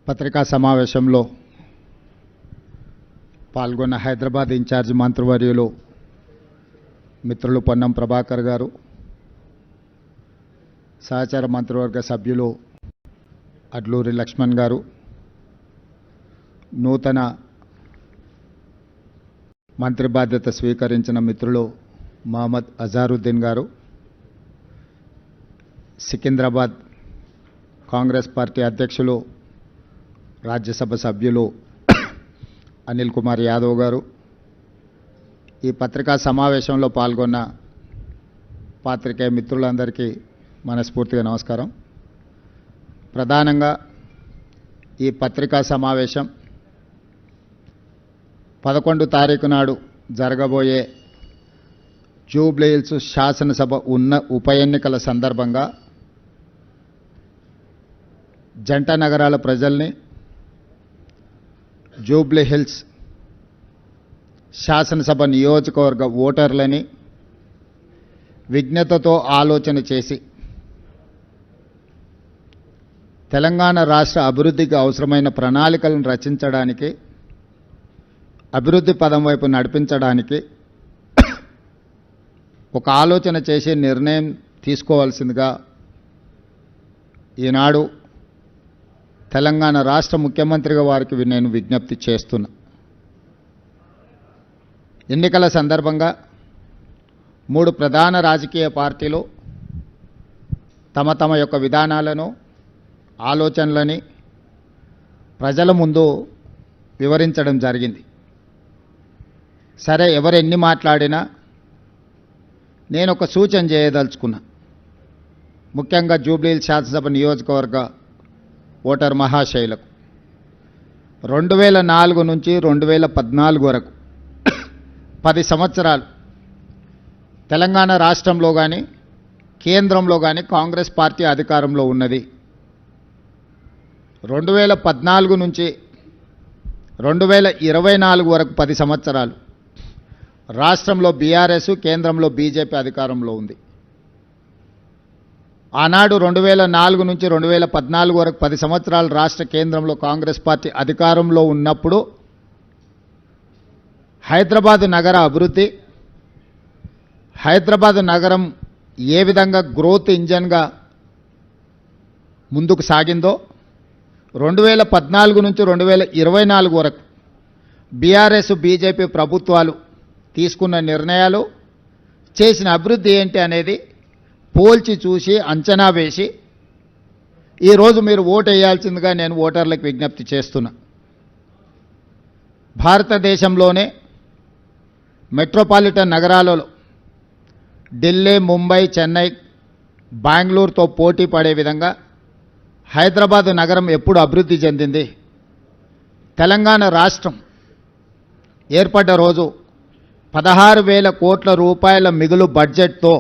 పత్రికా సమావేశంలో పాల్గొన్న హైదరాబాద్ ఇన్ఛార్జ్ మంత్రివర్యులు మిత్రులు పొన్నం ప్రభాకర్ గారు, సహచార మంత్రివర్గ సభ్యులు అడ్లూరి లక్ష్మణ్ గారు, నూతన మంత్రి బాధ్యత స్వీకరించిన మిత్రులు మహమ్మద్ అజారుద్దీన్ గారు, సికింద్రాబాద్ కాంగ్రెస్ పార్టీ అధ్యక్షులు రాజ్యసభ సభ్యులు అనిల్ కుమార్ యాదవ్ గారు, ఈ పత్రికా సమావేశంలో పాల్గొన్న పాత్రికేయ మిత్రులందరికీ మనస్ఫూర్తిగా నమస్కారం. ప్రధానంగా ఈ పత్రికా సమావేశం 11 తారీఖు నాడు జరగబోయే జూబ్లీహిల్స్ శాసనసభ ఉప ఎన్నికల సందర్భంగా జంట నగరాల ప్రజల్ని, జూబ్లీహిల్స్ శాసనసభ నియోజకవర్గ ఓటర్లని విజ్ఞతతో ఆలోచన చేసి తెలంగాణ రాష్ట్ర అభివృద్ధికి అవసరమైన ప్రణాళికలను రచించడానికి, అభివృద్ధి పదం వైపు నడిపించడానికి ఒక ఆలోచన చేసి నిర్ణయం తీసుకోవాల్సిందిగా ఈనాడు తెలంగాణ రాష్ట్ర ముఖ్యమంత్రిగా వారికి నేను విజ్ఞప్తి చేస్తున్నా. ఎన్నికల సందర్భంగా 3 ప్రధాన రాజకీయ పార్టీలు తమ తమ యొక్క విధానాలను, ఆలోచనలని ప్రజల ముందు వివరించడం జరిగింది. సరే, ఎవరు ఎన్ని మాట్లాడినా నేను ఒక సూచన చేయదలుచుకున్నా. ముఖ్యంగా జూబ్లీహిల్స్ శాసనసభ నియోజకవర్గ ఓటర్ మహాశైలకు 2004 నుంచి 2014 వరకు 10 సంవత్సరాలు తెలంగాణ రాష్ట్రంలో కానీ కేంద్రంలో కానీ కాంగ్రెస్ పార్టీ అధికారంలో ఉన్నది. 2014 నుంచి 2024 వరకు 10 సంవత్సరాలు రాష్ట్రంలో బీఆర్ఎస్, కేంద్రంలో బీజేపీ అధికారంలో ఉంది. ఆనాడు 2004 నుంచి 2014 వరకు 10 సంవత్సరాలు రాష్ట్ర కేంద్రంలో కాంగ్రెస్ పార్టీ అధికారంలో ఉన్నప్పుడు హైదరాబాద్ నగర అభివృద్ధి, హైదరాబాద్ నగరం ఏ విధంగా గ్రోత్ ఇంజన్గా ముందుకు సాగిందో 2014 నుంచి 2024 వరకు బీఆర్ఎస్, బీజేపీ ప్రభుత్వాలు తీసుకున్న నిర్ణయాలు, చేసిన అభివృద్ధి ఏంటి అనేది పోల్చి చూసి అంచనా వేసి ఈరోజు మీరు ఓటు వేయాల్సిందిగా నేను ఓటర్లకు విజ్ఞప్తి చేస్తున్నా. భారతదేశంలోనే మెట్రోపాలిటన్ నగరాలలో ఢిల్లీ, ముంబై, చెన్నై, బెంగళూరుతో పోటీ పడే విధంగా హైదరాబాద్ నగరం ఎప్పుడు అభివృద్ధి చెందింది? తెలంగాణ రాష్ట్రం ఏర్పడ్డ రోజు 16,000 కోట్ల రూపాయల మిగులు బడ్జెట్తో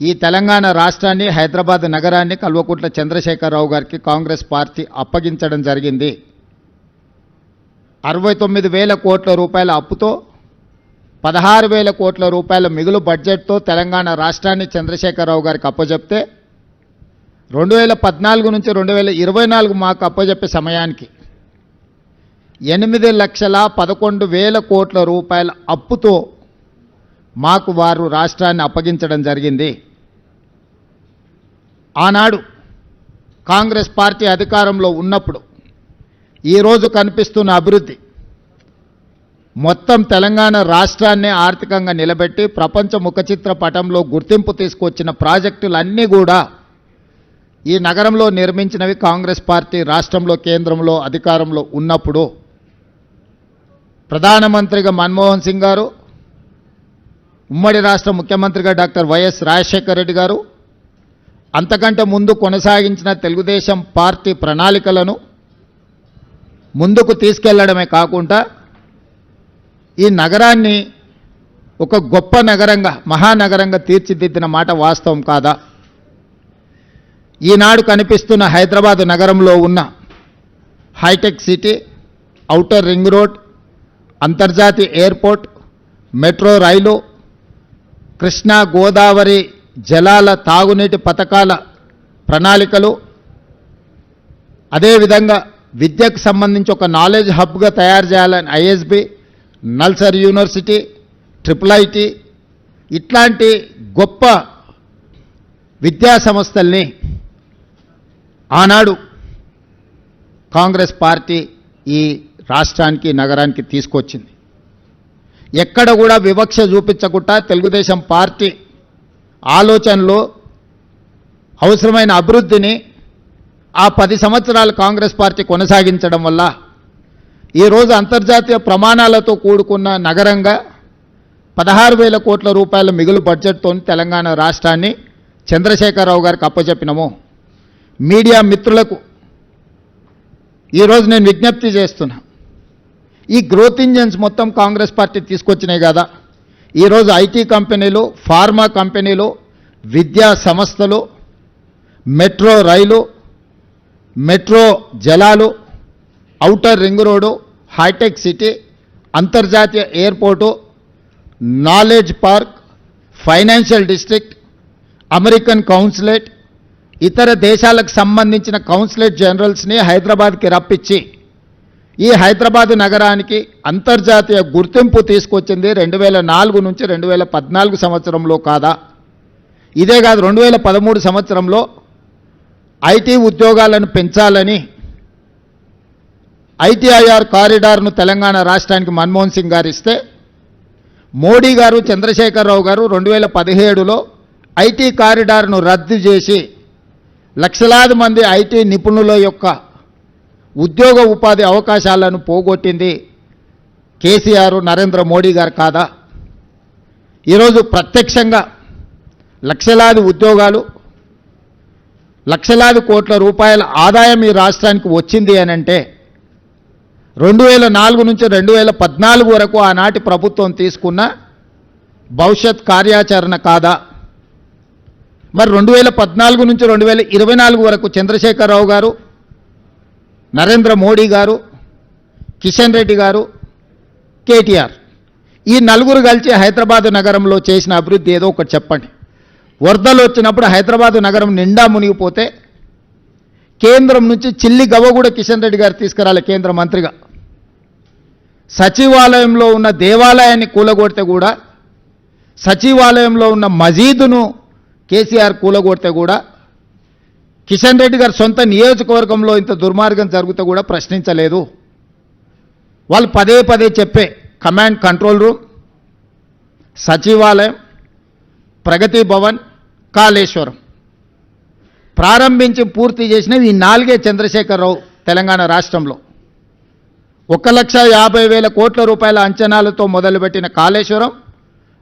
ఈ తెలంగాణ రాష్ట్రాన్ని, హైదరాబాద్ నగరాన్ని కల్వకుంట్ల చంద్రశేఖరరావు గారికి కాంగ్రెస్ పార్టీ అప్పగించడం జరిగింది. 69,000 కోట్ల రూపాయల అప్పుతో 16,000 కోట్ల రూపాయల మిగులు బడ్జెట్తో తెలంగాణ రాష్ట్రాన్ని చంద్రశేఖరరావు గారికి అప్పచెప్తే 2014 నుంచి 2024 మాకు అప్పచెప్పే సమయానికి 8,11,000 కోట్ల రూపాయల అప్పుతో మాకు వారు రాష్ట్రాన్ని అప్పగించడం జరిగింది. ఆనాడు కాంగ్రెస్ పార్టీ అధికారంలో ఉన్నప్పుడు ఈరోజు కనిపిస్తున్న అభివృద్ధి మొత్తం తెలంగాణ రాష్ట్రాన్ని ఆర్థికంగా నిలబెట్టి ప్రపంచ ముఖచిత్ర పటంలో గుర్తింపు తీసుకొచ్చిన ప్రాజెక్టులన్నీ కూడా ఈ నగరంలో నిర్మించినవి కాంగ్రెస్ పార్టీ రాష్ట్రంలో, కేంద్రంలో అధికారంలో ఉన్నప్పుడు. ప్రధానమంత్రిగా మన్మోహన్ సింగ్ గారు, ఉమ్మడి రాష్ట్ర ముఖ్యమంత్రిగా డాక్టర్ వైఎస్ రాజశేఖర రెడ్డి గారు, అంతకంటే ముందు కొనసాగించిన తెలుగుదేశం పార్టీ ప్రణాళికలను ముందుకు తీసుకెళ్లడమే కాకుండా ఈ నగరాన్ని ఒక గొప్ప నగరంగా, మహానగరంగా తీర్చిదిద్దిన మాట వాస్తవం కాదా? ఈనాడు కనిపిస్తున్న హైదరాబాద్ నగరంలో ఉన్న hitech city, outer ring road, అంతర్జాతీయ ఎయిర్పోర్ట్, మెట్రో రైలు, కృష్ణా గోదావరి జలాల తాగునీటి పథకాల ప్రణాళికలు, అదేవిధంగా విద్యకు సంబంధించి ఒక నాలెడ్జ్ హబ్గా తయారు చేయాలని ఐఎస్బి, నల్సర్ యూనివర్సిటీ, IIIT ఇట్లాంటి గొప్ప విద్యా సంస్థల్ని ఆనాడు కాంగ్రెస్ పార్టీ ఈ రాష్ట్రానికి, నగరానికి తీసుకొచ్చింది. ఎక్కడ కూడా వివక్ష చూపించకుండా తెలుగుదేశం పార్టీ ఆలోచనలో అవసరమైన అభివృద్ధిని ఆ 10 సంవత్సరాలు కాంగ్రెస్ పార్టీ కొనసాగించడం వల్ల ఈరోజు అంతర్జాతీయ ప్రమాణాలతో కూడుకున్న నగరంగా 16,000 కోట్ల రూపాయల మిగులు బడ్జెట్తో తెలంగాణ రాష్ట్రాన్ని చంద్రశేఖరరావు గారికి అప్పచెప్పినాము. మీడియా మిత్రులకు ఈరోజు నేను విజ్ఞప్తి చేస్తున్నా, ఈ గ్రోత్ ఇంజన్స్ మొత్తం కాంగ్రెస్ పార్టీ తీసుకొచ్చినాయి కదా. ఈరోజు ఐటీ కంపెనీలు, ఫార్మా కంపెనీలు, విద్యా సంస్థలు, మెట్రో రైలు, మెట్రో జలాలు, outer ring road, hitech city, అంతర్జాతీయ airport, knowledge park, financial district, American consulate, ఇతర దేశాలకు సంబంధించిన కౌన్సిలేట్ జనరల్స్ని హైదరాబాద్కి రప్పించి ఈ హైదరాబాద్ నగరానికి అంతర్జాతీయ గుర్తింపు తీసుకొచ్చింది 2004 నుంచి 2014 సంవత్సరంలో కాదా? ఇదే కాదు, 2013 సంవత్సరంలో ఐటీ ఉద్యోగాలను పెంచాలని ITIR కారిడార్ను తెలంగాణ రాష్ట్రానికి మన్మోహన్ సింగ్ గారు ఇస్తే, మోడీ గారు, చంద్రశేఖరరావు గారు 2017లో ఐటీ కారిడార్ను రద్దు చేసి లక్షలాది మంది ఐటీ నిపుణుల యొక్క ఉద్యోగ ఉపాధి అవకాశాలను పోగొట్టింది కేసీఆర్, నరేంద్ర మోడీ గారు కాదా? ఈరోజు ప్రత్యక్షంగా లక్షలాది ఉద్యోగాలు, లక్షలాది కోట్ల రూపాయల ఆదాయం ఈ రాష్ట్రానికి వచ్చింది అని అంటే 2004 నుంచి 2014 వరకు ఆనాటి ప్రభుత్వం తీసుకున్న భవిష్యత్ కార్యాచరణ కాదా? మరి 2014 నుంచి 2024 వరకు చంద్రశేఖరరావు గారు, నరేంద్ర మోడీ గారు, కిషన్ రెడ్డి గారు, కేటీఆర్ ఈ నలుగురు కలిసి హైదరాబాద్ నగరంలో చేసిన అభివృద్ధి ఏదో ఒకటి చెప్పండి. వరదలు వచ్చినప్పుడు హైదరాబాద్ నగరం నిండా మునిగిపోతే కేంద్రం నుంచి చిల్లి గవ్వ కూడా కిషన్ రెడ్డి గారు తీసుకురాలి కేంద్ర మంత్రిగా. సచివాలయంలో ఉన్న దేవాలయాన్ని కూలగొడితే కూడా, సచివాలయంలో ఉన్న మసీదును కేసీఆర్ కూలగొడితే కూడా, కిషన్ రెడ్డి గారు సొంత నియోజకవర్గంలో ఇంత దుర్మార్గం జరిగితే కూడా ప్రశ్నించలేదు. వాళ్ళు పదే పదే చెప్పే కమాండ్ కంట్రోల్ రూమ్, సచివాలయం, ప్రగతి భవన్, కాళేశ్వరం ప్రారంభించి పూర్తి చేసినవి ఈ 4 చంద్రశేఖరరావు తెలంగాణ రాష్ట్రంలో. 1,50,000 కోట్ల రూపాయల అంచనాలతో మొదలుపెట్టిన కాళేశ్వరం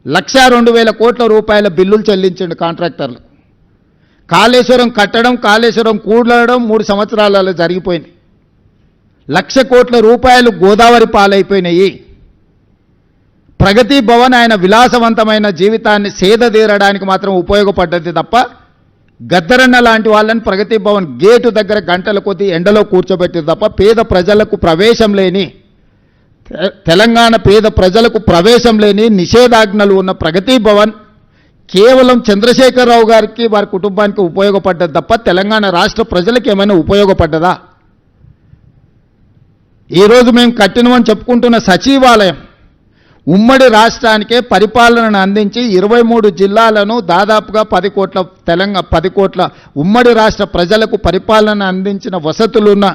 1,02,000 కోట్ల రూపాయల బిల్లులు చెల్లించండి కాంట్రాక్టర్లు. కాళేశ్వరం కట్టడం, కాళేశ్వరం కూడడం 3 సంవత్సరాలలో జరిగిపోయింది. 1,00,000 కోట్ల రూపాయలు గోదావరి పాలైపోయినాయి. ప్రగతి భవన్ ఆయన విలాసవంతమైన జీవితాన్ని సేదతీరడానికి మాత్రం ఉపయోగపడ్డది తప్ప, గద్దరన్న లాంటి వాళ్ళని ప్రగతి భవన్ గేటు దగ్గర గంటల కొద్దీ ఎండలో కూర్చోబెట్టింది తప్ప, పేద ప్రజలకు ప్రవేశం లేని, తెలంగాణ పేద ప్రజలకు ప్రవేశం లేని నిషేధాజ్ఞలు ఉన్న ప్రగతి భవన్ కేవలం చంద్రశేఖరరావు గారికి, వారి కుటుంబానికి ఉపయోగపడ్డది తప్ప తెలంగాణ రాష్ట్ర ప్రజలకు ఏమైనా ఉపయోగపడ్డదా? ఈరోజు మేము కట్టినమని చెప్పుకుంటున్న సచివాలయం ఉమ్మడి రాష్ట్రానికే పరిపాలనను అందించి 23 జిల్లాలను దాదాపుగా 10 కోట్ల ఉమ్మడి రాష్ట్ర ప్రజలకు పరిపాలన అందించిన వసతులున్న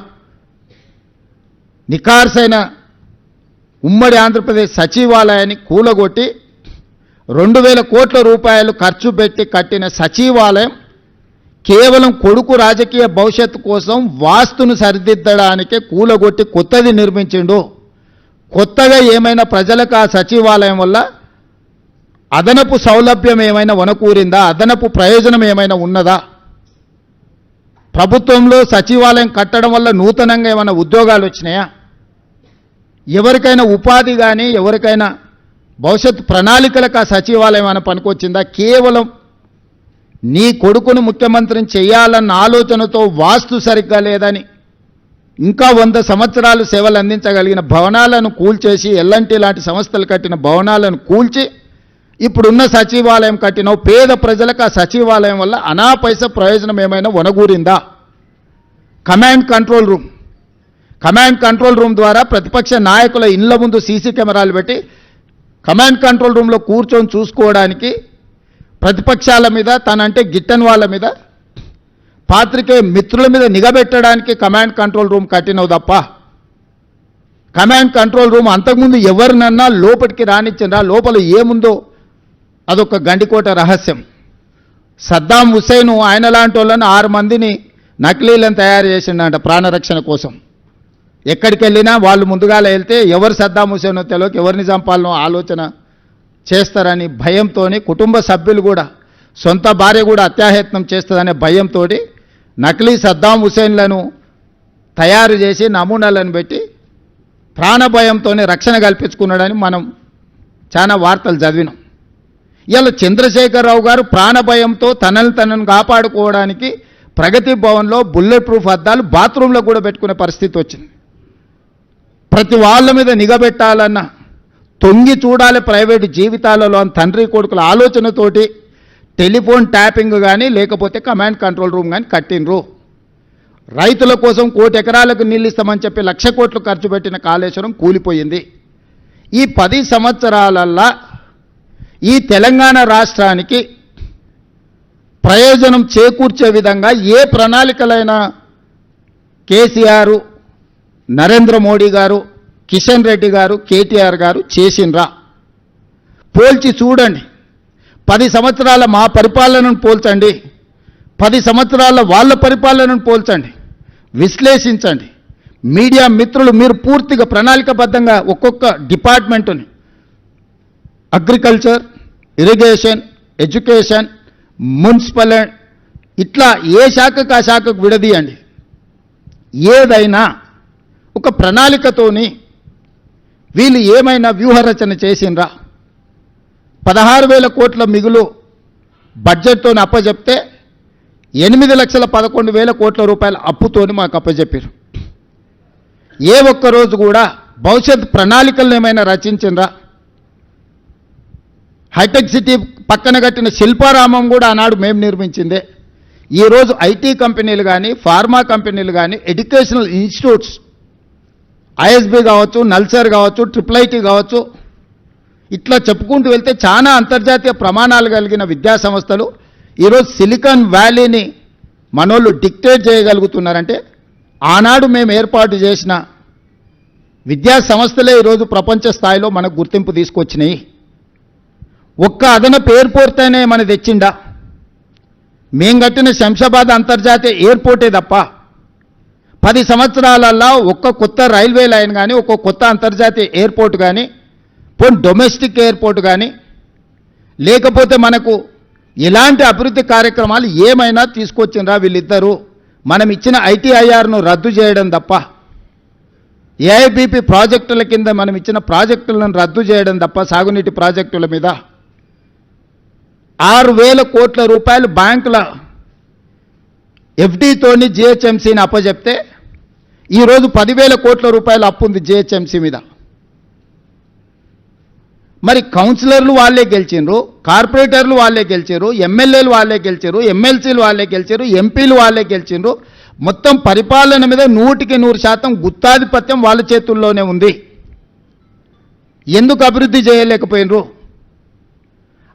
నికార్సైన ఉమ్మడి ఆంధ్రప్రదేశ్ సచివాలయాన్ని కూలగొట్టి 2,000 కోట్ల రూపాయలు ఖర్చు పెట్టి కట్టిన సచివాలయం కేవలం కొడుకు రాజకీయ భవిష్యత్తు కోసం వాస్తును సరిదిద్దడానికే కూలగొట్టి కొత్తది నిర్మించిండు. కొత్తగా ఏమైనా ప్రజలకు ఆ సచివాలయం వల్ల అదనపు సౌలభ్యం ఏమైనా వనకూరిందా? అదనపు ప్రయోజనం ఏమైనా ఉన్నదా? ప్రభుత్వంలో సచివాలయం కట్టడం వల్ల నూతనంగా ఏమైనా ఉద్యోగాలు వచ్చినాయా? ఎవరికైనా ఉపాధి కానీ, ఎవరికైనా భవిష్యత్ ప్రణాళికలకు ఆ సచివాలయం ఏమైనా పనికొచ్చిందా? కేవలం నీ కొడుకును ముఖ్యమంత్రిని చేయాలన్న ఆలోచనతో వాస్తు సరిగ్గా లేదని ఇంకా 100 సంవత్సరాలు సేవలు అందించగలిగిన భవనాలను కూల్చేసి, ఎల్ఎన్టీ లాంటి సంస్థలు కట్టిన భవనాలను కూల్చి ఇప్పుడున్న సచివాలయం కట్టిన పేద ప్రజలకు ఆ సచివాలయం వల్ల అనాపైస ప్రయోజనం ఏమైనా వనగూరిందా? కమాండ్ కంట్రోల్ రూమ్ ద్వారా ప్రతిపక్ష నాయకుల ఇళ్ల ముందు సీసీ కెమెరాలు పెట్టి కమాండ్ కంట్రోల్ రూమ్లో కూర్చొని చూసుకోవడానికి, ప్రతిపక్షాల మీద, తనంటే గిట్టని వాళ్ళ మీద, పాత్రికేయ మిత్రుల మీద నిఘబెట్టడానికి కమాండ్ కంట్రోల్ రూమ్ కట్టినవు తప్ప కమాండ్ కంట్రోల్ రూమ్ అంతకుముందు ఎవరినన్నా లోపలికి రానిచ్చిండ్రా? లోపల ఏముందో అదొక గండికోట రహస్యం. సద్దాం హుస్సేన్ ఆయన లాంటి వాళ్ళని 6 మందిని నకిలీలను తయారు చేసిండంట ప్రాణరక్షణ కోసం. ఎక్కడికి వెళ్ళినా వాళ్ళు ముందుగా వెళ్తే ఎవరు సద్దాం హుస్సేనో తెలియక ఎవరిని చంపాలనో ఆలోచన చేస్తారని భయంతో, కుటుంబ సభ్యులు కూడా, సొంత భార్య కూడా అత్యాయత్నం చేస్తుందనే భయంతో నకిలీ సద్దాం హుస్సేన్లను తయారు చేసి నమూనాలను పెట్టి ప్రాణభయంతోనే రక్షణ కల్పించుకున్నాడని మనం చాలా వార్తలు చదివినాం. ఇలా చంద్రశేఖరరావు గారు ప్రాణభయంతో తనను కాపాడుకోవడానికి ప్రగతి భవన్లో బుల్లెట్ ప్రూఫ్ అద్దాలు బాత్రూంలో కూడా పెట్టుకునే పరిస్థితి వచ్చింది. ప్రతి వాళ్ళ మీద నిఘబెట్టాలన్న, తొంగి చూడాలి ప్రైవేటు జీవితాలలో అని తండ్రి కొడుకుల ఆలోచనతోటి టెలిఫోన్ ట్యాపింగ్ కానీ లేకపోతే కమాండ్ కంట్రోల్ రూమ్ కానీ కట్టినరు. రైతుల కోసం 1 కోటి ఎకరాలకు నీళ్ళు ఇస్తామని చెప్పి 1,00,000 కోట్లు ఖర్చు పెట్టిన కాళేశ్వరం కూలిపోయింది. ఈ 10 సంవత్సరాలల్లా ఈ తెలంగాణ రాష్ట్రానికి ప్రయోజనం చేకూర్చే విధంగా ఏ ప్రణాళికలైనా కేసీఆర్, నరేంద్ర మోడీ గారు, కిషన్ రెడ్డి గారు, కేటీఆర్ గారు చేసిండ్రా? పోల్చి చూడండి. 10 సంవత్సరాల మా పరిపాలనను పోల్చండి, 10 సంవత్సరాల వాళ్ళ పరిపాలనను పోల్చండి, విశ్లేషించండి. మీడియా మిత్రులు మీరు పూర్తిగా ప్రణాళికబద్ధంగా ఒక్కొక్క డిపార్ట్మెంటుని, అగ్రికల్చర్, ఇరిగేషన్, ఎడ్యుకేషన్, మున్సిపల్, ఇట్లా ఏ శాఖకు ఆ శాఖకు విడదీయండి. ఏదైనా ఒక ప్రణాళికతోని వీళ్ళు ఏమైనా వ్యూహరచన చేసిండ్రా? 16,000 కోట్ల మిగులు బడ్జెట్తో అప్పచెప్తే 8,11,000 కోట్ల రూపాయల అప్పుతోని మాకు అప్పచెప్పారు. ఏ ఒక్కరోజు కూడా భవిష్యత్ ప్రణాళికలను ఏమైనా రచించిండ్రా? హైటెక్ సిటీ పక్కన కట్టిన శిల్పారామం కూడా ఆనాడు మేము నిర్మించిందే. ఈరోజు ఐటీ కంపెనీలు కానీ, ఫార్మా కంపెనీలు కానీ, ఎడ్యుకేషనల్ ఇన్స్టిట్యూట్స్, ఐఎస్బి కావచ్చు, నల్సర్ కావచ్చు, IIIT కావచ్చు, ఇట్లా చెప్పుకుంటూ వెళ్తే చాలా అంతర్జాతీయ ప్రమాణాలు కలిగిన విద్యా సంస్థలు ఈరోజు సిలికాన్ వ్యాలీని మనోళ్ళు డిక్టేట్ చేయగలుగుతున్నారంటే ఆనాడు మేము ఏర్పాటు చేసిన విద్యా సంస్థలే ఈరోజు ప్రపంచ స్థాయిలో మనకు గుర్తింపు తీసుకొచ్చినాయి. ఒక్క అదనపు ఎయిర్పోర్ట్ అనే మన తెచ్చిండా? మేం కట్టిన శంషాబాద్ అంతర్జాతీయ ఎయిర్పోర్టే తప్ప 10 సంవత్సరాలల్లో ఒక్క కొత్త రైల్వే లైన్ కానీ, ఒక్క కొత్త అంతర్జాతీయ ఎయిర్పోర్ట్ కానీ, పోనీ డొమెస్టిక్ ఎయిర్పోర్ట్ కానీ, లేకపోతే మనకు ఇలాంటి అభివృద్ధి కార్యక్రమాలు ఏమైనా తీసుకొచ్చిండ్రా వీళ్ళిద్దరూ? మనం ఇచ్చిన ITIRను రద్దు చేయడం తప్ప, AIBP ప్రాజెక్టుల కింద మనం ఇచ్చిన ప్రాజెక్టులను రద్దు చేయడం తప్ప, సాగునీటి ప్రాజెక్టుల మీద 6,000 కోట్ల రూపాయలు బ్యాంకుల FDతోని GHMCని అప్పచెప్తే ఈరోజు 10,000 కోట్ల రూపాయలు అప్పు ఉంది GHMC మీద. మరి కౌన్సిలర్లు వాళ్ళే గెలిచిండ్రు, కార్పొరేటర్లు వాళ్ళే గెలిచారు, ఎమ్మెల్యేలు వాళ్ళే గెలిచారు, ఎమ్మెల్సీలు వాళ్ళే గెలిచారు, ఎంపీలు వాళ్ళే గెలిచిండ్రు. మొత్తం పరిపాలన మీద 100% గుత్తాధిపత్యం వాళ్ళ చేతుల్లోనే ఉంది. ఎందుకు అభివృద్ధి చేయలేకపోయినరు?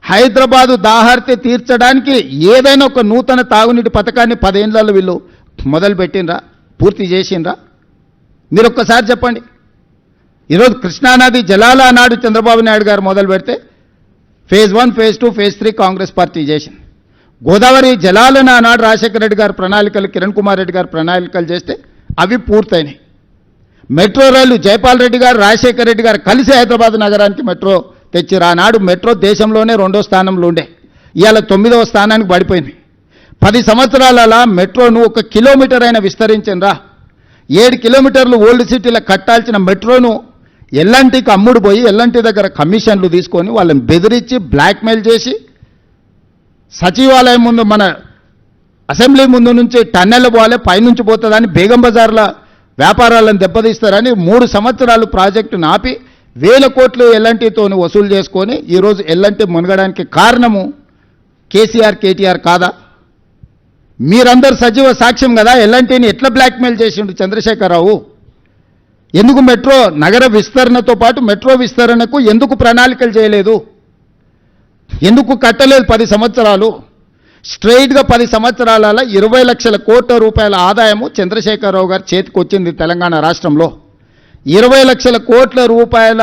హైదరాబాదు దాహార్తి తీర్చడానికి ఏదైనా ఒక నూతన తాగునీటి పథకాన్ని 10 ఏళ్లలో వీళ్ళు మొదలుపెట్టినరా? పూర్తి చేసిండ్రా? మీరు ఒక్కసారి చెప్పండి. ఈరోజు కృష్ణానది జలాల నాడు చంద్రబాబు నాయుడు గారు మొదలు పెడితే phase 1, phase 2, phase 3 Congress party చేసింది. గోదావరి జలాలను ఆనాడు రాజశేఖర రెడ్డి గారు ప్రణాళికలు, కిరణ్ కుమార్ రెడ్డి గారు ప్రణాళికలు చేస్తే అవి పూర్తయినాయి. మెట్రో రైలు జైపాల్ రెడ్డి గారు, రాజశేఖర రెడ్డి గారు కలిసి హైదరాబాద్ నగరానికి మెట్రో తెచ్చిరు. ఆనాడు మెట్రో దేశంలోనే 2వ స్థానంలో ఉండే, ఇవాళ 9వ స్థానానికి పడిపోయింది. 10 సంవత్సరాల మెట్రోను 1 కిలోమీటర్ అయినా విస్తరించిండ్రా? 7 కిలోమీటర్లు ఓల్డ్ సిటీలో కట్టాల్సిన మెట్రోను ఎల్ఎన్టీకి అమ్ముడు పోయి ఎల్ఎన్టీ దగ్గర కమిషన్లు తీసుకొని వాళ్ళని బెదిరించి బ్లాక్మెయిల్ చేసి సచివాలయం ముందు, మన అసెంబ్లీ ముందు నుంచి టన్నెల్ పోవాలి, పైనుంచి పోతుందని బేగం బజార్ల వ్యాపారాలను దెబ్బతీస్తారని 3 సంవత్సరాలు ప్రాజెక్టును ఆపి 1,000 కోట్లు ఎల్ఎన్టీతో వసూలు చేసుకొని ఈరోజు ఎల్ఎన్టీ మునగడానికి కారణము కేసీఆర్, కేటీఆర్ కాదా? మీరందరు సజీవ సాక్ష్యం కదా. ఎల్ఎన్టీని ఎట్లా బ్లాక్మెయిల్ చేసిండు చంద్రశేఖరరావు? ఎందుకు మెట్రో నగర విస్తరణతో పాటు మెట్రో విస్తరణకు ఎందుకు ప్రణాళికలు చేయలేదు? ఎందుకు కట్టలేదు? 10 సంవత్సరాలు స్ట్రైట్గా 10 సంవత్సరాల 20 లక్షల కోట్ల రూపాయల ఆదాయము చంద్రశేఖరరావు గారి చేతికి వచ్చింది తెలంగాణ రాష్ట్రంలో. 20 లక్షల కోట్ల రూపాయల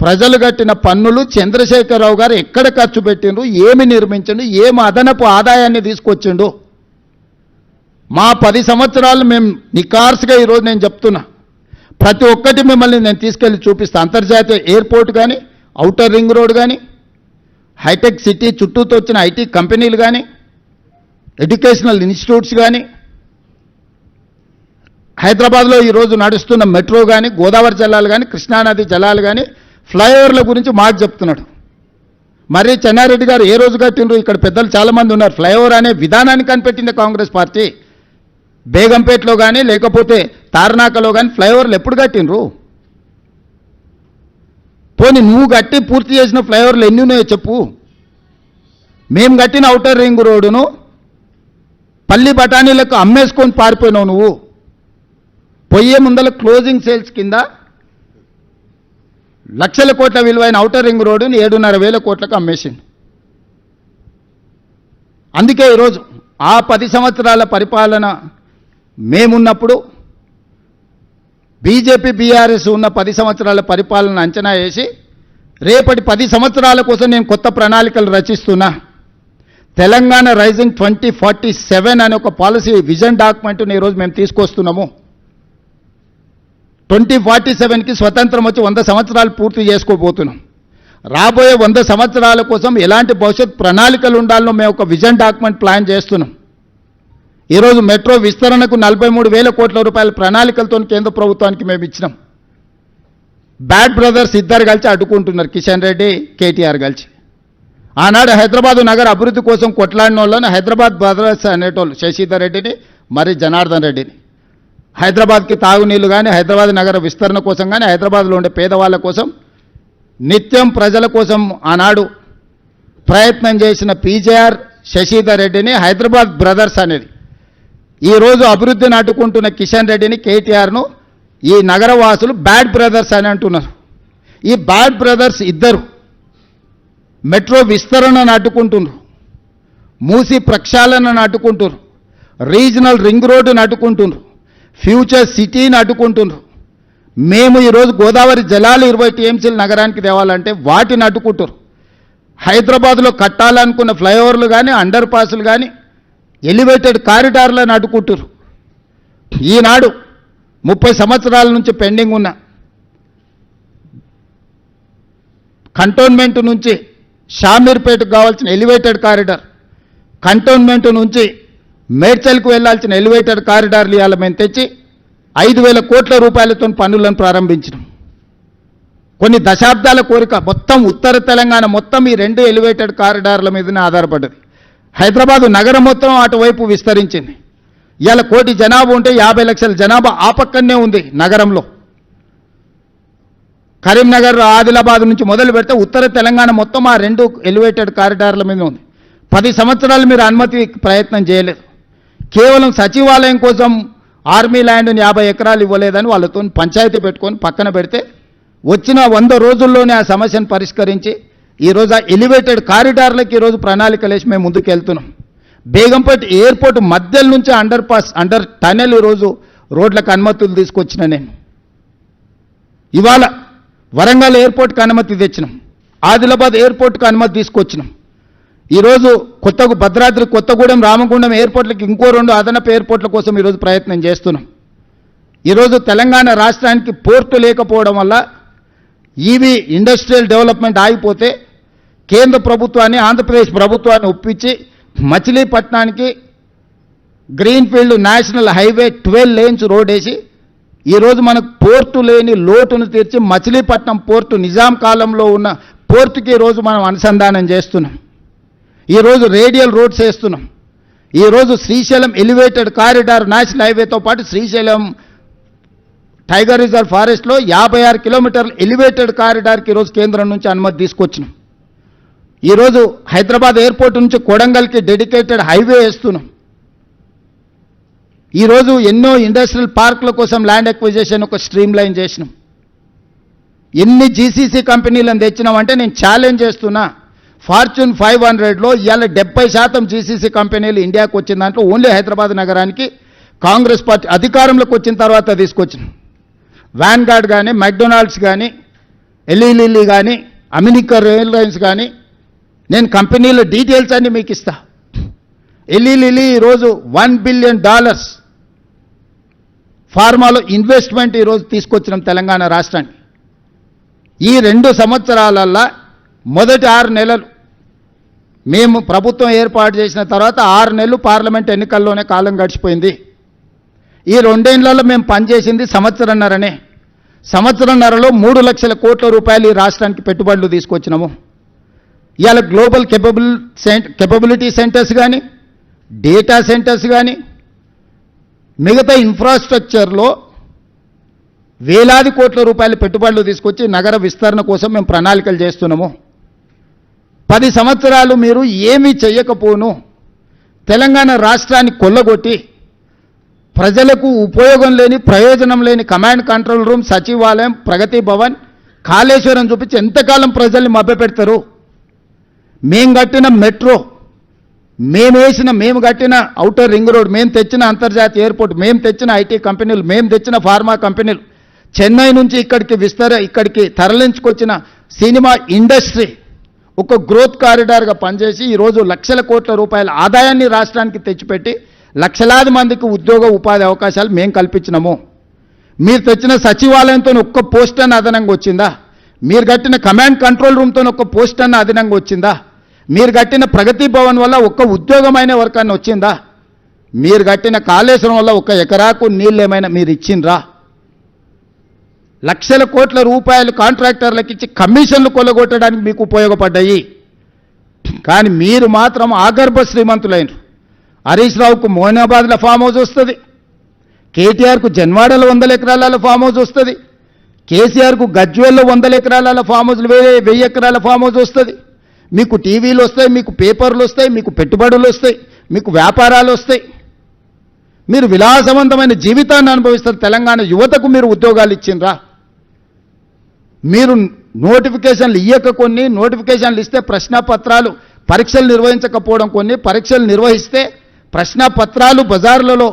ప్రజలు కట్టిన పన్నులు చంద్రశేఖరరావు గారు ఎక్కడ ఖర్చు పెట్టిండు, ఏమి నిర్మించిండు, ఏమి అదనపు ఆదాయాన్ని తీసుకొచ్చిండు? మా 10 సంవత్సరాలు మేము నికార్స్గా ఈరోజు నేను చెప్తున్నా, ప్రతి ఒక్కటి మిమ్మల్ని నేను తీసుకెళ్ళి చూపిస్తాను. అంతర్జాతీయ ఎయిర్పోర్ట్ కానీ, ఔటర్ రింగ్ రోడ్ కానీ, హైటెక్ సిటీ చుట్టూతో వచ్చిన ఐటీ కంపెనీలు కానీ, ఎడ్యుకేషనల్ ఇన్స్టిట్యూట్స్ కానీ, హైదరాబాద్లో ఈరోజు నడుస్తున్న మెట్రో కానీ, గోదావరి జలాలు కానీ, కృష్ణానది జలాలు కానీ, ఫ్లైఓవర్ల గురించి మాకు చెప్తున్నాడు. మరి చెన్నారెడ్డి గారు ఏ రోజు కట్టిండ్రు? ఇక్కడ పెద్దలు చాలామంది ఉన్నారు. ఫ్లైఓవర్ అనే విధానాన్ని కనిపెట్టింది కాంగ్రెస్ పార్టీ. బేగంపేటలో కానీ లేకపోతే తార్నాకలో కానీ ఫ్లైఓవర్లు ఎప్పుడు కట్టిండ్రు? పోనీ నువ్వు కట్టి పూర్తి చేసిన ఫ్లైఓవర్లు ఎన్ని ఉన్నాయో చెప్పు. మేము కట్టిన ఔటర్ రింగ్ రోడ్డును పల్లి బఠానీలకు అమ్మేసుకొని పారిపోయినావు నువ్వు. పొయ్యే ముందల క్లోజింగ్ సేల్స్ కింద లక్షల కోట్ల విలువైన ఔటర్ రింగ్ రోడ్డుని 7,500 కోట్లకు అమ్మేసింది. అందుకే ఈరోజు ఆ 10 సంవత్సరాల పరిపాలన మేమున్నప్పుడు, బీజేపీ బీఆర్ఎస్ ఉన్న 10 సంవత్సరాల పరిపాలన అంచనా వేసి రేపటి 10 సంవత్సరాల కోసం నేను కొత్త ప్రణాళికలు రచిస్తున్నా. తెలంగాణ రైజింగ్ 2047 అనే ఒక పాలసీ విజన్ డాక్యుమెంట్ని ఈరోజు మేము తీసుకొస్తున్నాము. 2047కి స్వతంత్రం వచ్చి 100 సంవత్సరాలు పూర్తి చేసుకోబోతున్నాం. రాబోయే 100 సంవత్సరాల కోసం ఎలాంటి భవిష్యత్ ప్రణాళికలు ఉండాలో మేము ఒక విజన్ డాక్యుమెంట్ ప్లాన్ చేస్తున్నాం. ఈరోజు మెట్రో విస్తరణకు 43,000 కోట్ల రూపాయల ప్రణాళికలతో కేంద్ర ప్రభుత్వానికి మేము ఇచ్చినాం. బ్యాడ్ బ్రదర్స్ ఇద్దరు కలిసి అడ్డుకుంటున్నారు, కిషన్ రెడ్డి కేటీఆర్ కలిసి. ఆనాడు హైదరాబాదు నగర అభివృద్ధి కోసం కొట్లాడిన వాళ్ళని హైదరాబాద్ బ్రదర్స్ అనేటోళ్ళు, శశిధర్ రెడ్డిని మరి జనార్దన్ రెడ్డిని. హైదరాబాద్కి తాగునీళ్ళు కానీ, హైదరాబాద్ నగర విస్తరణ కోసం కానీ, హైదరాబాద్లో ఉండే పేదవాళ్ళ కోసం నిత్యం ప్రజల కోసం ఆనాడు ప్రయత్నం చేసిన పీజేఆర్ శశిధర్ రెడ్డిని హైదరాబాద్ బ్రదర్స్ అనేది. ఈరోజు అభివృద్ధిని అడ్డుకుంటున్న కిషన్ రెడ్డిని, కేటీఆర్ను ఈ నగరవాసులు బ్యాడ్ బ్రదర్స్ అని అంటున్నారు. ఈ బ్యాడ్ బ్రదర్స్ ఇద్దరు మెట్రో విస్తరణను అడ్డుకుంటున్నారు, మూసి ప్రక్షాళనను అడ్డుకుంటున్నారు, రీజనల్ రింగ్ రోడ్డును అడ్డుకుంటున్నారు, ఫ్యూచర్ సిటీని అడ్డుకుంటున్నారు. మేము ఈరోజు గోదావరి జలాలు 20 టీఎంసీలు నగరానికి తేవాలంటే వాటిని అడ్డుకుంటారు. హైదరాబాద్లో కట్టాలనుకున్న ఫ్లైఓవర్లు కానీ, అండర్ పాస్లు కానీ, ఎలివేటెడ్ కారిడార్లను అడ్డుకుంటారు. ఈనాడు 30 సంవత్సరాల నుంచి పెండింగ్ ఉన్న కంటోన్మెంట్ నుంచి షామీర్పేటకు కావాల్సిన ఎలివేటెడ్ కారిడార్, కంటోన్మెంట్ నుంచి మేడ్చల్కు వెళ్లాల్సిన ఎలివేటెడ్ కారిడార్లు ఇవాళ మేము తెచ్చి 5,000 కోట్ల రూపాయలతో పనులను ప్రారంభించినాం. కొన్ని దశాబ్దాల కోరిక. మొత్తం ఉత్తర తెలంగాణ మొత్తం ఈ 2 ఎలివేటెడ్ కారిడార్ల మీదనే ఆధారపడ్డది. హైదరాబాదు నగరం మొత్తం అటువైపు విస్తరించింది. ఇవాళ 1 కోటి జనాభా ఉంటే 50 లక్షల జనాభా ఆ పక్కనే ఉంది నగరంలో. కరీంనగర్, ఆదిలాబాద్ నుంచి మొదలు పెడితే ఉత్తర తెలంగాణ మొత్తం ఆ 2 ఎలివేటెడ్ కారిడార్ల మీద ఉంది. 10 సంవత్సరాలు మీరు అనుమతి ప్రయత్నం చేయలేదు. కేవలం సచివాలయం కోసం ఆర్మీ ల్యాండ్ని 50 ఎకరాలు ఇవ్వలేదని వాళ్ళతో పంచాయతీ పెట్టుకొని పక్కన పెడితే వచ్చిన 100 రోజుల్లోనే ఆ సమస్యను పరిష్కరించి ఈరోజు ఆ ఎలివేటెడ్ కారిడార్లకి ఈరోజు ప్రణాళికలు వేసి మేము ముందుకు వెళ్తున్నాం. బేగంపేట ఎయిర్పోర్ట్ మధ్యలో నుంచి అండర్ టనెల్ ఈరోజు రోడ్లకు అనుమతులు తీసుకొచ్చిన నేను. ఇవాళ వరంగల్ ఎయిర్పోర్ట్కి అనుమతి తెచ్చినాం, ఆదిలాబాద్ ఎయిర్పోర్ట్కి అనుమతి తీసుకొచ్చినాం. ఈరోజు భద్రాద్రి, కొత్తగూడెం, రామగుండం ఎయిర్పోర్ట్లకి ఇంకో 2 అదనపు ఎయిర్పోర్ట్ల కోసం ఈరోజు ప్రయత్నం చేస్తున్నాం. ఈరోజు తెలంగాణ రాష్ట్రానికి పోర్టు లేకపోవడం వల్ల ఈవీ ఇండస్ట్రియల్ డెవలప్మెంట్ ఆగిపోతే కేంద్ర ప్రభుత్వాన్ని, ఆంధ్రప్రదేశ్ ప్రభుత్వాన్ని ఒప్పించి మచిలీపట్నానికి greenfield national highway 12 lanes road వేసి ఈరోజు మనకు పోర్టు లేని లోటును తీర్చి మచిలీపట్నం పోర్టు నిజాం కాలంలో ఉన్న పోర్టుకి ఈరోజు మనం అనుసంధానం చేస్తున్నాం. ఈరోజు రేడియల్ రోడ్స్ వేస్తున్నాం. ఈరోజు శ్రీశైలం ఎలివేటెడ్ కారిడార్ నేషనల్ హైవేతో పాటు శ్రీశైలం టైగర్ రిజర్వ్ ఫారెస్ట్లో 56 కిలోమీటర్ల ఎలివేటెడ్ కారిడార్కి ఈరోజు కేంద్రం నుంచి అనుమతి తీసుకొచ్చినాం. ఈరోజు హైదరాబాద్ ఎయిర్పోర్ట్ నుంచి కొడంగల్కి డెడికేటెడ్ హైవే వేస్తున్నాం. ఈరోజు ఎన్నో ఇండస్ట్రియల్ పార్కుల కోసం ల్యాండ్ ఎక్విజిషన్ ఒక స్ట్రీమ్ లైన్ చేసినాం. ఎన్ని జీసీసీ కంపెనీలను తెచ్చినామంటే నేను ఛాలెంజ్ చేస్తున్నా, ఫార్చ్యూన్ 500లో ఇవాళ 70% జీసీసీ కంపెనీలు ఇండియాకు వచ్చిన దాంట్లో ఓన్లీ హైదరాబాద్ నగరానికి కాంగ్రెస్ పార్టీ అధికారంలోకి వచ్చిన తర్వాత తీసుకొచ్చినాం. వ్యాన్గార్డ్ కానీ, మెక్డొనాల్డ్స్ కానీ, ఎల్ఈలిల్లీ కానీ, అమెరికన్ ఎయిర్లైన్స్ కానీ, నేను కంపెనీల డీటెయిల్స్ అన్ని మీకు ఇస్తా. ఎల్ఈలిల్లీ ఈరోజు $1 బిలియన్ ఫార్మాలో ఇన్వెస్ట్మెంట్ ఈరోజు తీసుకొచ్చినాం తెలంగాణ రాష్ట్రానికి. ఈ 2 సంవత్సరాలల్లో మొదటి 6 నెలలు మేము ప్రభుత్వం ఏర్పాటు చేసిన తర్వాత 6 నెలలు పార్లమెంట్ ఎన్నికల్లోనే కాలం గడిచిపోయింది. ఈ 2 ఏళ్లలో మేము పనిచేసింది సంవత్సరన్నరనే. సంవత్సరన్నరలో 3 లక్షల కోట్ల రూపాయలు ఈ రాష్ట్రానికి పెట్టుబడులు తీసుకొచ్చినాము. ఇవాళ గ్లోబల్ కెపబిలిటీ సెంటర్స్ కానీ, డేటా సెంటర్స్ కానీ, మిగతా ఇన్ఫ్రాస్ట్రక్చర్లో వేలాది కోట్ల రూపాయల పెట్టుబడులు తీసుకొచ్చి నగర విస్తరణ కోసం మేము ప్రణాళికలు చేస్తున్నాము. 10 సంవత్సరాలు మీరు ఏమీ చెయ్యకపోను తెలంగాణ రాష్ట్రాన్ని కొల్లగొట్టి ప్రజలకు ఉపయోగం లేని, ప్రయోజనం లేని కమాండ్ కంట్రోల్ రూమ్, సచివాలయం, ప్రగతి భవన్, కాళేశ్వరం చూపించి ఎంతకాలం ప్రజల్ని మభ్యపెడతారు? మేము కట్టిన మెట్రో, మేము కట్టిన ఔటర్ రింగ్ రోడ్, మేము తెచ్చిన అంతర్జాతీయ ఎయిర్పోర్ట్, మేము తెచ్చిన ఐటీ కంపెనీలు, మేము తెచ్చిన ఫార్మా కంపెనీలు, చెన్నై నుంచి ఇక్కడికి తరలించుకొచ్చిన సినిమా ఇండస్ట్రీ ఒక గ్రోత్ కారిడార్గా పనిచేసి ఈరోజు లక్షల కోట్ల రూపాయల ఆదాయాన్ని రాష్ట్రానికి తెచ్చిపెట్టి లక్షలాది మందికి ఉద్యోగ ఉపాధి అవకాశాలు మేము కల్పించినాము. మీరు తెచ్చిన సచివాలయంతో ఒక్క పోస్ట్ అన్న అదనంగా వచ్చిందా? మీరు కట్టిన కమాండ్ కంట్రోల్ రూమ్తో ఒక్క పోస్ట్ అన్న అదనంగా వచ్చిందా? మీరు కట్టిన ప్రగతి భవన్ వల్ల ఒక్క ఉద్యోగమైన వర్కాన్ని వచ్చిందా? మీరు కట్టిన కాళేశ్వరం వల్ల 1 ఎకరాకు నీళ్ళు ఏమైనా మీరు ఇచ్చిండ్రా? లక్షల కోట్ల రూపాయలు కాంట్రాక్టర్లకు ఇచ్చి కమిషన్లు కొల్లగొట్టడానికి మీకు ఉపయోగపడ్డాయి. కానీ మీరు మాత్రం ఆగర్భ శ్రీమంతులైనరు. హరీష్ రావుకు మోయినాబాద్లో ఫామ్ హౌస్ వస్తుంది, కేటీఆర్కు జన్వాడలో 100 ఎకరాల ఫామ్ హౌస్ వస్తుంది, కేసీఆర్కు గజ్వేల్లో 100 ఎకరాల ఫామ్ హౌస్లు, 1000 ఎకరాల ఫామ్ హౌస్ వస్తుంది. మీకు టీవీలు వస్తాయి, మీకు పేపర్లు వస్తాయి, మీకు పెట్టుబడులు వస్తాయి, మీకు వ్యాపారాలు వస్తాయి. మీరు విలాసవంతమైన జీవితాన్ని అనుభవిస్తారు. తెలంగాణ యువతకు మీరు ఉద్యోగాలు ఇచ్చిండ్రా? మీరు నోటిఫికేషన్లు కొన్ని నోటిఫికేషన్లు ఇస్తే ప్రశ్నపత్రాలు పరీక్షలు నిర్వహించకపోవడం, కొన్ని పరీక్షలు నిర్వహిస్తే ప్రశ్నపత్రాలు బజార్లలో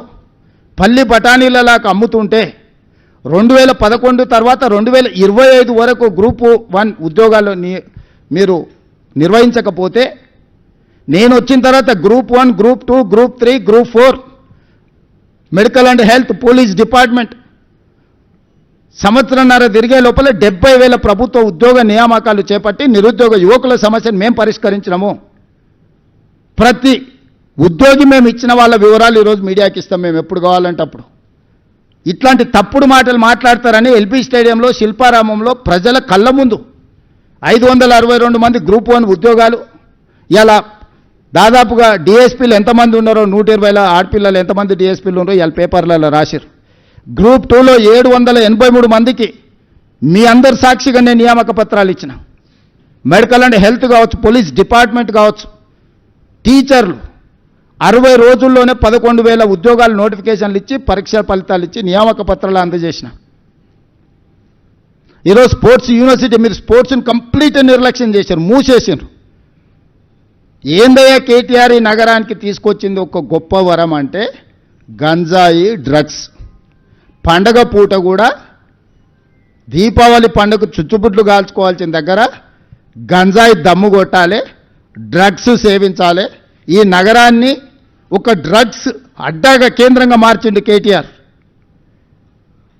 పల్లి బఠానీలలాగా అమ్ముతుంటే 2011 తర్వాత 2025 వరకు గ్రూప్ 1 ఉద్యోగాలు మీరు నిర్వహించకపోతే, నేను వచ్చిన తర్వాత group 1, group 2, group 3, group 4, medical and health, police department సంవత్సరంన్నర తిరిగే లోపల 70,000 ప్రభుత్వ ఉద్యోగ నియామకాలు చేపట్టి నిరుద్యోగ యువకుల సమస్యను మేము పరిష్కరించినాము. ప్రతి ఉద్యోగి మేము ఇచ్చిన వాళ్ళ వివరాలు ఈరోజు మీడియాకి ఇస్తాం మేము ఎప్పుడు కావాలంటే అప్పుడు. ఇట్లాంటి తప్పుడు మాటలు మాట్లాడతారని ఎల్బీ స్టేడియంలో, శిల్పారామంలో ప్రజల కళ్ళ ముందు 562 మంది గ్రూప్ 1 ఉద్యోగాలు, ఇలా దాదాపుగా డిఎస్పీలు ఎంతమంది ఉన్నారో 120 ఆడపిల్లలు ఎంతమంది డిఎస్పీలు ఉన్నారో ఇలా పేపర్లలో రాశారు. గ్రూప్ 2లో 783 మందికి మీ అందరి సాక్షిగా నేను నియామక పత్రాలు ఇచ్చిన. మెడికల్ అండ్ హెల్త్ కావచ్చు, పోలీస్ డిపార్ట్మెంట్ కావచ్చు, టీచర్లు 60 రోజుల్లోనే 11,000 ఉద్యోగాలు నోటిఫికేషన్లు ఇచ్చి పరీక్ష ఫలితాలు ఇచ్చి నియామక పత్రాలు అందజేసిన. ఈరోజు స్పోర్ట్స్ యూనివర్సిటీ, మీరు స్పోర్ట్స్ని కంప్లీట్ నిర్లక్ష్యం చేశారు, మూసేసారు. ఏందయ్యా కేటీఆర్ ఈ నగరానికి తీసుకొచ్చింది ఒక గొప్ప వరం అంటే గంజాయి, డ్రగ్స్. పండగ పూట కూడా దీపావళి పండుగ చుచ్చుబుడ్లు కాల్చుకోవాల్సిన దగ్గర గంజాయి దమ్ము కొట్టాలి, డ్రగ్స్ సేవించాలి. ఈ నగరాన్ని ఒక డ్రగ్స్ అడ్డాగా కేంద్రంగా మార్చిండు కేటీఆర్.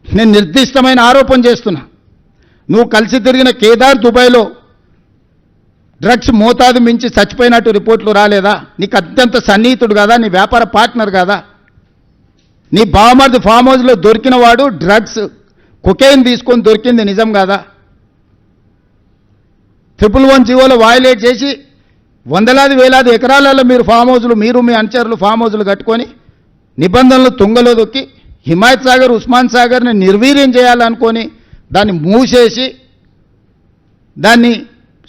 నేను నిర్దిష్టమైన ఆరోపణ చేస్తున్నా. నువ్వు కలిసి తిరిగిన కేదార్ దుబాయ్లో డ్రగ్స్ మోతాదు మించి చచ్చిపోయినట్టు రిపోర్ట్లు రాలేదా? నీకు అత్యంత సన్నిహితుడు కదా, నీ వ్యాపార పార్ట్నర్ కదా. నీ బావమరిది ఫామ్ హౌస్లో దొరికిన వాడు డ్రగ్స్ కొకైన్ తీసుకొని దొరికింది నిజం కదా? 111 జీవోలో వయలేట్ చేసి వందలాది వేలాది ఎకరాలలో మీరు ఫామ్ హౌస్లు, మీరు మీ అనుచరులు ఫామ్ హౌస్లు కట్టుకొని నిబంధనలు తుంగలో దొక్కి హిమాయత్ సాగర్, ఉస్మాన్ సాగర్ని నిర్వీర్యం చేయాలనుకొని దాన్ని మూసేసి దాన్ని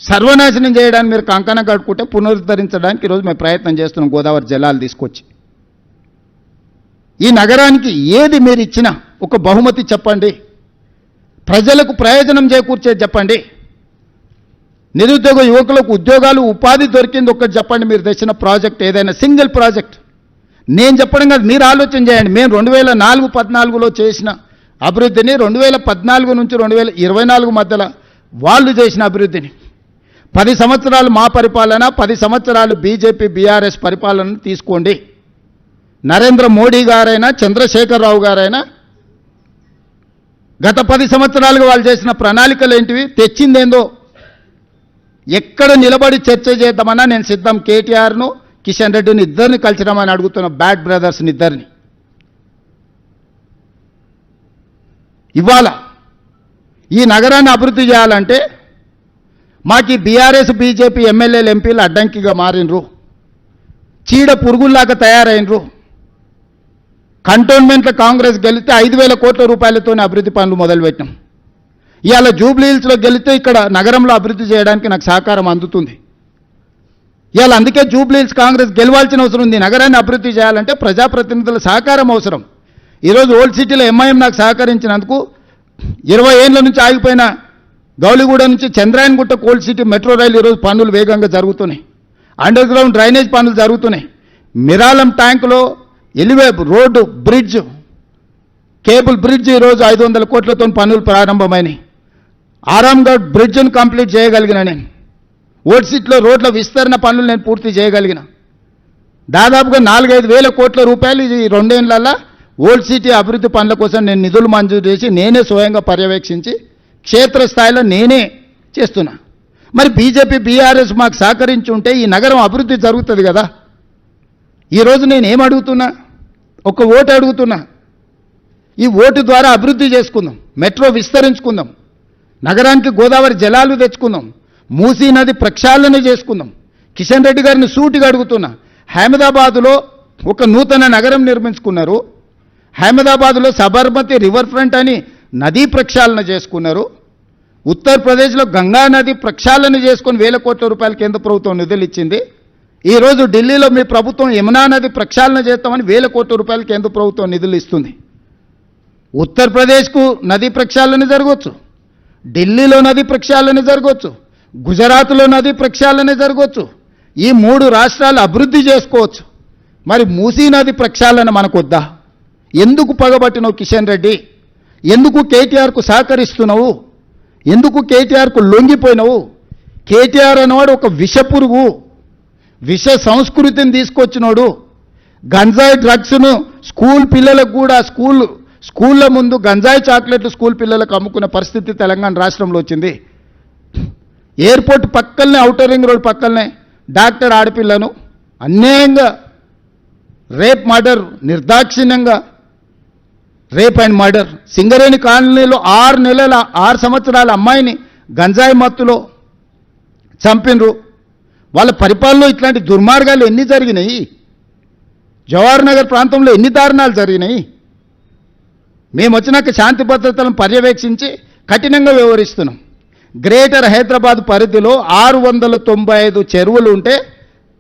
సర్వనాశనం చేయడానికి మీరు కంకణం కట్టుకుంటే పునరుద్ధరించడానికి ఈరోజు మేము ప్రయత్నం చేస్తున్నాం గోదావరి జలాలు తీసుకొచ్చి. ఈ నగరానికి ఏది మీరు ఇచ్చినా ఒక బహుమతి చెప్పండి, ప్రజలకు ప్రయోజనం చేకూర్చేది చెప్పండి, నిరుద్యోగ యువకులకు ఉద్యోగాలు ఉపాధి దొరికింది ఒక్కటి చెప్పండి. మీరు తెచ్చిన ప్రాజెక్ట్ ఏదైనా సింగిల్ ప్రాజెక్ట్ నేను చెప్పడం కాదు, మీరు ఆలోచన చేయండి. మేము 2014-14లో చేసిన అభివృద్ధిని 2014 నుంచి 2024 మధ్యలో వాళ్ళు చేసిన అభివృద్ధిని 10 సంవత్సరాలు మా పరిపాలన, 10 సంవత్సరాలు బీజేపీ బీఆర్ఎస్ పరిపాలన తీసుకోండి. నరేంద్ర మోడీ గారైనా చంద్రశేఖరరావు గారైనా గత 10 సంవత్సరాలుగా వాళ్ళు చేసిన ప్రణాళికలు ఏంటివి, తెచ్చిందేందో ఎక్కడ నిలబడి చర్చ చేద్దామన్నా నేను సిద్ధం. కేటీఆర్ను కిషన్ రెడ్డిని ఇద్దరిని కలిసినామని అడుగుతున్న బ్యాడ్ బ్రదర్స్ని ఇద్దరిని. ఇవాళ ఈ నగరాన్ని అభివృద్ధి చేయాలంటే మాకు ఈ బీఆర్ఎస్ బీజేపీ ఎమ్మెల్యేలు ఎంపీలు అడ్డంకిగా మారినరు, చీడ పురుగుల్లాగా తయారైనరు. కంటోన్మెంట్లో కాంగ్రెస్ గెలిస్తే 5,000 కోట్ల రూపాయలతోనే అభివృద్ధి పనులు మొదలుపెట్టినాం. ఇవాళ జూబ్లీ హిల్స్లో గెలిస్తే ఇక్కడ నగరంలో అభివృద్ధి చేయడానికి నాకు సహకారం అందుతుంది. ఇవాళ అందుకే జూబ్లీ హిల్స్ కాంగ్రెస్ గెలవాల్సిన అవసరం ఉంది. నగరాన్ని అభివృద్ధి చేయాలంటే ప్రజాప్రతినిధుల సహకారం అవసరం. ఈరోజు ఓల్డ్ సిటీలో ఎంఐఎం నాకు సహకరించినందుకు 20 ఏళ్ల నుంచి ఆగిపోయిన గౌలిగూడ నుంచి Chandrayangutta old city metro rail ఈరోజు పనులు వేగంగా జరుగుతున్నాయి. అండర్ గ్రౌండ్ డ్రైనేజ్ పనులు జరుగుతున్నాయి. మిరాలం ట్యాంకులో elevated road bridge, cable bridge ఈరోజు 500 కోట్లతో పనులు ప్రారంభమైనాయి. ఆరాంఘడ్ బ్రిడ్జ్ను కంప్లీట్ చేయగలిగిన నేను. ఓల్డ్ సిటీలో రోడ్ల విస్తరణ పనులు నేను పూర్తి చేయగలిగిన. దాదాపుగా 4-5 వేల కోట్ల రూపాయలు ఈ 2 ఏళ్లలో ఓల్డ్ సిటీ అభివృద్ధి పనుల కోసం నేను నిధులు మంజూరు చేసి నేనే స్వయంగా పర్యవేక్షించి క్షేత్రస్థాయిలో నేనే చేస్తున్నా. మరి బీజేపీ బీఆర్ఎస్ మాకు సహకరించి ఉంటే ఈ నగరం అభివృద్ధి జరుగుతుంది కదా. ఈరోజు నేను ఏం అడుగుతున్నా, ఒక ఓటు అడుగుతున్నా. ఈ ఓటు ద్వారా అభివృద్ధి చేసుకుందాం, మెట్రో విస్తరించుకుందాం, నగరానికి గోదావరి జలాలు తెచ్చుకుందాం, మూసీ నది ప్రక్షాళన చేసుకుందాం. కిషన్ రెడ్డి గారిని సూటిగా అడుగుతున్నా. అహ్మదాబాదులో ఒక నూతన నగరం నిర్మించుకున్నారు. అహ్మదాబాద్లో సబర్మతి రివర్ ఫ్రంట్ అని నదీ ప్రక్షాళన చేసుకున్నారు. ఉత్తరప్రదేశ్లో గంగా నది ప్రక్షాళన చేసుకొని 1,000 కోట్ల రూపాయలు కేంద్ర ప్రభుత్వం నిధులు ఇచ్చింది. ఈరోజు ఢిల్లీలో మీ ప్రభుత్వం యమునా నది ప్రక్షాళన చేస్తామని 1,000 కోట్ల రూపాయలు కేంద్ర ప్రభుత్వం నిధులు ఇస్తుంది. ఉత్తరప్రదేశ్కు నదీ ప్రక్షాళన జరగవచ్చు, ఢిల్లీలో నదీ ప్రక్షాళన జరగవచ్చు, గుజరాత్లో నదీ ప్రక్షాళన జరగవచ్చు. ఈ 3 రాష్ట్రాలు అభివృద్ధి చేసుకోవచ్చు. మరి మూసీ నది ప్రక్షాళన మనకు వద్దా? ఎందుకు పగబట్టినావు కిషన్ రెడ్డి? ఎందుకు కేటీఆర్కు సహకరిస్తున్నావు? ఎందుకు కేటీఆర్కు లొంగిపోయినావు? కేటీఆర్ అనేవాడు ఒక విషపురుగు, విష సంస్కృతిని తీసుకొచ్చినోడు. గంజాయి డ్రగ్స్ను స్కూల్ పిల్లలకు కూడా స్కూళ్ళ ముందు గంజాయి చాక్లెట్లు స్కూల్ పిల్లలకు అమ్ముకునే పరిస్థితి తెలంగాణ రాష్ట్రంలో వచ్చింది. ఎయిర్పోర్ట్ పక్కనే, ఔటర్ రింగ్ రోడ్ పక్కనే డాక్టర్ ఆడపిల్లను అన్యాయంగా రేప్ మర్డర్, నిర్దాక్షిణ్యంగా రేప్ అండ్ మర్డర్. సింగరేణి కాలనీలో 6 సంవత్సరాల అమ్మాయిని గంజాయి మత్తులో చంపినరు. వాళ్ళ పరిపాలనలో ఇట్లాంటి దుర్మార్గాలు ఎన్ని జరిగినాయి? జవహర్ నగర్ ప్రాంతంలో ఎన్ని దారుణాలు జరిగినాయి? మేము వచ్చినాక శాంతి భద్రతలను పర్యవేక్షించి కఠినంగా వ్యవహరిస్తున్నాం. గ్రేటర్ హైదరాబాద్ పరిధిలో 695 చెరువులు ఉంటే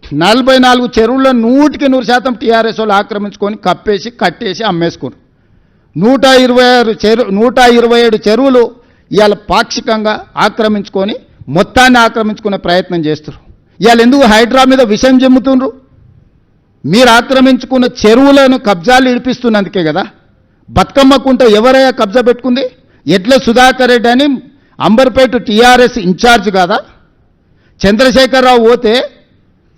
44 చెరువుల్లో 100% టీఆర్ఎస్ వాళ్ళు ఆక్రమించుకొని కప్పేసి కట్టేసి అమ్మేసుకున్నారు. 127 చెరువులు ఇవాళ పాక్షికంగా ఆక్రమించుకొని మొత్తాన్ని ఆక్రమించుకునే ప్రయత్నం చేస్తారు. ఇవాళ ఎందుకు హైడ్రా మీద విషం జమ్ముతుండ్రు? మీరు ఆక్రమించుకున్న చెరువులను కబ్జాలు ఇడిపిస్తున్నందుకే కదా. బతుకమ్మ కుంట ఎవరయ్యా కబ్జా పెట్టుకుంది? ఎడ్ల సుధాకర్ రెడ్డి అని అంబర్పేట టీఆర్ఎస్ ఇన్ఛార్జ్ కాదా? చంద్రశేఖరరావు పోతే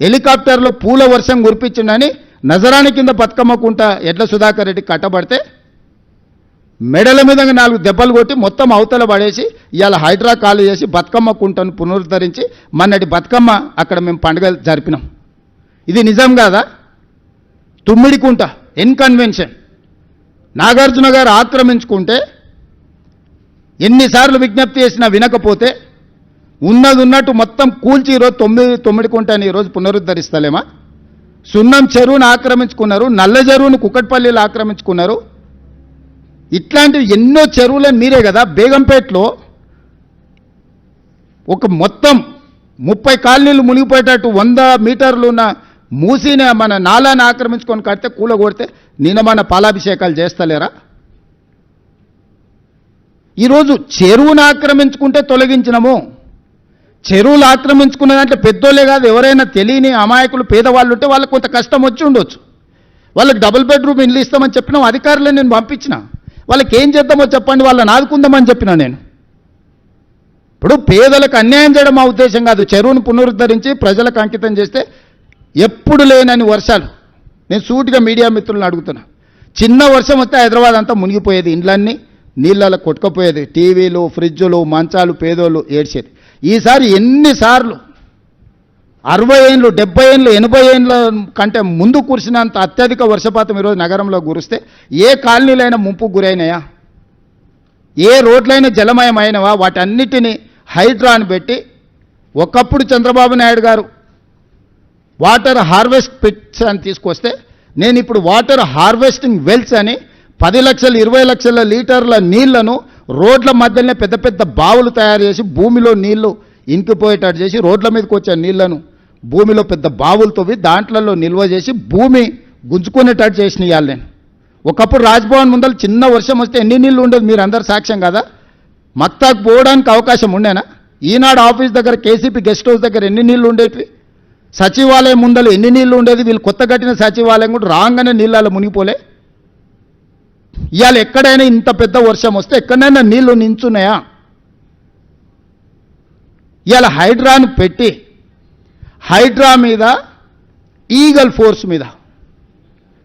హెలికాప్టర్లో పూల వర్షం కురిపించిందని నజరాని కింద బతుకమ్మ కుంట ఎడ్ల సుధాకర్ రెడ్డి కట్టబడితే మెడల మీద 4 దెబ్బలు కొట్టి మొత్తం అవతల పడేసి ఇవాళ హైడ్రా ఖాళీ చేసి బతుకమ్మ కుంటను పునరుద్ధరించి మొన్నటి బతుకమ్మ అక్కడ మేము పండుగలు జరిపినాం. ఇది నిజం కాదా? తుమ్మిడి కుంట ఇన్కన్వెన్షన్ నాగార్జున గారు ఆక్రమించుకుంటే ఎన్నిసార్లు విజ్ఞప్తి చేసినా వినకపోతే ఉన్నది ఉన్నట్టు మొత్తం కూల్చి ఈరోజు 9 కుంటని ఈరోజు పునరుద్ధరిస్తలేమా? సున్నం చెరువును ఆక్రమించుకున్నారు, నల్ల చెరువును కుక్కట్పల్లిలో ఆక్రమించుకున్నారు. ఇట్లాంటివి ఎన్నో చెరువులను మీరే కదా. బేగంపేటలో ఒక మొత్తం 30 కాలనీలు మునిగిపోయేటట్టు 100 మీటర్లు ఉన్న మూసిని మన నాలాన్ని ఆక్రమించుకొని కడితే కూలగొడితే నిన్న మన పాలాభిషేకాలు చేస్తలేరా? ఈరోజు చెరువును ఆక్రమించుకుంటే తొలగించినము. చెరువులు ఆక్రమించుకున్న దాంట్లో పెద్దోళ్ళే కాదు, ఎవరైనా తెలియని అమాయకులు పేదవాళ్ళు ఉంటే వాళ్ళకి కొంత కష్టం వచ్చి ఉండొచ్చు. వాళ్ళకి డబుల్ బెడ్రూమ్ ఇల్లు ఇస్తామని చెప్పినాం, అధికారులే నేను పంపించిన. వాళ్ళకి ఏం చేద్దామో చెప్పండి, వాళ్ళని ఆదుకుందామని చెప్పినా నేను. ఇప్పుడు పేదలకు అన్యాయం చేయడం మా ఉద్దేశం కాదు. చెరువును పునరుద్ధరించి ప్రజలకు అంకితం చేస్తే ఎప్పుడు లేనని వర్షాలు. నేను సూటిగా మీడియా మిత్రులను అడుగుతున్నా. చిన్న వర్షం వస్తే హైదరాబాద్ అంతా మునిగిపోయేది, ఇండ్లన్నీ నీళ్ళలో కొట్టుకపోయేది, టీవీలు ఫ్రిడ్జులు మంచాలు పేదోళ్ళు ఏడ్చేది. ఈసారి ఎన్నిసార్లు 60 ఏళ్ళు 70 ఏళ్ళు 80 ఏళ్ళ కంటే ముందు కురిసినంత అత్యధిక వర్షపాతం ఈరోజు నగరంలో కురిస్తే ఏ కాలనీలైనా ముంపుకు గురైనాయా? ఏ రోడ్లైనా జలమయమైనవా? వాటన్నిటినీ హైడ్రాని పెట్టి ఒకప్పుడు చంద్రబాబు నాయుడు గారు వాటర్ హార్వెస్ట్ పిట్స్ అని తీసుకొస్తే నేను ఇప్పుడు వాటర్ హార్వెస్టింగ్ వెల్స్ అని 10 లక్షలు 20 లక్షల లీటర్ల నీళ్లను రోడ్ల మధ్యలోనే పెద్ద పెద్ద బావులు తయారు చేసి భూమిలో నీళ్లు ఇంకిపోయేటట్టు చేసి రోడ్ల మీదకి వచ్చే నీళ్లను భూమిలో పెద్ద బావులు తవ్వి దాంట్లలో నిల్వ చేసి భూమి గుంజుకునేటట్టు చేసిన ఇవాళ నేను. ఒకప్పుడు రాజ్భవన్ ముందర చిన్న వర్షం వస్తే ఎన్ని నీళ్లు ఉండేది మీరు అందరు సాక్ష్యం కదా? మక్తాకు పోవడానికి అవకాశం ఉండేనా? ఈనాడు ఆఫీస్ దగ్గర కేసీపీ గెస్ట్ హౌస్ దగ్గర ఎన్ని నీళ్లు ఉండేటివి? సచివాలయం ముందలు ఎన్ని నీళ్లు ఉండేది? వీళ్ళు కొత్త కట్టిన సచివాలయం కూడా రాగానే నీళ్ళలో మునిగిపోలే. ఇవాళ ఎక్కడైనా ఇంత పెద్ద వర్షం వస్తే ఎక్కడైనా నీళ్లు నించున్నాయా? ఇవాళ హైడ్రాను పెట్టి హైడ్రా మీద ఈగల్ ఫోర్స్ మీద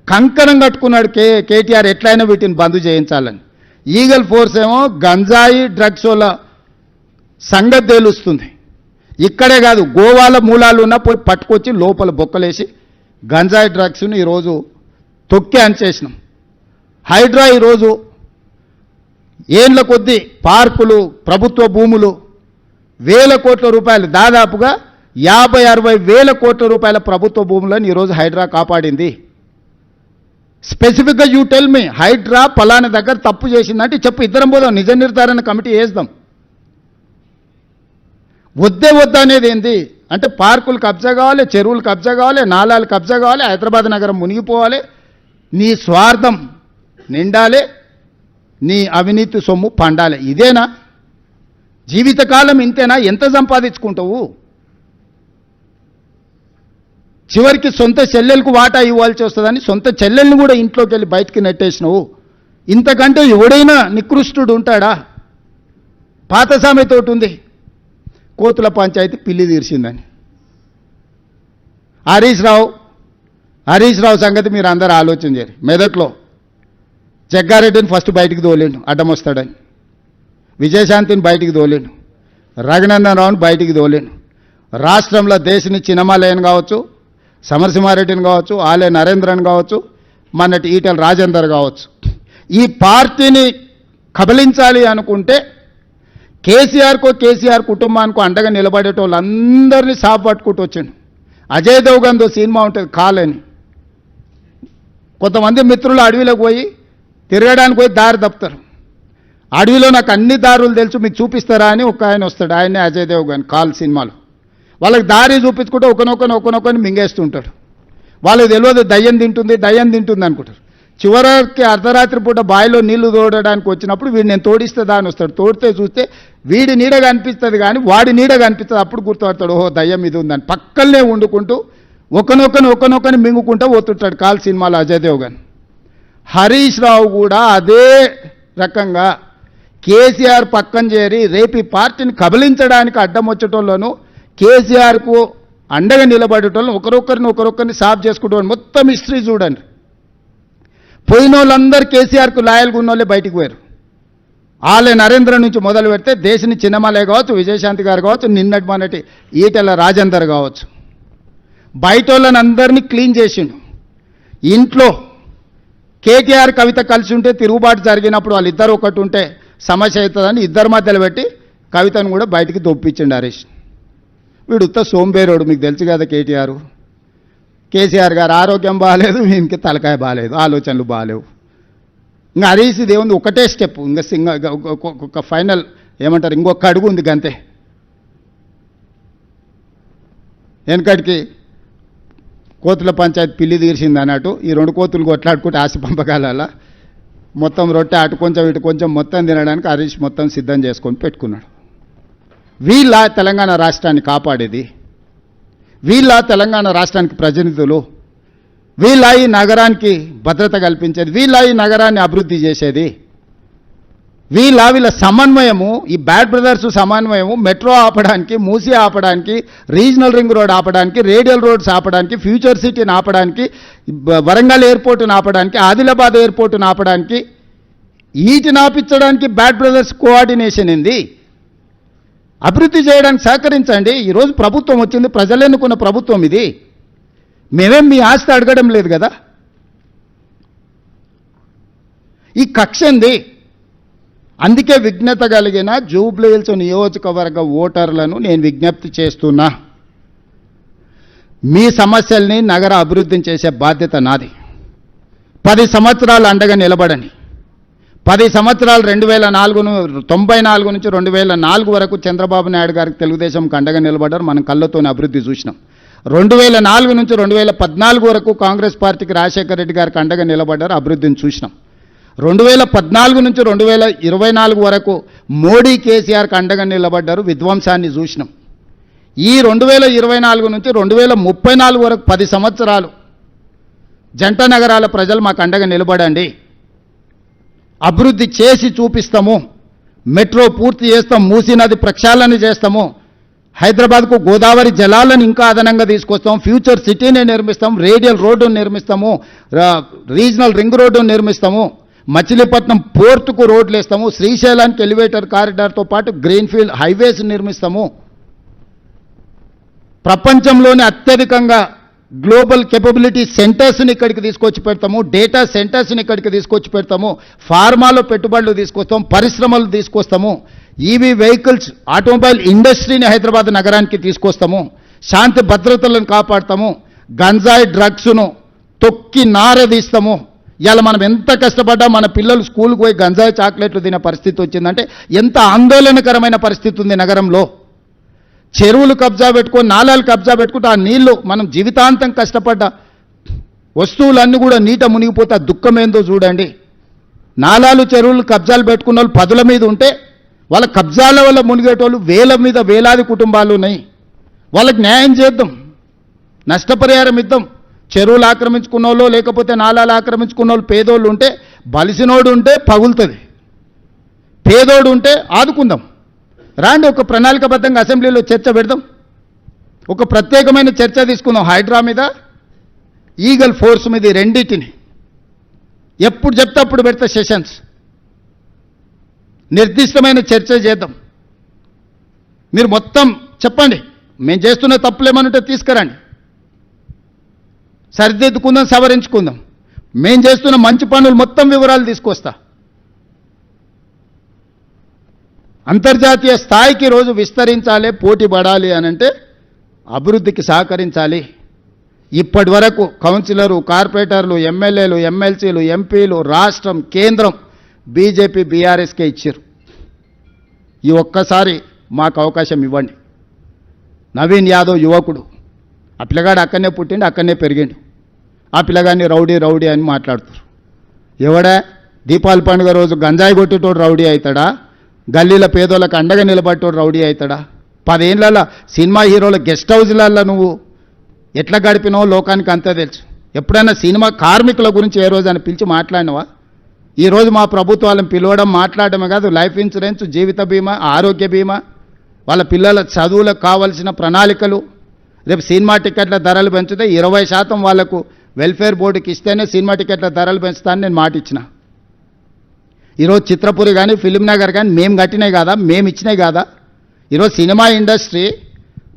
కంకణం కట్టుకున్నాడు కేటీఆర్, ఎట్లయినా వీటిని బంద్ చేయించాలని. ఈగల్ ఫోర్స్ ఏమో గంజాయి డ్రగ్స్ వల్ల సంగతి తేలుస్తుంది. ఇక్కడే కాదు, గోవాల మూలాలు ఉన్న పోయి పట్టుకొచ్చి లోపల బొక్కలేసి గంజాయి డ్రగ్స్ను ఈరోజు తొక్కి అంచేసినాం. హైడ్రా ఈరోజు ఏండ్ల కొద్దీ పార్కులు ప్రభుత్వ భూములు వేల కోట్ల రూపాయలు, దాదాపుగా 50-60 వేల కోట్ల రూపాయల ప్రభుత్వ భూములను ఈరోజు హైడ్రా కాపాడింది. స్పెసిఫిక్గా యూ టెల్ మీ, హైడ్రా పలానా దగ్గర తప్పు చేసిందంటే చెప్పు, ఇద్దరం పోదాం, నిజ నిర్ధారణ కమిటీ వేద్దాం. వద్దా అనేది ఏంది అంటే పార్కులు కబ్జా కావాలి, చెరువులు కబ్జా కావాలి, నాలాలు కబ్జా కావాలి, హైదరాబాద్ నగరం మునిగిపోవాలి, నీ స్వార్థం నిండాలి, నీ అవినీతి సొమ్ము పండాలి. ఇదేనా జీవితకాలం? ఇంతేనా? ఎంత సంపాదించుకుంటావు? చివరికి సొంత చెల్లెలకు వాటా ఇవ్వాల్సి వస్తుందని సొంత చెల్లెల్ని కూడా ఇంట్లోకి వెళ్ళి బయటికి నెట్టేసినావు. ఇంతకంటే ఎవడైనా నికృష్టుడు ఉంటాడా? పాత సామెత ఒకటి ఉంది, కోతుల పంచాయతీ పిల్లి తీర్చిందని. హరీష్ రావు సంగతి మీరు అందరూ ఆలోచన చేయరు. మెదక్లో జగ్గారెడ్డిని ఫస్ట్ బయటికి తోలేండు అడ్డం వస్తాడని, విజయశాంతిని బయటికి తోలేండు, రఘునందన్ రావుని బయటికి తోలేండు. రాష్ట్రంలో దేశని చిన్నమాలయన్ కావచ్చు, సమరసింహారెడ్డిని కావచ్చు, ఆలయ నరేంద్రన్ కావచ్చు, మొన్నటి ఈటెల రాజేందర్ కావచ్చు, ఈ పార్టీని కబలించాలి అనుకుంటే కేసీఆర్ కుటుంబానికి అండగా నిలబడేటోళ్ళందరినీ సాపు పట్టుకుంటూ వచ్చాడు. అజయ్ దేవ్గన్తో సినిమా ఉంటుంది కాలని, కొంతమంది మిత్రులు అడవిలోకి పోయి తిరగడానికి పోయి దారి తప్పుతారు. అడవిలో నాకు అన్ని దారులు తెలుసు మీకు చూపిస్తారా అని ఒక ఆయన వస్తాడు, ఆయనే అజయ్ దేవ్గన్ కాల్ సినిమాలో. వాళ్ళకి దారి చూపించుకుంటూ ఒకనొకని మింగేస్తుంటాడు. వాళ్ళకి తెలియదు దయ్యం తింటుంది అనుకుంటారు. చివరికి అర్ధరాత్రి పూట బావిలో నీళ్లు తోడడానికి వచ్చినప్పుడు వీడు నేను తోడిస్తుందా అని వస్తాడు. తోడితే చూస్తే వీడి నీడ కనిపిస్తుంది కానీ వాడి నీడ కనిపిస్తుంది. అప్పుడు గుర్తుపడతాడు, ఓహో దయ్యం ఇది ఉందని. పక్కనే వండుకుంటూ ఒకనొకని మింగుకుంటూ పోతుంటాడు కాల్ సినిమాలో అజయ్ దేవ్గన్. హరీష్ రావు కూడా అదే రకంగా కేసీఆర్ పక్కన చేరి రేపు ఈ పార్టీని కబలించడానికి అడ్డం వచ్చేటోళ్ళను, కేసీఆర్కు అండగా నిలబడేటోళ్ళను ఒకరొకరిని సాఫ్ చేసుకుంటాం. మొత్తం హిస్టరీ చూడండి. పోయిన వాళ్ళందరూ కేసీఆర్కు లాయల్గా ఉన్న వాళ్ళే బయటికి పోయారు. ఆలయ నరేంద్ర నుంచి మొదలు పెడితే దేశని చిన్నమలే కావచ్చు, విజయశాంతి గారు కావచ్చు, నిన్నటి మొన్నటి ఈటెల రాజేందర్ కావచ్చు, బయట వాళ్ళని అందరినీ క్లీన్ చేసిండు. ఇంట్లో కేటీఆర్ కవిత కలిసి ఉంటే తిరుగుబాటు జరిగినప్పుడు వాళ్ళిద్దరు ఒకటి ఉంటే సమస్య అవుతుందని ఇద్దరి మధ్యలో పెట్టి కవితను కూడా బయటికి దొప్పించిండు హరీష్. వీడు ఉత్త సోంబేరోడు, మీకు తెలుసు కదా. కేసీఆర్ గారు ఆరోగ్యం బాగాలేదు, వీనికి తలకాయ బాగాలేదు, ఆలోచనలు బాగాలేవు. ఇంకా హరీష్ దేవుంది ఒకటే స్టెప్, ఇంకా ఒక ఫైనల్ ఏమంటారు, ఇంకొక అడుగు ఉంది గంతే. వెనకటికి కోతుల పంచాయతీ పిల్లి తీర్చింది అన్నట్టు ఈ 2 కోతులు కొట్లాడుకుంటే ఆశ పంపకాల మొత్తం రొట్టె అటు కొంచెం ఇటు కొంచెం మొత్తం తినడానికి హరీష్ మొత్తం సిద్ధం చేసుకొని పెట్టుకున్నాడు. వీళ్ళ తెలంగాణ రాష్ట్రాన్ని కాపాడేది, వీళ్ళ తెలంగాణ రాష్ట్రానికి ప్రతినిధులు, వీళ్ళ ఈ నగరానికి భద్రత కల్పించేది, వీళ్ళ ఈ నగరాన్ని అభివృద్ధి చేసేది, వీళ్ళ సమన్వయము, ఈ బ్యాడ్ బ్రదర్స్ సమన్వయము మెట్రో ఆపడానికి, మూసీ ఆపడానికి, రీజనల్ రింగ్ రోడ్ ఆపడానికి, రేడియల్ రోడ్స్ ఆపడానికి, ఫ్యూచర్ సిటీని ఆపడానికి, వరంగల్ ఎయిర్పోర్టును ఆపడానికి, ఆదిలాబాద్ ఎయిర్పోర్టును ఆపడానికి, వీటిని ఆపించడానికి బ్యాడ్ బ్రదర్స్ కోఆర్డినేషన్ ఏంది? అభివృద్ధి చేయడానికి సహకరించండి. ఈరోజు ప్రభుత్వం వచ్చింది, ప్రజలు ఎన్నుకున్న ప్రభుత్వం ఇది. మేమేం మీ ఆస్తి అడగడం లేదు కదా. ఈ కక్ష ఏంది? అందుకే విజ్ఞత కలిగిన జూబ్లీహిల్స్ నియోజకవర్గ ఓటర్లను నేను విజ్ఞప్తి చేస్తున్నా, మీ సమస్యల్ని నగర అభివృద్ధిని చేసే బాధ్యత నాది. 10 సంవత్సరాలు అండగా నిలబడని. 10 సంవత్సరాలు 1994 నుంచి 2004 వరకు చంద్రబాబు నాయుడు గారికి తెలుగుదేశంకి అండగా నిలబడ్డారు. మనం కళ్ళతోనే అభివృద్ధి చూసినాం. 2004 నుంచి 2014 వరకు కాంగ్రెస్ పార్టీకి రాజశేఖర రెడ్డి గారికి అండగా నిలబడ్డారు, అభివృద్ధిని చూసినాం. 2014 నుంచి 2024 వరకు మోడీ కేసీఆర్కి అండగా నిలబడ్డారు, విధ్వంసాన్ని చూసినాం. ఈ 2024 నుంచి 2034 వరకు 10 సంవత్సరాలు జంట నగరాల ప్రజలు మాకు అండగా నిలబడండి, అభివృద్ధి చేసి చూపిస్తాము, మెట్రో పూర్తి చేస్తాం, మూసీ నది ప్రక్షాళన చేస్తాము, హైదరాబాద్కు గోదావరి జలాలను ఇంకా అదనంగా తీసుకొస్తాం, ఫ్యూచర్ సిటీని నిర్మిస్తాం, రేడియల్ రోడ్డును నిర్మిస్తాము, రీజనల్ రింగ్ రోడ్డును నిర్మిస్తాము, మచిలీపట్నం పోర్టుకు రోడ్లు వేస్తాము, శ్రీశైలానికి ఎలివేటర్ కారిడార్తో పాటు గ్రీన్ఫీల్డ్ హైవేస్ నిర్మిస్తాము, ప్రపంచంలోనే అత్యధికంగా గ్లోబల్ కేపబిలిటీ సెంటర్స్ని ఇక్కడికి తీసుకొచ్చి పెడతాము, డేటా సెంటర్స్ని ఇక్కడికి తీసుకొచ్చి పెడతాము, ఫార్మాలో పెట్టుబడులు తీసుకొస్తాం, పరిశ్రమలు తీసుకొస్తాము, ఈవీ వెహికల్స్ ఆటోమొబైల్ ఇండస్ట్రీని హైదరాబాద్ నగరానికి తీసుకొస్తాము, శాంతి భద్రతలను కాపాడతాము, గంజాయి డ్రగ్స్ను తొక్కి నారదీస్తాము. ఇలా మనం ఎంత కష్టపడ్డా మన పిల్లలు స్కూల్కి పోయి గంజాయి చాక్లెట్లు తినే పరిస్థితి వచ్చిందంటే ఎంత ఆందోళనకరమైన పరిస్థితి ఉంది నగరంలో. చెరువులు కబ్జా పెట్టుకొని, నాలాలు కబ్జా పెట్టుకుంటే ఆ నీళ్లు మనం జీవితాంతం కష్టపడ్డ వస్తువులన్నీ కూడా నీట మునిగిపోతే ఆ దుఃఖం ఏందో చూడండి. నాలాలు చెరువులు కబ్జాలు పెట్టుకున్న వాళ్ళు 10ల మీద ఉంటే వాళ్ళ కబ్జాల వల్ల మునిగేటోళ్ళు వేలాది కుటుంబాలు ఉన్నాయి. వాళ్ళకి న్యాయం చేద్దాం, నష్టపరిహారం ఇద్దాం. చెరువులు ఆక్రమించుకున్న వాళ్ళు లేకపోతే నాలాలు ఆక్రమించుకున్న వాళ్ళు పేదోళ్ళు ఉంటే, బలిసినోడు ఉంటే పగులుతుంది, పేదోడు ఉంటే ఆదుకుందాం. రాండి, ఒక ప్రణాళికబద్ధంగా అసెంబ్లీలో చర్చ పెడదాం, ఒక ప్రత్యేకమైన చర్చ తీసుకుందాం. హైడ్రా మీద, ఈగల్ ఫోర్స్ మీద, రెండింటిని ఎప్పుడు చెప్తే అప్పుడు పెడతా సెషన్స్, నిర్దిష్టమైన చర్చ చేద్దాం. మీరు మొత్తం చెప్పండి, మేము చేస్తున్న తప్పులేమనుంటే తీసుకురండి, సరిదిద్దుకుందాం, సవరించుకుందాం. మేము చేస్తున్న మంచి పనులు మొత్తం వివరాలు తీసుకొస్తా. అంతర్జాతీయ స్థాయికి రోజు విస్తరించాలి, పోటీ పడాలి అనంటే అభివృద్ధికి సహకరించాలి. ఇప్పటి వరకు కౌన్సిలరు, కార్పొరేటర్లు, ఎమ్మెల్యేలు, ఎమ్మెల్సీలు, ఎంపీలు, రాష్ట్రం, కేంద్రం బీజేపీ బీఆర్ఎస్కే ఇచ్చారు. ఈ ఒక్కసారి మాకు అవకాశం ఇవ్వండి. నవీన్ యాదవ్ యువకుడు, ఆ పిల్లగాడు అక్కడనే పుట్టిండు, అక్కడనే పెరిగిండు. ఆ పిల్లగాడిని రౌడీ అని మాట్లాడుతారు. ఎవడా దీపావళి పండుగ రోజు గంజాయి కొట్టేటోడు రౌడీ అవుతాడా? గల్లీల పేదోళ్ళకి అండగా నిలబట్టోడు రౌడీ అవుతాడా? 10 ఏళ్ళ సినిమా హీరోల గెస్ట్ హౌస్లలో నువ్వు ఎట్లా గడిపినావో లోకానికి అంతే తెలుసు. ఎప్పుడైనా సినిమా కార్మికుల గురించి ఏ రోజు అని పిలిచి మాట్లాడినవా? ఈరోజు మా ప్రభుత్వాలను పిలవడం, మాట్లాడడమే కాదు, లైఫ్ ఇన్సూరెన్స్, జీవిత బీమా, ఆరోగ్య బీమా, వాళ్ళ పిల్లల చదువులకు కావాల్సిన ప్రణాళికలు. రేపు సినిమా టికెట్ల ధరలు పెంచితే 20% వాళ్లకు వెల్ఫేర్ బోర్డుకి ఇస్తేనే సినిమా టికెట్ల ధరలు పెంచుతానని నేను మాట ఇచ్చిన. ఈరోజు చిత్రపురి కానీ, ఫిలిం నగర్ కానీ మేము కట్టినాయి కాదా, మేము ఇచ్చినాయి కాదా? ఈరోజు సినిమా ఇండస్ట్రీ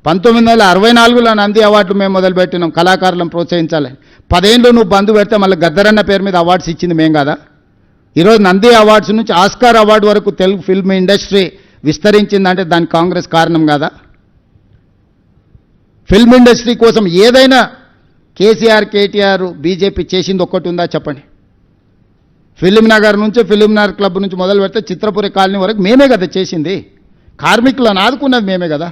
1964లో నంది అవార్డులు మేము మొదలుపెట్టినాం, కళాకారులను ప్రోత్సహించాలని. 10 ఏళ్ళు నువ్వు బంధు పెడితే మళ్ళీ గద్దరన్న పేరు మీద అవార్డ్స్ ఇచ్చింది మేం కాదా? ఈరోజు నంది అవార్డ్స్ నుంచి ఆస్కార్ అవార్డు వరకు తెలుగు ఫిల్మ్ ఇండస్ట్రీ విస్తరించిందంటే దానికి కాంగ్రెస్ కారణం కాదా? ఫిల్మ్ ఇండస్ట్రీ కోసం ఏదైనా కేసీఆర్, కేటీఆర్, బీజేపీ చేసింది ఒక్కటి ఉందా చెప్పండి? ఫిలిం నగర్ నుంచి, ఫిలిం నగర్ క్లబ్ నుంచి మొదలు పెడితే చిత్రపురి కాలనీ వరకు మేమే కదా చేసింది. కార్మికులను ఆదుకున్నది మేమే కదా.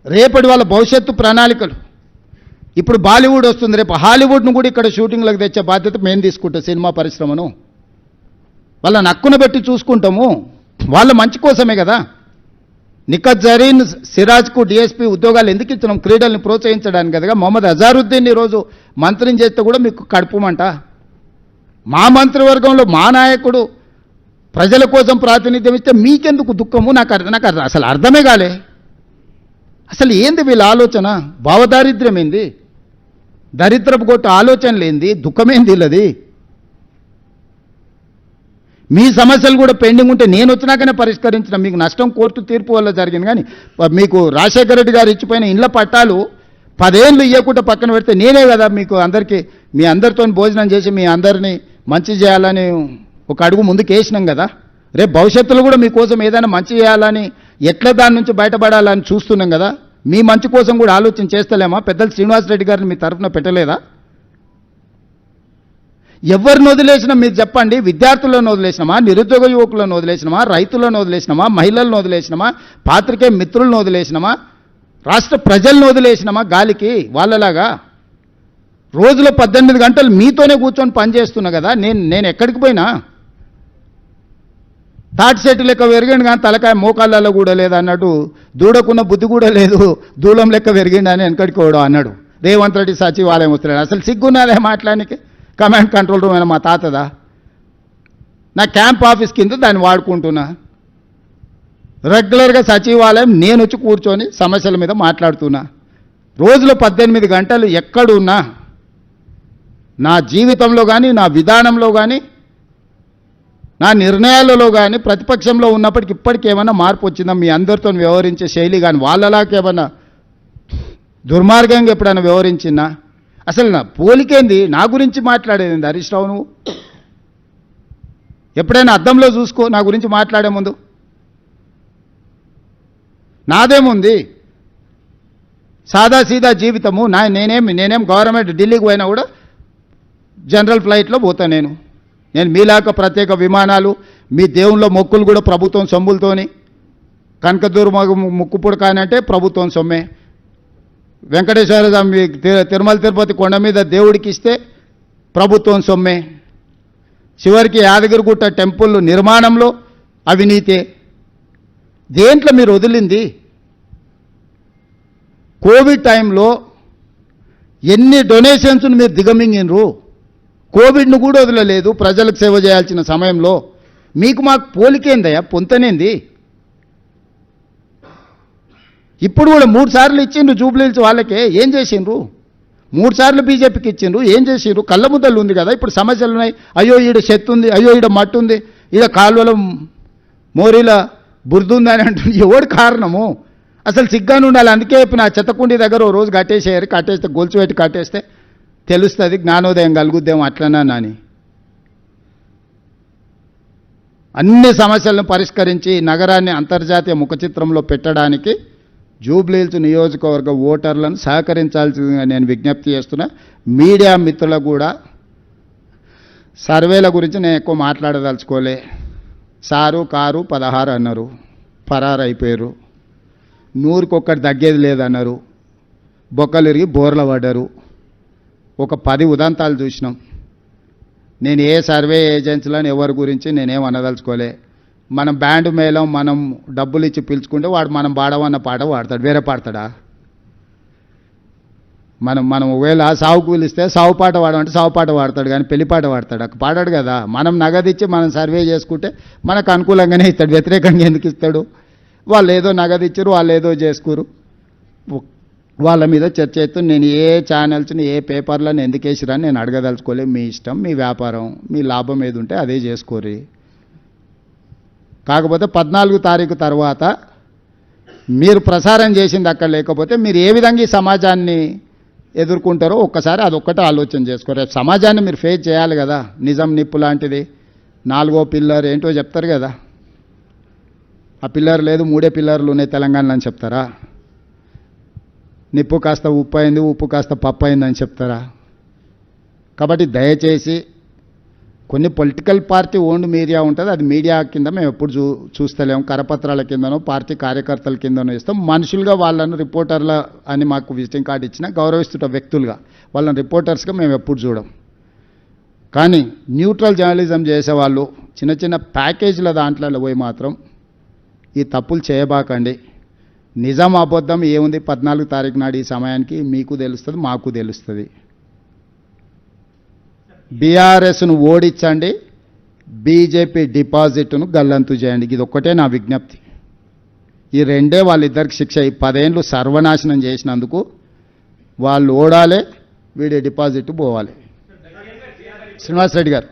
రేపటి వాళ్ళ భవిష్యత్తు ప్రణాళికలు ఇప్పుడు బాలీవుడ్ వస్తుంది, రేపు హాలీవుడ్ను కూడా ఇక్కడ షూటింగ్లకు తెచ్చే బాధ్యత మేము తీసుకుంటాం. సినిమా పరిశ్రమను వాళ్ళని హక్కున పెట్టి చూసుకుంటాము. వాళ్ళ మంచి కోసమే కదా. నిఖత్ జరీన్, సిరాజ్కు డిఎస్పీ ఉద్యోగాలు ఎందుకు ఇచ్చినాం? క్రీడల్ని ప్రోత్సహించడానికి కదా. మొహమ్మద్ అజారుద్దీన్ ఈరోజు మంత్రిని చేస్తే కూడా మీకు కడుపుమంట. మా మంత్రివర్గంలో మా నాయకుడు ప్రజల కోసం ప్రాతినిధ్యం ఇస్తే మీకెందుకు దుఃఖము? నాకు అసలు అర్థమే కాలే. అసలు ఏంది వీళ్ళ ఆలోచన? భావదారిద్ర్యం ఏంది? దరిద్రపు కొట్టు ఆలోచనలు ఏంది? దుఃఖమేంది వీళ్ళది? మీ సమస్యలు కూడా పెండింగ్ ఉంటే నేను వచ్చినాకనే పరిష్కరించిన. మీకు నష్టం కోర్టు తీర్పు వల్ల జరిగింది. కానీ మీకు రాజశేఖర రెడ్డి గారు ఇచ్చిపోయిన ఇండ్ల పట్టాలు 10 ఏళ్ళు ఇవ్వకుండా పక్కన పెడితే నేనే కదా మీకు అందరికీ మీ అందరితో భోజనం చేసి మీ అందరినీ మంచి చేయాలని ఒక అడుగు ముందుకు వేసినాం కదా. రేపు భవిష్యత్తులో కూడా మీకోసం ఏదైనా మంచి చేయాలని, ఎట్లా దాని నుంచి బయటపడాలని చూస్తున్నాం కదా. మీ మంచి కోసం కూడా ఆలోచన చేస్తలేమా? పెద్దలు శ్రీనివాసరెడ్డి గారిని మీ తరఫున పెట్టలేదా? ఎవరిని వదిలేసినా మీరు చెప్పండి. విద్యార్థులను వదిలేసినామా? నిరుద్యోగ యువకులను వదిలేసినామా? రైతులను వదిలేసినామా? మహిళలను వదిలేసినామా? పాత్రికేయ మిత్రులను వదిలేసినామా? రాష్ట్ర ప్రజలను వదిలేసినామా గాలికి? వాళ్ళలాగా రోజులో 18 గంటలు మీతోనే కూర్చొని పనిచేస్తున్నా కదా. నేను ఎక్కడికి పోయినా తాటి చెట్టు లెక్క పెరిగిండు కానీ తలకాయ మోకాళ్ళలో కూడా లేదు అన్నట్టు, దూడకున్న బుద్ధి కూడా లేదు, దూలం లెక్క పెరిగిండు అని వెనకడికోవడం అన్నాడు. రేవంత్ రెడ్డి సచివాలయం వస్తున్నాడు. అసలు సిగ్గున్నదే మాట్లాడానికి? కమాండ్ కంట్రోల్ రూమ్ అయినా మా తాతదా? నా క్యాంప్ ఆఫీస్ కింద దాన్ని వాడుకుంటున్నా. రెగ్యులర్గా సచివాలయం నేను వచ్చి కూర్చొని సమస్యల మీద మాట్లాడుతున్నా. రోజులో 18 గంటలు ఎక్కడున్నా నా జీవితంలో కానీ, నా విధానంలో కానీ, నా నిర్ణయాలలో కానీ ప్రతిపక్షంలో ఉన్నప్పటికి ఇప్పటికి ఏమైనా మార్పు వచ్చిందా? మీ అందరితో వ్యవహరించే శైలి కానీ వాళ్ళలాగా ఏమన్నా దుర్మార్గంగా ఎప్పుడైనా వ్యవహరించినా? అసలు నా పోలికేంది? నా గురించి మాట్లాడేది హరీష్ రావు? నువ్వు ఎప్పుడైనా అద్దంలో చూసుకో నా గురించి మాట్లాడే ముందు. నాదేముంది? సాదాసీదా జీవితము. నేనేం గవర్నమెంట్ ఢిల్లీకి పోయినా కూడా జనరల్ ఫ్లైట్లో పోతా. నేను మీలాక ప్రత్యేక విమానాలు, మీ దేవుళ్ళ మొక్కులు కూడా ప్రభుత్వం సొమ్ములతోని. కనకదుర్మ ముక్కు పుడకానంటే ప్రభుత్వం సొమ్మే. వెంకటేశ్వర స్వామి తిరుమల తిరుపతి కొండ మీద దేవుడికి ఇస్తే ప్రభుత్వం సొమ్మే. చివరికి యాదగిరిగుట్ట టెంపుల్ నిర్మాణంలో అవినీతే. దేంట్లో మీరు వదిలింది? కోవిడ్ టైంలో ఎన్ని డొనేషన్స్ మీరు దిగమింగినరు? కోవిడ్ను కూడా వదలలేదు ప్రజలకు సేవ చేయాల్సిన సమయంలో. మీకు మాకు పోలికేందయ్యా? పొంతనేంది? ఇప్పుడు కూడా 3 సార్లు ఇచ్చిండ్రు జూబ్లీహిల్స్ వాళ్ళకే. ఏం చేసిండ్రు? 3 సార్లు బీజేపీకి ఇచ్చిండ్రు. ఏం చేసిండ్రు? కళ్ళ ముద్దలు ఉంది కదా. ఇప్పుడు సమస్యలు ఉన్నాయి. అయ్యో ఈడ చెత్త ఉంది, అయ్యో ఈడ మట్టి ఉంది, ఈడ కాలువల మోరీల బురద ఉంది అని అంటుంది. ఎవడు కారణము? అసలు సిగ్గాను ఉండాలి. అందుకే నా చెత్తకుండి దగ్గర ఓ రోజు కట్టేసేయారు. కట్టేస్తే గొలుసు పెట్టి కట్టేస్తే తెలుస్తుంది, జ్ఞానోదయం కలుగుద్దేమో అట్లనా అని. అన్ని సమస్యలను పరిష్కరించి నగరాన్ని అంతర్జాతీయ ముఖచిత్రంలో పెట్టడానికి జూబ్లీహిల్స్ నియోజకవర్గ ఓటర్లను సహకరించాల్సిందిగా నేను విజ్ఞప్తి చేస్తున్నా. మీడియా మిత్రులకు కూడా సర్వేల గురించి నేను ఎక్కువ మాట్లాడదలుచుకోలే. సారు కారు 16 అన్నారు, పరారు అయిపోయారు. 100కి తగ్గేది లేదన్నారు, బొక్కలు ఇరిగి బోర్ల పడ్డారు. ఒక 10 ఉదంతాలు చూసినాం. నేను ఏ సర్వే ఏజెన్సీలను ఎవరి గురించి నేనేం అనదలుచుకోలే. మనం బ్యాండ్ మేళం మనం డబ్బులు ఇచ్చి పిలుచుకుంటే వాడు మనం పాడవన్న పాట పాడతాడు, వేరే పాడతాడా? మనం ఒకవేళ సావుకు పిలిస్తే సావు పాట పాడమంటే సావు పాట పాడతాడు, కానీ పెళ్లి పాట పాడతాడు పాడాడు కదా. మనం నగదిచ్చి మనం సర్వే చేసుకుంటే మనకు అనుకూలంగానే ఇస్తాడు, వ్యతిరేకంగా ఎందుకు ఇస్తాడు? వాళ్ళు ఏదో నగదిచ్చారు, వాళ్ళు ఏదో చేసుకోరు. వాళ్ళ మీద చర్చ చేస్తూ నేను ఏ ఛానల్స్ని ఏ పేపర్లను ఎందుకు వేసిరని నేను అడగదలుచుకోలే. మీ ఇష్టం, మీ వ్యాపారం, మీ లాభం ఏది ఉంటే అదే చేసుకోరి. కాకపోతే 14 తారీఖు తర్వాత మీరు ప్రసారం చేసింది అక్కడ లేకపోతే మీరు ఏ విధంగా ఈ సమాజాన్ని ఎదుర్కొంటారో ఒక్కసారి అదొక్కటే ఆలోచన చేసుకోరు. రేపు సమాజాన్ని మీరు ఫేస్ చేయాలి కదా. నిజం నిప్పు లాంటిది 4వ పిల్లర్ ఏంటో చెప్తారు కదా. ఆ పిల్లర్ లేదు, 3 పిల్లర్లు ఉన్నాయి తెలంగాణలో అని చెప్తారా? నిప్పు కాస్త ఉప్పు అయింది, ఉప్పు కాస్త పప్పు అయిందని చెప్తారా? కాబట్టి దయచేసి కొన్ని పొలిటికల్ పార్టీ ఓన్డ్ మీడియా ఉంటుంది, అది మీడియా కింద మేము ఎప్పుడు చూస్తలేము. కరపత్రాల కిందనో పార్టీ కార్యకర్తల కిందనో ఇస్తాం. మనుషులుగా వాళ్ళను రిపోర్టర్ల అని మాకు విజిటింగ్ కార్డు ఇచ్చిన గౌరవిస్తున్న వ్యక్తులుగా వాళ్ళని రిపోర్టర్స్గా మేము ఎప్పుడు చూడం. కానీ న్యూట్రల్ జర్నలిజం చేసేవాళ్ళు చిన్న చిన్న ప్యాకేజీల దాంట్లో పోయి మాత్రం ఈ తప్పులు చేయబాకండి. నిజం అబద్ధం ఏముంది 14 తారీఖు నాడు ఈ సమయానికి మీకు తెలుస్తుంది, మాకు తెలుస్తుంది. బీఆర్ఎస్ను ఓడించండి, బీజేపీ డిపాజిట్ను గల్లంతు చేయండి. ఇది ఒక్కటే నా విజ్ఞప్తి. ఈ రెండే వాళ్ళిద్దరికి శిక్ష. ఈ 10 ఏళ్ళు సర్వనాశనం చేసినందుకు వాళ్ళు ఓడాలి, వీడి డిపాజిట్ పోవాలి. శ్రీనివాస్ రెడ్డి గారు,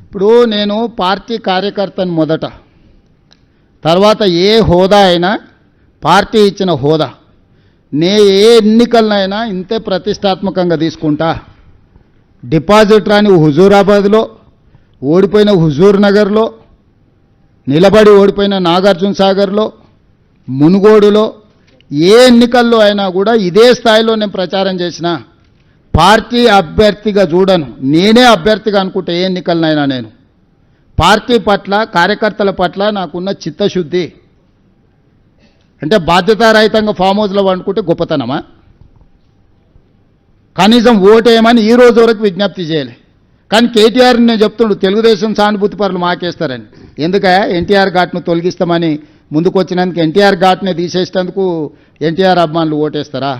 ఇప్పుడు నేను పార్టీ కార్యకర్తను మొదట, తర్వాత ఏ హోదా అయినా పార్టీ ఇచ్చిన హోదా, ఏ ఎన్నికలనైనా ఇంతే ప్రతిష్టాత్మకంగా తీసుకుంటా. డిపాజిట్ రాని హుజూరాబాద్లో, ఓడిపోయిన హుజూర్ నగర్లో, నిలబడి ఓడిపోయిన నాగార్జున సాగర్లో, మునుగోడులో, ఏ ఎన్నికల్లో అయినా కూడా ఇదే స్థాయిలో నేను ప్రచారం చేసిన. పార్టీ అభ్యర్థిగా చూడను, నేనే అభ్యర్థిగా అనుకుంటే ఏ ఎన్నికలనైనా నేను పార్టీ పట్ల కార్యకర్తల పట్ల నాకున్న చిత్తశుద్ధి. అంటే బాధ్యతారహితంగా ఫామ్ హౌస్లో వండుకుంటే గొప్పతనమా? కనీసం ఓటేయమని ఈ రోజు వరకు విజ్ఞప్తి చేయలే. కానీ కేటీఆర్ నేను చెప్తుండు తెలుగుదేశం సానుభూతి పరులు మాకేస్తారని. ఎందుకయా ఎన్టీఆర్ ఘాట్ను తొలగిస్తామని ముందుకు వచ్చినందుకు ఎన్టీఆర్ ఘాట్ని తీసేసేందుకు ఎన్టీఆర్ అభిమానులు ఓటేస్తారా?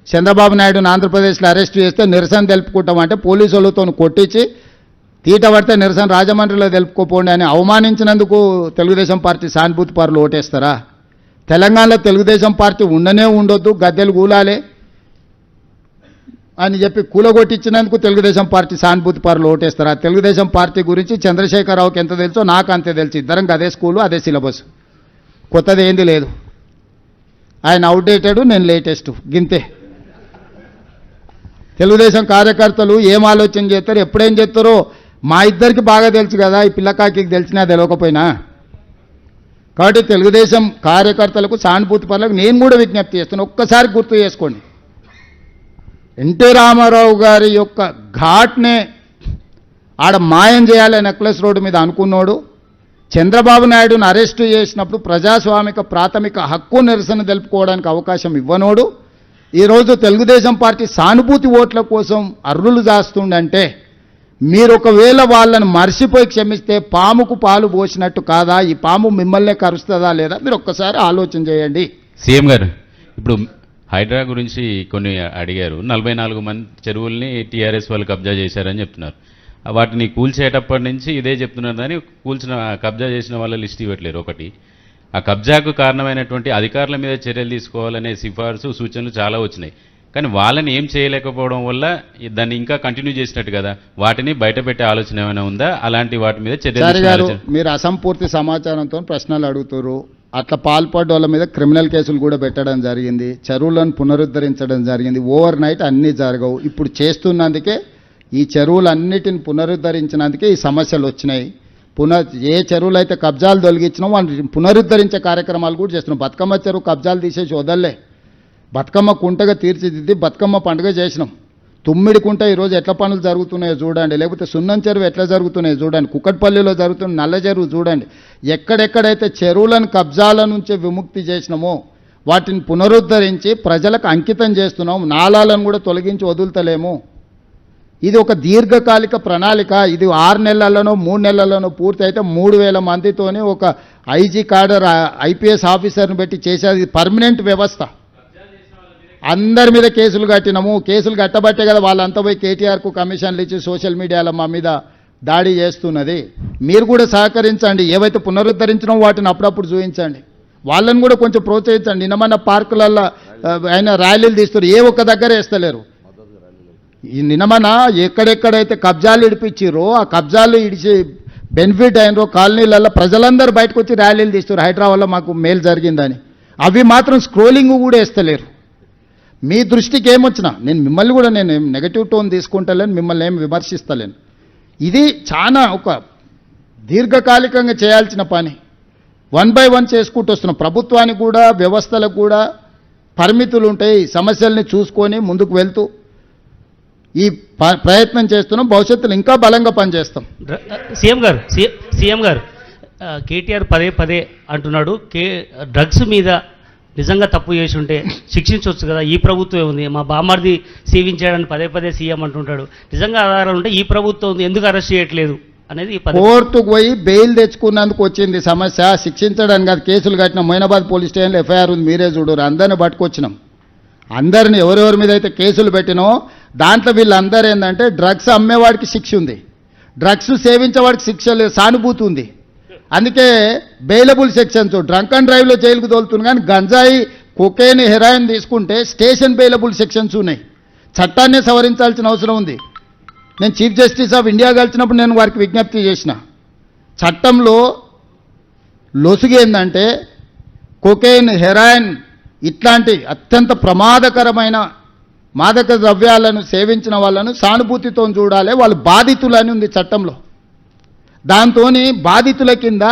చంద్రబాబు నాయుడుని ఆంధ్రప్రదేశ్లో అరెస్ట్ చేస్తే నిరసన తెలుపుకుంటామంటే పోలీసు వాళ్ళతో కొట్టించి తీట పడితే నిరసన రాజమండ్రిలో తెలుపుకోపోండి అని అవమానించినందుకు తెలుగుదేశం పార్టీ సానుభూతి పరులు ఓటేస్తారా? తెలంగాణలో తెలుగుదేశం పార్టీ ఉండనే ఉండొద్దు, గద్దెలు కూలాలే అని చెప్పి కూలగొట్టించినందుకు తెలుగుదేశం పార్టీ సానుభూతి పరులు ఓటేస్తారా? తెలుగుదేశం పార్టీ గురించి చంద్రశేఖరరావుకి ఎంత తెలుసో నాకు అంతే తెలుసు. ఇద్దరం అదే స్కూలు, అదే సిలబస్, కొత్తది ఏంది లేదు. ఆయన అవుట్డేటెడ్, నేను లేటెస్ట్, గింతే. తెలుగుదేశం కార్యకర్తలు ఏం ఆలోచన చేస్తారు, ఎప్పుడేం చేస్తారో మా ఇద్దరికి బాగా తెలుసు కదా, ఈ పిల్లకాకి తెలిసినా తెలియకపోయినా. కాబట్టి తెలుగుదేశం కార్యకర్తలకు సానుభూతి పరులకు నేను కూడా విజ్ఞప్తి చేస్తున్నాను. ఒక్కసారి గుర్తు చేసుకోండి, ఎన్టీ రామారావు గారి యొక్క ఘాట్నే ఆడ మాయం చేయాలి నెక్లెస్ రోడ్డు మీద అనుకున్నాడు. చంద్రబాబు నాయుడును అరెస్టు చేసినప్పుడు ప్రజాస్వామిక ప్రాథమిక హక్కు నిరసన తెలుపుకోవడానికి అవకాశం ఇవ్వనోడు ఈరోజు తెలుగుదేశం పార్టీ సానుభూతి ఓట్ల కోసం అర్రులు చేస్తుండంటే మీరు ఒకవేళ వాళ్ళని మర్చిపోయి క్షమిస్తే పాముకు పాలు పోసినట్టు కాదా? ఈ పాము మిమ్మల్నే కరుస్తుందా లేదా? మీరు ఒక్కసారి ఆలోచన చేయండి. సీఎం గారు, ఇప్పుడు హైడ్రా గురించి కొన్ని అడిగారు. 44 మంది చెరువుల్ని టీఆర్ఎస్ వాళ్ళు కబ్జా చేశారని చెప్తున్నారు. వాటిని కూల్చేటప్పటి నుంచి ఇదే చెప్తున్నారు కానీ కబ్జా చేసిన వాళ్ళ లిస్ట్ ఇవ్వట్లేరు. ఒకటి, ఆ కబ్జాకు కారణమైనటువంటి అధికారుల మీద చర్యలు తీసుకోవాలనే సిఫార్సు సూచనలు చాలా వచ్చినాయి. కానీ వాళ్ళని ఏం చేయలేకపోవడం వల్ల దాన్ని ఇంకా కంటిన్యూ చేసినట్టు కదా. వాటిని బయట పెట్టే ఆలోచన ఏమైనా ఉందా? అలాంటి వాటి మీద చర్యలు? మీరు అసంపూర్తి సమాచారంతో ప్రశ్నలు అడుగుతారు. అట్లా పాల్పడ్డ వాళ్ళ మీద క్రిమినల్ కేసులు కూడా పెట్టడం జరిగింది, చెరువులను పునరుద్ధరించడం జరిగింది. ఓవర్ నైట్ అన్నీ జరగవు. ఇప్పుడు చేస్తున్నందుకే ఈ చెరువులన్నిటిని పునరుద్ధరించినందుకే ఈ సమస్యలు వచ్చినాయి. ఏ చెరువులు అయితే కబ్జాలు తొలగించినామో వాటిని పునరుద్ధరించే కార్యక్రమాలు కూడా చేస్తున్నాం. బతుకమ్మ చెరువు కబ్జాలు తీసేసి వదల్లే, బతుకమ్మ కుంటగా తీర్చిదిద్ది బతుకమ్మ పండుగ చేసినాం. తుమ్మిడి కుంట ఈరోజు ఎట్లా పనులు జరుగుతున్నాయో చూడండి, లేకపోతే సున్నం చెరువు ఎట్లా జరుగుతున్నాయో చూడండి, కుక్కట్పల్లిలో జరుగుతున్న నల్ల చెరువు చూడండి. ఎక్కడెక్కడైతే చెరువులను కబ్జాల నుంచి విముక్తి చేసినామో వాటిని పునరుద్ధరించి ప్రజలకు అంకితం చేస్తున్నాం. నాలాలను కూడా తొలగించి వదులుతలేము. ఇది ఒక దీర్ఘకాలిక ప్రణాళిక. ఇది 6 నెలల్లోనో 3 నెలల్లోనో పూర్తి అయితే 3000 మందితోనే ఒక ఐజీ కాడర్ ఐపీఎస్ ఆఫీసర్ని పెట్టి చేసేది పర్మనెంట్ వ్యవస్థ. అందరి మీద కేసులు కట్టినాము. కేసులు కట్టబట్టే కదా వాళ్ళంతా పోయి కేటీఆర్కు కమిషన్లు ఇచ్చి సోషల్ మీడియాలో మా మీద దాడి చేస్తున్నది. మీరు కూడా సహకరించండి. ఏవైతే పునరుద్ధరించినామో వాటిని అప్పుడప్పుడు చూపించండి. వాళ్ళని కూడా కొంచెం ప్రోత్సహించండి. నిన్నమన్న పార్కులలో ఆయన ర్యాలీలు తీస్తారు, ఏ ఒక్క దగ్గర వేస్తలేరు. ఈ నిన్నమన ఎక్కడెక్కడైతే కబ్జాలు ఇడిపించారో ఆ కబ్జాలు ఇడిచి బెనిఫిట్ అయినరో కాలనీలలో ప్రజలందరూ బయటకు వచ్చి ర్యాలీలు తీస్తారు, హైదరాబాద్లో మాకు మేలు జరిగిందని. అవి మాత్రం స్క్రోలింగ్ కూడా వేస్తలేరు. మీ దృష్టికి ఏమొచ్చినా నేను మిమ్మల్ని కూడా నేను నెగటివ్ టోన్ తీసుకుంటలేను, మిమ్మల్ని ఏం విమర్శిస్తలేను. ఇది చాలా ఒక దీర్ఘకాలికంగా చేయాల్సిన పని. 1 by 1 చేసుకుంటూ వస్తున్నాం. ప్రభుత్వానికి కూడా వ్యవస్థలకు కూడా పరిమితులు ఉంటాయి. సమస్యల్ని చూసుకొని ముందుకు వెళ్తూ ఈ ప్రయత్నం చేస్తున్నాం. భవిష్యత్తులో ఇంకా బలంగా పనిచేస్తాం. సీఎం గారు కేటీఆర్ పదే పదే అంటున్నాడు, డ్రగ్స్ మీద నిజంగా తప్పు చేసి ఉంటే శిక్షించవచ్చు కదా, ఈ ప్రభుత్వం ఉంది, మా బామ్మర్ది సేవించాడని పదే పదే సీఎం అంటుంటాడు. నిజంగా ఆధారాలు ఉంటే ఈ ప్రభుత్వం ఉంది, ఎందుకు అరెస్ట్ చేయట్లేదు అనేది కోర్టుకు పోయి బెయిల్ తెచ్చుకున్నందుకు వచ్చింది సమస్య. శిక్షించడానికి కాదు, కేసులు కట్టిన మొయినాబాద్ పోలీస్ స్టేషన్లో ఎఫ్ఐఆర్ ఉంది, మీరే చూడరు. అందరిని పట్టుకొచ్చినాం. అందరిని ఎవరెవరి మీద అయితే కేసులు పెట్టినో దాంట్లో వీళ్ళందరూ ఏంటంటే డ్రగ్స్ అమ్మేవాడికి శిక్ష ఉంది, డ్రగ్స్ సేవించేవాడికి శిక్ష లేదు, సానుభూతి ఉంది. అందుకే బెయిలబుల్ సెక్షన్స్. డ్రంక్ అండ్ డ్రైవ్లో జైలుకు తోలుతుంది, కానీ గంజాయి, కొకేన్, హెరాయిన్ తీసుకుంటే స్టేషన్ బెయిలబుల్ సెక్షన్స్ ఉన్నాయి. చట్టాన్ని సవరించాల్సిన అవసరం ఉంది. నేను చీఫ్ జస్టిస్ ఆఫ్ ఇండియా కలిసినప్పుడు నేను వారికి విజ్ఞప్తి చేసిన, చట్టంలో లొసుగు ఏంటంటే కొకేన్, హెరాయిన్ ఇట్లాంటి అత్యంత ప్రమాదకరమైన మాదక ద్రవ్యాలను సేవించిన వాళ్ళను సానుభూతితో చూడాలి, వాళ్ళు బాధితులని ఉంది చట్టంలో. దాంతో బాధితుల కింద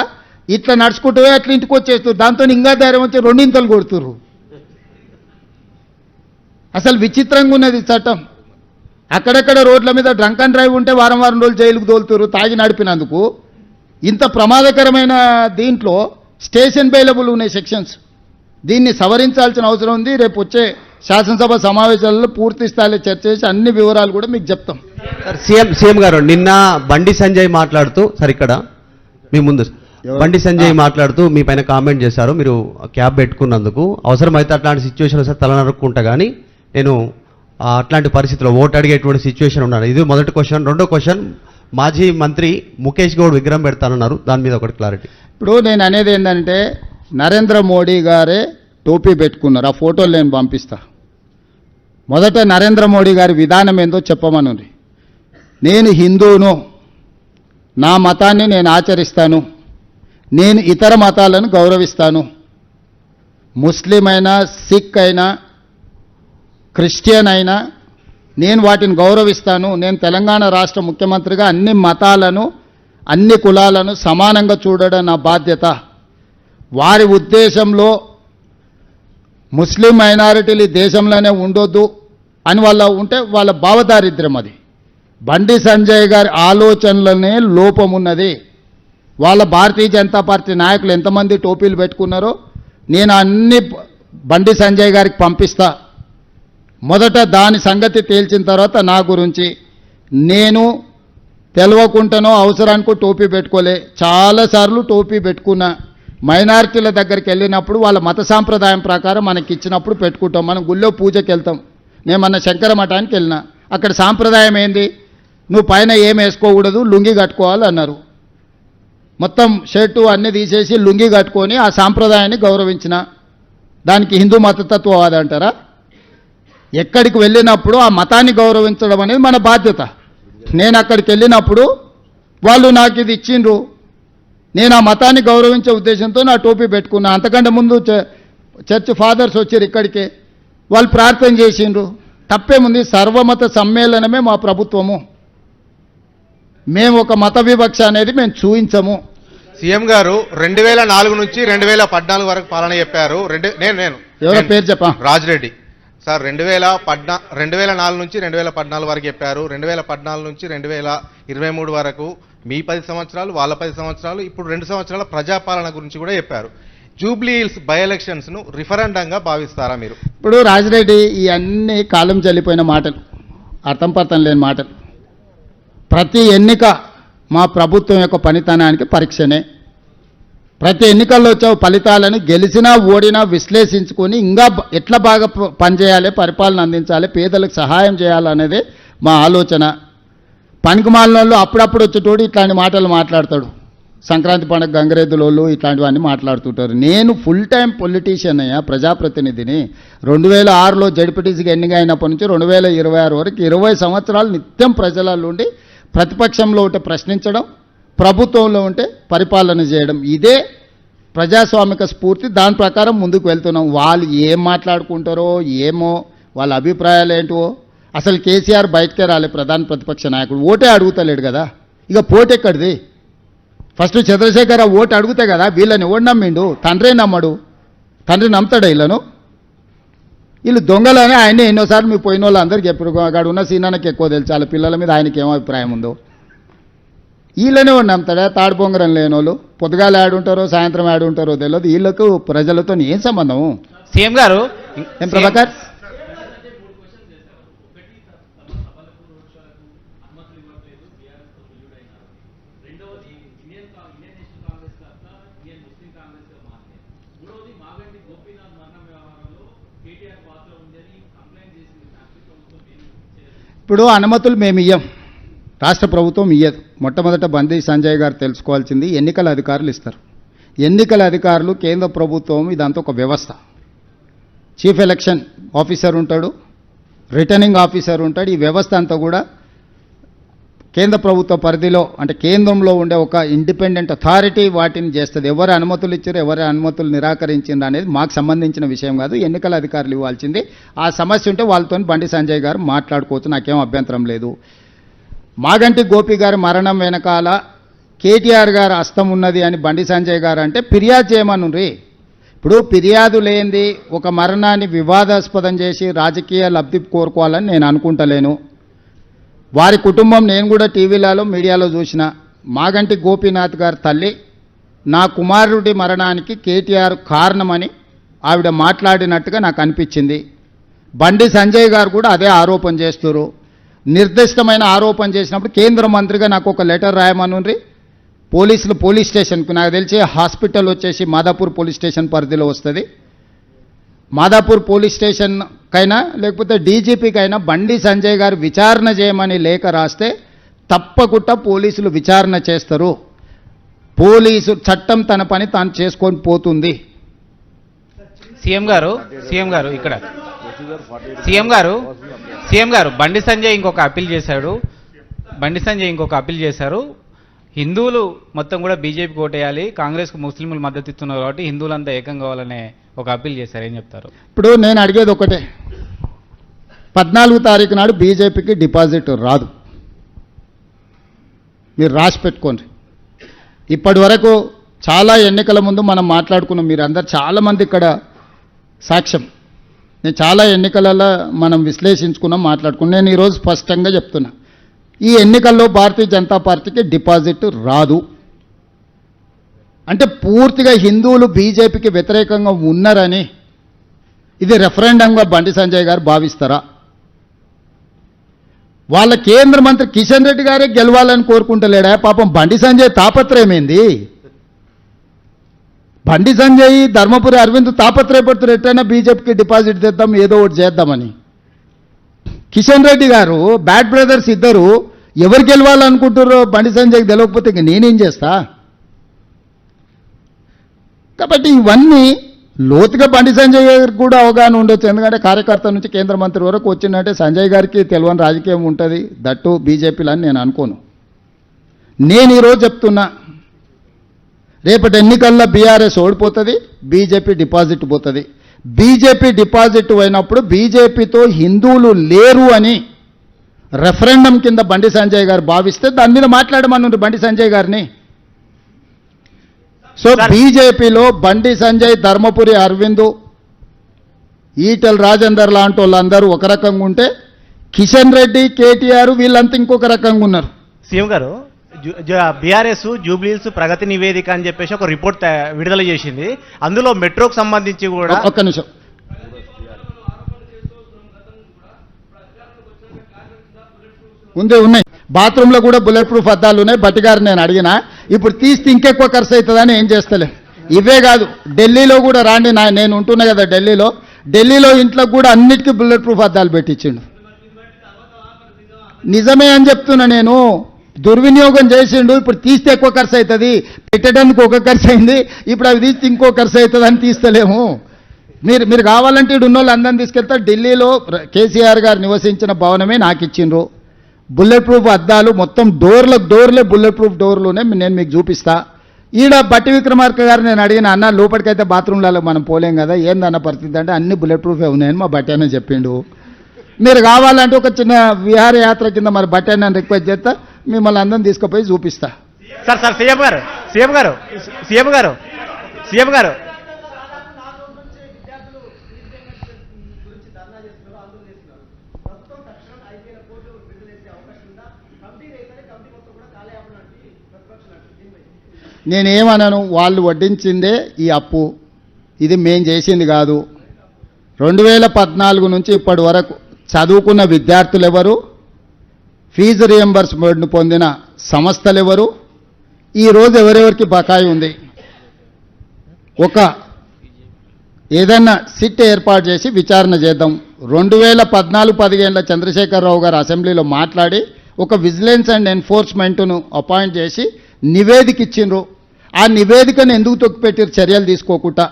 ఇట్లా నడుచుకుంటూ అట్లా ఇంటికి వచ్చేస్తారు. దాంతో ఇంకా ధైర్యం వచ్చి రెండింతలు కొడుతురు. అసలు విచిత్రంగా ఉన్నది చట్టం. అక్కడక్కడ రోడ్ల మీద డ్రంక్ అండ్ డ్రైవ్ ఉంటే వారం వారం రోజులు జైలుకు తోలుతురు తాగి నడిపినందుకు. ఇంత ప్రమాదకరమైన దీంట్లో స్టేషన్ బెయిలబుల్ ఉన్నాయి సెక్షన్స్. దీన్ని సవరించాల్సిన అవసరం ఉంది. రేపు వచ్చే శాసనసభ సమావేశాలలో పూర్తి స్థాయిలో చర్చ చేసి అన్ని వివరాలు కూడా మీకు చెప్తాం. సీఎం గారు నిన్న బండి సంజయ్ మాట్లాడుతూ ఇక్కడ మీ ముందు బండి సంజయ్ మాట్లాడుతూ మీ పైన కామెంట్ చేశారు, మీరు క్యాబ్ పెట్టుకున్నందుకు అవసరమైతే అట్లాంటి సిచ్యువేషన్ వస్తే తల నరుక్కుంటా కానీ నేను అట్లాంటి పరిస్థితిలో ఓటు అడిగేటువంటి సిచ్యువేషన్ ఉన్నాను. ఇది మొదటి క్వశ్చన్. రెండో క్వశ్చన్, మాజీ మంత్రి ముఖేష్ గౌడ్ విగ్రహం పెడతానన్నారు, దాని మీద ఒకటి క్లారిటీ. ఇప్పుడు నేను అనేది ఏంటంటే నరేంద్ర మోడీ గారే టోపీ పెట్టుకున్నారు. ఆ ఫోటోలు నేను పంపిస్తా. మొదట నరేంద్ర మోడీ గారి విధానం ఏందో చెప్పమనుంది. నేను హిందువును, నా మతాన్ని నేను ఆచరిస్తాను, నేను ఇతర మతాలను గౌరవిస్తాను, ముస్లిం అయినా, సిక్ అయినా, క్రిస్టియన్ అయినా నేను వాటిని గౌరవిస్తాను. నేను తెలంగాణ రాష్ట్ర ముఖ్యమంత్రిగా అన్ని మతాలను, అన్ని కులాలను సమానంగా చూడడం నా బాధ్యత. వారి ఉద్దేశంలో ముస్లిం మైనారిటీలు దేశంలోనే ఉండొద్దు అని వాళ్ళ ఉంటే వాళ్ళ భావదారిద్ర్యం అది. బండి సంజయ్ గారి ఆలోచనలనే లోపం ఉన్నది. వాళ్ళ భారతీయ జనతా పార్టీ నాయకులు ఎంతమంది టోపీలు పెట్టుకున్నారో నేను అన్ని బండి సంజయ్ గారికి పంపిస్తా. మొదట దాని సంగతి తేల్చిన తర్వాత నా గురించి నేను తెలవకుండానో అవసరానికి టోపీ పెట్టుకోలే, చాలాసార్లు టోపీ పెట్టుకున్నా. మైనారిటీల దగ్గరికి వెళ్ళినప్పుడు వాళ్ళ మత సాంప్రదాయం ప్రకారం మనకి ఇచ్చినప్పుడు పెట్టుకుంటాం. మనం గుళ్ళో పూజకి వెళ్తాం. నేను మన శంకర మఠానికి వెళ్ళినా, అక్కడ సాంప్రదాయం ఏంది, నువ్వు పైన ఏం వేసుకోకూడదు, లుంగి కట్టుకోవాలి అన్నారు. మొత్తం షర్టు అన్నీ తీసేసి లుంగి కట్టుకొని ఆ సాంప్రదాయాన్ని గౌరవించిన. దానికి హిందూ మతతత్వవాది అంటారా? ఎక్కడికి వెళ్ళినప్పుడు ఆ మతాన్ని గౌరవించడం అనేది మన బాధ్యత. నేను అక్కడికి వెళ్ళినప్పుడు వాళ్ళు నాకు ఇది ఇచ్చిండ్రు, నేను ఆ మతాన్ని గౌరవించే ఉద్దేశంతో నా టోపీ పెట్టుకున్నా. అంతకంటే ముందు చర్చ్ ఫాదర్స్ వచ్చారు ఇక్కడికి, వాళ్ళు ప్రార్థన చేసిండ్రు. తప్పేముంది? సర్వమత సమ్మేళనమే మా ప్రభుత్వము. మేము ఒక మత వివక్ష అనేది మేము చూపించము. సీఎం గారు 2004 నుంచి 2014 వరకు పాలన చెప్పారు. ఎవరో పేరు చెప్పా? రాజిరెడ్డి సార్. 2004 నుంచి 2014 వరకు చెప్పారు. 2014 నుంచి 2023 వరకు మీ 10 సంవత్సరాలు, వాళ్ళ 10 సంవత్సరాలు, ఇప్పుడు 2 సంవత్సరాల ప్రజాపాలన గురించి కూడా చెప్పారు. జూబ్లీ హిల్స్ బై ఎలక్షన్స్ ను రిఫరెండంగా భావిస్తారా మీరు? ఇప్పుడు రాజిరెడ్డి ఈ అన్ని కాలం చెల్లిపోయిన మాటలు, అర్థం పర్థం లేని మాటలు. ప్రతి ఎన్నిక మా ప్రభుత్వం యొక్క పనితనానికి పరీక్షనే. ప్రతి ఎన్నికల్లో వచ్చే ఫలితాలను గెలిచినా ఓడినా విశ్లేషించుకొని ఇంకా ఎట్లా బాగా పనిచేయాలి, పరిపాలన అందించాలి, పేదలకు సహాయం చేయాలనేదే మా ఆలోచన. పనికిమాలినోళ్ళు అప్పుడప్పుడు వచ్చేటోడు ఇట్లాంటి మాటలు మాట్లాడతాడు. సంక్రాంతి పండుగ గంగరెద్దులోళ్ళు ఇట్లాంటివన్నీ మాట్లాడుతుంటారు. నేను ఫుల్ టైం పొలిటీషియన్ అయ్యా, ప్రజాప్రతినిధిని. 2006లో జడ్పీటీసీకి ఎన్నిక అయినప్పటి నుంచి 2026 వరకు 20 సంవత్సరాలు నిత్యం ప్రజలలో ఉండి ప్రతిపక్షంలో ఉంటే ప్రశ్నించడం, ప్రభుత్వంలో ఉంటే పరిపాలన చేయడం. ఇదే ప్రజాస్వామిక స్ఫూర్తి. దాని ప్రకారం ముందుకు వెళ్తున్నాం. వాళ్ళు ఏం మాట్లాడుకుంటారో ఏమో, వాళ్ళ అభిప్రాయాలు ఏంటో. అసలు కేసీఆర్ బయటకే రాలే, ప్రధాన ప్రతిపక్ష నాయకుడు. ఓటే అడుగుతలేడు కదా, ఇక పోటీ ఎక్కడిది? ఫస్ట్ చంద్రశేఖర ఓటు అడిగితే కదా వీళ్ళని ఓడి నమ్మిండు, తండ్రే నమ్మడు, తండ్రి నమ్ముతాడా వీళ్ళను? వీళ్ళు దొంగలని ఆయనే ఎన్నోసార్లు మీ పోయిన వాళ్ళు అందరికీ చెప్పారు. అక్కడ ఉన్న సీనానికి ఎక్కువ తెలుసు వాళ్ళ పిల్లల మీద ఆయనకి ఏమో అభిప్రాయం ఉందో. వీళ్ళనే వాడు నమ్ముతాడా? తాడు పొంగరం లేని వాళ్ళు పొద్దుగాలు ఆడుంటారో సాయంత్రం ఆడుంటారో తెలియదు. వీళ్ళకు ప్రజలతో ఏం సంబంధం? సీఎం గారు ఏం ప్రభాకర్? ఇప్పుడు అనుమతులు మేము ఇయ్యం, రాష్ట్ర ప్రభుత్వం ఇయ్యదు. మొట్టమొదట బండి సంజయ్ గారు తెలుసుకోవాల్సింది ఎన్నికల అధికారులు ఇస్తారు. ఎన్నికల అధికారులు కేంద్ర ప్రభుత్వం ఇదంతా ఒక వ్యవస్థ. చీఫ్ ఎలక్షన్ ఆఫీసర్ ఉంటాడు, రిటర్నింగ్ ఆఫీసర్ ఉంటాడు. ఈ వ్యవస్థ అంతా కూడా కేంద్ర ప్రభుత్వ పరిధిలో అంటే కేంద్రంలో ఉండే ఒక ఇండిపెండెంట్ అథారిటీ వాటిని చేస్తుంది. ఎవరు అనుమతులు ఇచ్చారు, ఎవరు అనుమతులు నిరాకరించింది అనేది మాకు సంబంధించిన విషయం కాదు, ఎన్నికల అధికారులు ఇవ్వాల్సింది. ఆ సమస్య ఉంటే వాళ్ళతో బండి సంజయ్ గారు మాట్లాడుకోవచ్చు, నాకేం అభ్యంతరం లేదు. మాగంటి గోపి గారి మరణం వెనకాల కేటీఆర్ గారు హస్తం ఉన్నది అని బండి సంజయ్ గారు అంటే ఫిర్యాదు చేయమనుండ్రి. ఇప్పుడు ఫిర్యాదు లేనిది ఒక మరణాన్ని వివాదాస్పదం చేసి రాజకీయ లబ్ధి కోరుకోవాలని నేను అనుకుంటలేను. వారి కుటుంబం నేను కూడా టీవీలలో మీడియాలో చూసిన. మాగంటి గోపీనాథ్ గారి తల్లి నా కుమారుడి మరణానికి కేటీఆర్ కారణమని ఆవిడ మాట్లాడినట్టుగా నాకు అనిపించింది. బండి సంజయ్ గారు కూడా అదే ఆరోపణ చేస్తున్నారు. నిర్దిష్టమైన ఆరోపణ చేసినప్పుడు కేంద్ర మంత్రిగా నాకు ఒక లెటర్ రాయమనుండ్రి. పోలీసులు పోలీస్ స్టేషన్కు, నాకు తెలిసి హాస్పిటల్ వచ్చేసి మాదాపూర్ పోలీస్ స్టేషన్ పరిధిలో వస్తుంది. మాదాపూర్ పోలీస్ స్టేషన్ కైనా లేకపోతే డీజీపీకైనా బండి సంజయ్ గారు విచారణ చేయమని లేఖ రాస్తే తప్పకుండా పోలీసులు విచారణ చేస్తారు. పోలీసు చట్టం తన పని తాను చేసుకొని పోతుంది. సీఎం గారు ఇక్కడ సీఎం గారు బండి సంజయ్ ఇంకొక అప్పీల్ చేశారు. హిందువులు మొత్తం కూడా బీజేపీకి ఓటేయాలి, కాంగ్రెస్కు ముస్లింలు మద్దతు ఇస్తున్నారు కాబట్టి హిందువులంతా ఏకం కావాలనే ఒక అప్పీల్ చేశారు. ఏం చెప్తారు? ఇప్పుడు నేను అడిగేది ఒకటే, 14వ తారీఖు నాడు బీజేపీకి డిపాజిట్ రాదు, మీరు రాసి పెట్టుకోండి. ఇప్పటి వరకు చాలా ఎన్నికల ముందు మనం మాట్లాడుకున్నాం, మీరు అందరు చాలామంది ఇక్కడ సాక్ష్యం. నేను చాలా ఎన్నికలలో మనం విశ్లేషించుకున్నాం, మాట్లాడుకున్నాం. నేను ఈరోజు స్పష్టంగా చెప్తున్నా, ఈ ఎన్నికల్లో భారతీయ జనతా పార్టీకి డిపాజిట్ రాదు. అంటే పూర్తిగా హిందువులు బీజేపీకి వ్యతిరేకంగా ఉన్నారని ఇది రెఫరెండంగా బండి సంజయ్ గారు భావిస్తారా? వాళ్ళ కేంద్ర మంత్రి కిషన్ రెడ్డి గారే గెలవాలని కోరుకుంటలేడా? పాపం బండి సంజయ్ తాపత్రయమేంది? బండి సంజయ్ ధర్మపురి అరవింద్ తాపత్రయపడుతున్నారు ఎట్లయినా బీజేపీకి డిపాజిట్ తెద్దాం, ఏదో ఒకటి చేద్దామని. కిషన్ రెడ్డి గారు బ్యాడ్ బ్రదర్స్ ఇద్దరు ఎవరు గెలవాలనుకుంటారో బండి సంజయ్కి తెలియకపోతే ఇంక నేనేం చేస్తా? కాబట్టి ఇవన్నీ లోతుగా బండి సంజయ్ గారికి కూడా అవగాహన ఉండొచ్చు. ఎందుకంటే కార్యకర్త నుంచి కేంద్ర మంత్రి వరకు వచ్చిందంటే సంజయ్ గారికి తెలియని రాజకీయం ఉంటుంది, దట్టు బీజేపీలో అని నేను అనుకోను. నేను ఈరోజు చెప్తున్నా, రేపటి ఎన్నికల్లో బీఆర్ఎస్ ఓడిపోతుంది, బీజేపీ డిపాజిట్ పోతుంది. బీజేపీ డిపాజిట్ అయినప్పుడు బీజేపీతో హిందువులు లేరు అని రెఫరెండం కింద బండి సంజయ్ గారు భావిస్తే దాని మీద మాట్లాడమన్నారు బండి సంజయ్ గారిని. సో బీజేపీలో బండి సంజయ్, ధర్మపురి అరవింద్, ఈటెల్ రాజేందర్ లాంటి వాళ్ళందరూ ఒక రకంగా ఉంటే కిషన్ రెడ్డి, కేటీఆర్ వీళ్ళంతా ఇంకొక రకంగా ఉన్నారు. సీఎం గారు బీఆర్ఎస్ జూబ్లీహిల్స్ ప్రగతి నివేదిక అని చెప్పేసి ఒక రిపోర్ట్ విడుదల చేసింది. అందులో మెట్రోకు సంబంధించి కూడా ఒక్క నిమిషం, ఉన్నాయి బాత్రూంలో కూడా బుల్లెట్ ప్రూఫ్ అద్దాలు ఉన్నాయి. బట్టి గారు నేను అడిగినా, ఇప్పుడు తీస్తే ఇంకెక్కువ ఖర్చు అవుతుందని ఏం చేస్తలే. ఇవే కాదు, ఢిల్లీలో కూడా రాండి, నేను ఉంటున్నా కదా ఢిల్లీలో ఇంట్లో కూడా అన్నిటికీ బుల్లెట్ ప్రూఫ్ అద్దాలు పెట్టించిండు. నిజమే అని చెప్తున్నా నేను. దుర్వినియోగం చేసిండు. ఇప్పుడు తీస్తే ఎక్కువ ఖర్చు అవుతుంది, పెట్టడానికి ఒక ఖర్చు అయింది, ఇప్పుడు అవి తీస్తే ఇంకో ఖర్చు అవుతుంది అని తీస్తలేము. మీరు కావాలంటే ఇటు ఉన్న వాళ్ళు అందరిని తీసుకెళ్తా. ఢిల్లీలో కేసీఆర్ గారు నివసించిన భవనమే నాకు ఇచ్చిండ్రు. బుల్లెట్ ప్రూఫ్ అద్దాలు మొత్తం డోర్లే బుల్లెట్ ప్రూఫ్ డోర్లునే నేను మీకు చూపిస్తా. ఈడ బట్టి విక్రమార్క గారు నేను అడిగిన, అన్న లోపలికైతే బాత్రూంలలో మనం పోలేం కదా, ఏందన్న పరిస్థితి అంటే అన్ని బుల్లెట్ ప్రూఫే ఉన్నాయని మా బట్టి అన్న చెప్పిండు. మీరు కావాలంటే ఒక చిన్న విహారయాత్ర కింద మరి బట్టి అన్న రిక్వెస్ట్ చేస్తా, మిమ్మల్ని అందరం తీసుకుపోయి చూపిస్తా. సార్ సీఎం గారు సీఎం గారు నేనేమనను, వాళ్ళు వడ్డించిందే ఈ అప్పు, ఇది మేం చేసింది కాదు. 2014 నుంచి ఇప్పటి వరకు చదువుకున్న విద్యార్థులు ఎవరు, ఫీజు రియంబర్స్మెంట్ను పొందిన సంస్థలు ఎవరు, ఈరోజు ఎవరెవరికి బకాయి ఉంది, ఏదన్నా సిట్ ఏర్పాటు చేసి విచారణ చేద్దాం. 2014-15 చంద్రశేఖరరావు గారు అసెంబ్లీలో మాట్లాడి ఒక విజిలెన్స్ అండ్ ఎన్ఫోర్స్మెంట్ను అపాయింట్ చేసి నివేదిక ఇచ్చిండ్రు. ఆ నివేదికను ఎందుకు తొక్కిపెట్టారు చర్యలు తీసుకోకుండా?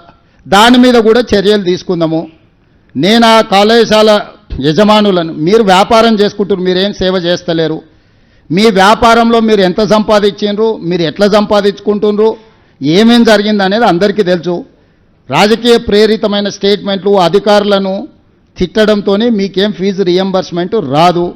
దాని మీద కూడా చర్యలు తీసుకుందాము. నేను ఆ కళాశాల యజమానులను, మీరు వ్యాపారం చేసుకుంటారు, మీరేం సేవ చేస్తలేరు, మీ వ్యాపారంలో మీరు ఎంత సంపాదించిండ్రు, మీరు ఎట్లా సంపాదించుకుంటుండ్రు, ఏమేం జరిగింది అనేది అందరికీ తెలుసు. రాజకీయ ప్రేరితమైన స్టేట్మెంట్లు, అధికారులను తిట్టడంతో మీకేం ఫీజు రియంబర్స్మెంట్ రాదు.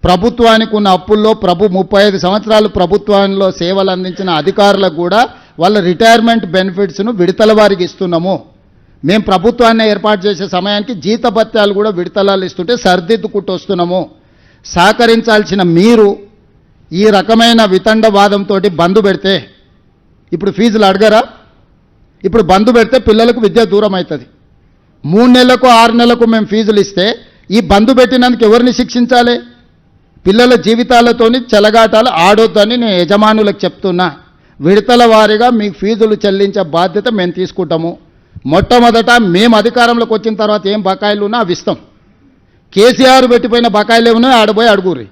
ప్రభుత్వానికి ఉన్న అప్పుల్లో 35 సంవత్సరాలు ప్రభుత్వంలో సేవలు అందించిన అధికారులకు కూడా వాళ్ళ రిటైర్మెంట్ బెనిఫిట్స్ను విడతల వారికి ఇస్తున్నాము. మేము ప్రభుత్వాన్ని ఏర్పాటు చేసే సమయానికి జీతభత్యాలు కూడా విడతలాలు ఇస్తుంటే సరిదిద్దుకుంటూ వస్తున్నాము. సహకరించాల్సిన మీరు ఈ రకమైన వితండవాదంతో బంద్ పెడితే, ఇప్పుడు ఫీజులు అడగరా? ఇప్పుడు బంద్ పెడితే పిల్లలకు విద్య దూరం అవుతుంది. 3 నెలలకు 6 నెలలకు మేము ఫీజులు ఇస్తే ఈ బంద్ పెట్టినందుకు ఎవరిని శిక్షించాలి? పిల్లల జీవితాలతోని చెలగాటాలు ఆడొద్దని నేను యజమానులకు చెప్తున్నా. విడతల వారీగా మీకు ఫీజులు చెల్లించే బాధ్యత మేము తీసుకుంటాము. మొట్టమొదట మేము అధికారంలోకి వచ్చిన తర్వాత ఏం బకాయిలు ఉన్నా అవి ఇస్తాం. కేసీఆర్ పెట్టిపోయిన బకాయిలు ఏమన్నా ఆడబోయి అడుగురి.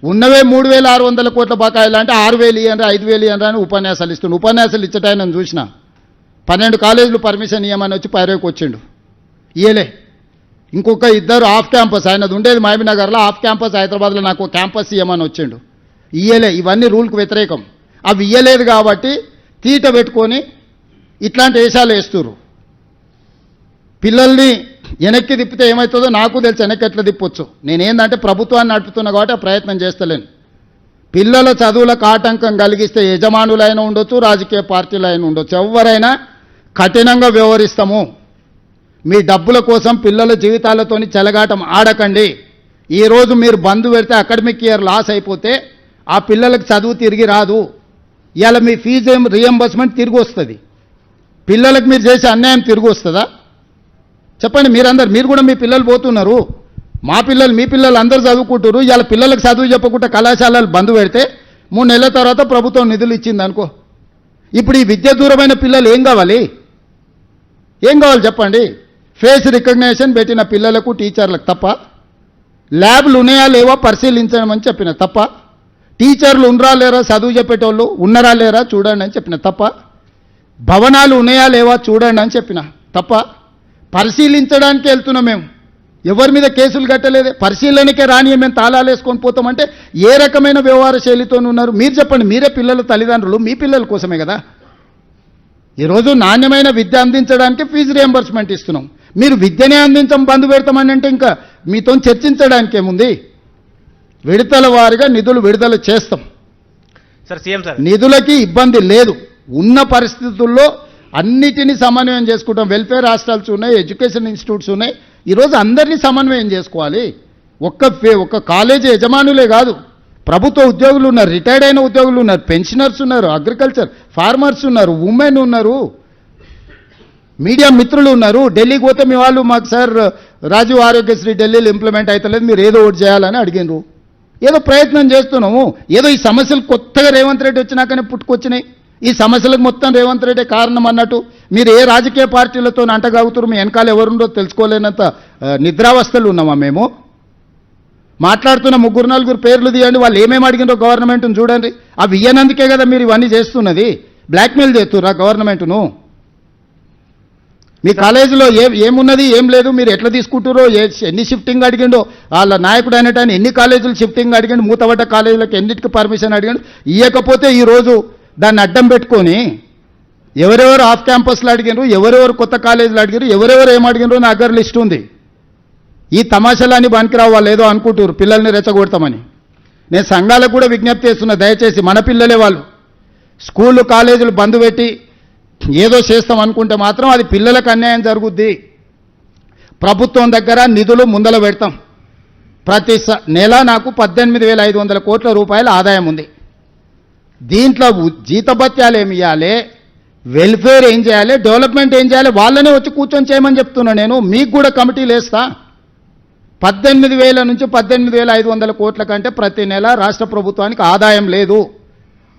ఉన్నవే 3,600 కోట్ల బకాయిలు అంటే 6,000 ఇవ్వండి 5,000 ఇవ్వండి అని ఉపన్యాసాలు ఇస్తుండు. ఉపన్యాసాలు ఇచ్చటాయని నేను చూసిన 12 కాలేజీలు పర్మిషన్ ఇవ్వమని వచ్చి పైరేకి వచ్చిండు, ఇయ్యలే. ఇంకొక 2 ఆఫ్ క్యాంపస్, ఆయనది ఉండేది మహబూబ్నగర్లో, ఆఫ్ క్యాంపస్ హైదరాబాద్లో నాకు క్యాంపస్ ఇవ్వమని వచ్చిండు, ఇయ్యలే. ఇవన్నీ రూల్కి వ్యతిరేకం. అవి ఇయ్యలేదు కాబట్టి తీట పెట్టుకొని ఇట్లాంటి వేషాలు వేస్తున్నారు. పిల్లల్ని వెనక్కి తిప్పితే ఏమవుతుందో నాకు తెలుసు, వెనక్కి ఎట్లా తిప్పొచ్చు. నేనేందంటే ప్రభుత్వాన్ని నడుపుతున్నా కాబట్టి ఆ ప్రయత్నం చేస్తలేను. పిల్లల చదువులకు ఆటంకం కలిగిస్తే యజమానులైనా ఉండొచ్చు, రాజకీయ పార్టీలైనా ఉండొచ్చు, ఎవరైనా కఠినంగా వ్యవహరిస్తాము. మీ డబ్బుల కోసం పిల్లల జీవితాలతోని చెలగాటం ఆడకండి. ఈరోజు మీరు బంద్ పెడితే అకాడమిక్ ఇయర్ లాస్ అయిపోతే ఆ పిల్లలకు చదువు తిరిగి రాదు. ఇవాళ మీ ఫీజు రియంబర్స్మెంట్ తిరిగి వస్తుంది. పిల్లలకు మీరు చేసే అన్యాయం తిరిగి వస్తుందా? చెప్పండి. మీరు కూడా మీ పిల్లలు పోతున్నారు, మా పిల్లలు మీ పిల్లలు అందరూ చదువుకుంటారు. ఇవాళ పిల్లలకు చదువు చెప్పకుండా కళాశాలలు బంద్ పెడితే 3 నెలల తర్వాత ప్రభుత్వం నిధులు ఇచ్చింది అనుకో. ఇప్పుడు ఈ విద్య దూరమైన పిల్లలు ఏం కావాలి చెప్పండి? ఫేస్ రికగ్నేషన్ పెట్టిన పిల్లలకు టీచర్లకు తప్ప, ల్యాబ్లు ఉన్నాయా లేవా పరిశీలించమని చెప్పిన తప్ప, టీచర్లు ఉన్నరా లేరా చదువు చెప్పేటోళ్ళు ఉన్నారా లేరా చూడండి అని చెప్పిన తప్ప, భవనాలు ఉన్నాయా లేవా చూడండి అని చెప్పిన తప్ప, పరిశీలించడానికి వెళ్తున్నాం మేము. ఎవరి మీద కేసులు కట్టలేదే, పరిశీలనకే రాని మేము తాళాలు వేసుకొని పోతామంటే ఏ రకమైన వ్యవహార శైలితో ఉన్నారు మీరు చెప్పండి? మీరే పిల్లల తల్లిదండ్రులు, మీ పిల్లల కోసమే కదా ఈరోజు నాణ్యమైన విద్య అందించడానికి ఫీజు రియంబర్స్మెంట్ ఇస్తున్నాం. మీరు విద్యనే అందించం బంద్ పెడతామని అంటే ఇంకా మీతో చర్చించడానికి ఏముంది? విడతల వారీగా నిధులు విడుదల చేస్తాం. సీఎం సార్, నిధులకి ఇబ్బంది లేదు. ఉన్న పరిస్థితుల్లో అన్నిటినీ సమన్వయం చేసుకుంటాం. వెల్ఫేర్ హాస్టల్స్ ఉన్నాయి, ఎడ్యుకేషన్ ఇన్స్టిట్యూట్స్ ఉన్నాయి. ఈరోజు అందరినీ సమన్వయం చేసుకోవాలి. ఒక్క కాలేజీ యజమానులే కాదు, ప్రభుత్వ ఉద్యోగులు ఉన్నారు, రిటైర్డ్ అయిన ఉద్యోగులు ఉన్నారు, పెన్షనర్స్ ఉన్నారు, అగ్రికల్చర్ ఫార్మర్స్ ఉన్నారు, ఉమెన్ ఉన్నారు, మీడియా మిత్రులు ఉన్నారు. ఢిల్లీకి పోతే మీ వాళ్ళు మాకు సార్ రాజీవ్ ఆరోగ్యశ్రీ ఢిల్లీలో ఇంప్లిమెంట్ అవుతలేదు, మీరు ఏదో ఒకటి చేయాలని అడిగినారు. ఏదో ప్రయత్నం చేస్తున్నాము. ఏదో ఈ సమస్యలు కొత్తగా రేవంత్ రెడ్డి వచ్చినాకనే పుట్టుకొచ్చినాయి. ఈ సమస్యలకు మొత్తం రేవంత్ రెడ్డి కారణం అన్నట్టు మీరు ఏ రాజకీయ పార్టీలతో అంటగాగుతారు, మీ వెనకాల ఎవరుండో తెలుసుకోలేనంత నిద్రావస్థలు ఉన్నామా మేము? మాట్లాడుతున్న 3-4 పేర్లు తీయండి, వాళ్ళు ఏమేమి అడిగినారో గవర్నమెంట్ను చూడండి. అవి ఇయ్యనందుకే కదా మీరు ఇవన్నీ చేస్తున్నది. బ్లాక్మెయిల్ చేస్తుర్రా గవర్నమెంట్ను? మీ కాలేజీలో ఏమున్నది ఏం లేదు, మీరు ఎట్లా తీసుకుంటారో, ఎన్ని షిఫ్టింగ్ అడిగిండో వాళ్ళ నాయకుడు అనేటాన్ని, ఎన్ని కాలేజీలు షిఫ్టింగ్ అడిగిండు, మూతబడ్డ కాలేజీలకు ఎన్నిటికి పర్మిషన్ అడిగాడు. ఇవ్వకపోతే ఈరోజు దాన్ని అడ్డం పెట్టుకొని ఎవరెవరు ఆఫ్ క్యాంపస్లో అడిగినారు, ఎవరెవరు కొత్త కాలేజీలు అడిగారు, ఎవరెవరు ఏం అడిగినారో నా దగ్గర లిస్ట్ ఉంది. ఈ తమాషాలన్నీ పనికిరావు. వాళ్ళు ఏదో అనుకుంటారు పిల్లల్ని రెచ్చగొడతామని. నేను సంఘాలకు కూడా విజ్ఞప్తి చేస్తున్నా, దయచేసి మన పిల్లలే వాళ్ళు, స్కూళ్ళు కాలేజీలు బంద్ పెట్టి ఏదో చేస్తాం అనుకుంటే మాత్రం అది పిల్లలకు అన్యాయం జరుగుద్ది. ప్రభుత్వం దగ్గర నిధులు ముందల పెడతాం. ప్రతి నెల నాకు 18,500 కోట్ల రూపాయల ఆదాయం ఉంది. దీంట్లో జీతభత్యాలు ఏమి ఇవ్వాలి, వెల్ఫేర్ ఏం చేయాలి, డెవలప్మెంట్ ఏం చేయాలి, వాళ్ళనే వచ్చి కూర్చొని చేయమని చెప్తున్నా. నేను మీకు కూడా కమిటీలు వేస్తా. 18,000 నుంచి 18,500 కోట్ల కంటే ప్రతి నెల రాష్ట్ర ప్రభుత్వానికి ఆదాయం లేదు.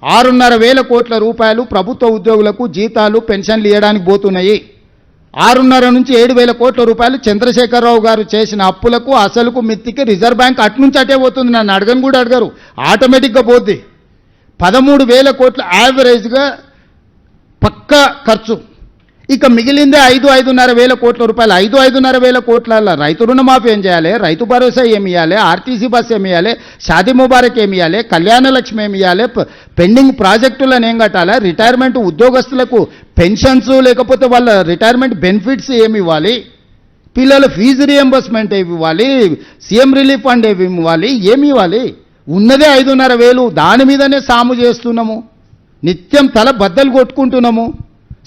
6,500 కోట్ల రూపాయలు ప్రభుత్వ ఉద్యోగులకు జీతాలు పెన్షన్లు ఇవ్వడానికి పోతున్నాయి. 6,500 నుంచి 7,000 కోట్ల రూపాయలు చంద్రశేఖరరావు గారు చేసిన అప్పులకు అసలుకు మిత్తికి రిజర్వ్ బ్యాంక్ అట్నుంచి అటే పోతుంది. నన్ను అడగని కూడా అడగరు, ఆటోమేటిక్గా పోద్ది. 13,000 కోట్ల యావరేజ్గా పక్కా ఖర్చు. ఇక మిగిలిందే 5,500 కోట్ల రూపాయలు. 5,500 కోట్ల రైతు రుణమాఫీ ఏం చేయాలి, రైతు భరోసా ఏమి ఇవ్వాలి, ఆర్టీసీ బస్ ఏమి ఇవ్వాలి, షాదీ ముబారక్ ఏమి ఇవ్వాలి, కళ్యాణ లక్ష్మి ఏమి ఇవ్వాలి, పెండింగ్ ప్రాజెక్టులను ఏం కట్టాలి, రిటైర్మెంట్ ఉద్యోగస్తులకు పెన్షన్స్ లేకపోతే వాళ్ళ రిటైర్మెంట్ బెనిఫిట్స్ ఏమి ఇవ్వాలి, పిల్లల ఫీజు రియంబర్స్మెంట్ ఏమి ఇవ్వాలి, సీఎం రిలీఫ్ ఫండ్ ఏమి ఇవ్వాలి, ఏమి ఇవ్వాలి. ఉన్నదే 5,500. దాని మీదనే సాము చేస్తున్నాము. నిత్యం తల బద్దలు కొట్టుకుంటున్నాము.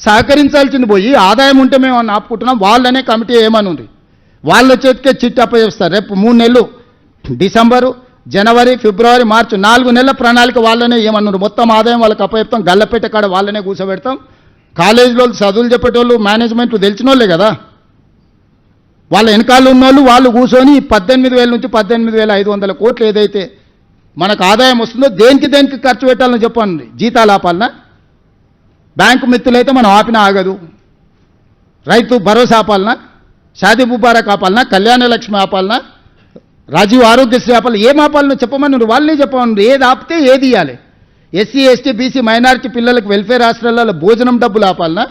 సహకరించాల్సింది పోయి ఆదాయం ఉంటే మేము అని ఆపుకుంటున్నాం. వాళ్ళనే కమిటీ ఏమనుంది, వాళ్ళ చేతికే చిట్టు అప్పచెప్స్తారు. రేపు 3 నెలలు, డిసెంబరు, జనవరి, ఫిబ్రవరి, మార్చి 4 నెలల ప్రణాళిక వాళ్ళనే ఏమన్నారు. మొత్తం ఆదాయం వాళ్ళకి అప్పచెప్తాం. గల్లపేట కాడ వాళ్ళనే కూర్చోబెడతాం. కాలేజీలో చదువులు చెప్పేటోళ్ళు మేనేజ్మెంట్ తెలిసిన వాళ్ళే కదా, వాళ్ళ వెనకాల ఉన్నోళ్ళు వాళ్ళు కూర్చొని 18,000 నుంచి 18,500 కోట్లు ఏదైతే మనకు ఆదాయం వస్తుందో దేనికి ఖర్చు పెట్టాలని చెప్పండి. జీతాలు ఆపాలనా, బ్యాంకు మిత్తులైతే మనం ఆపినా ఆగదు. రైతు భరోసా ఆపాలనా, షాదీ ముబారక్ ఆపాలనా, కళ్యాణ లక్ష్మి ఆపాలనా, రాజీవ్ ఆరోగ్యశ్రీ ఆపాలి, ఏం ఆపాలనో చెప్పమని వాళ్ళే చెప్పమన్నారు. ఏది ఆపితే ఏది ఇవ్వాలి. ఎస్సీ ఎస్టీ బీసీ మైనారిటీ పిల్లలకు వెల్ఫేర్ హాస్టళ్లలో భోజనం డబ్బులు ఆపాలనా,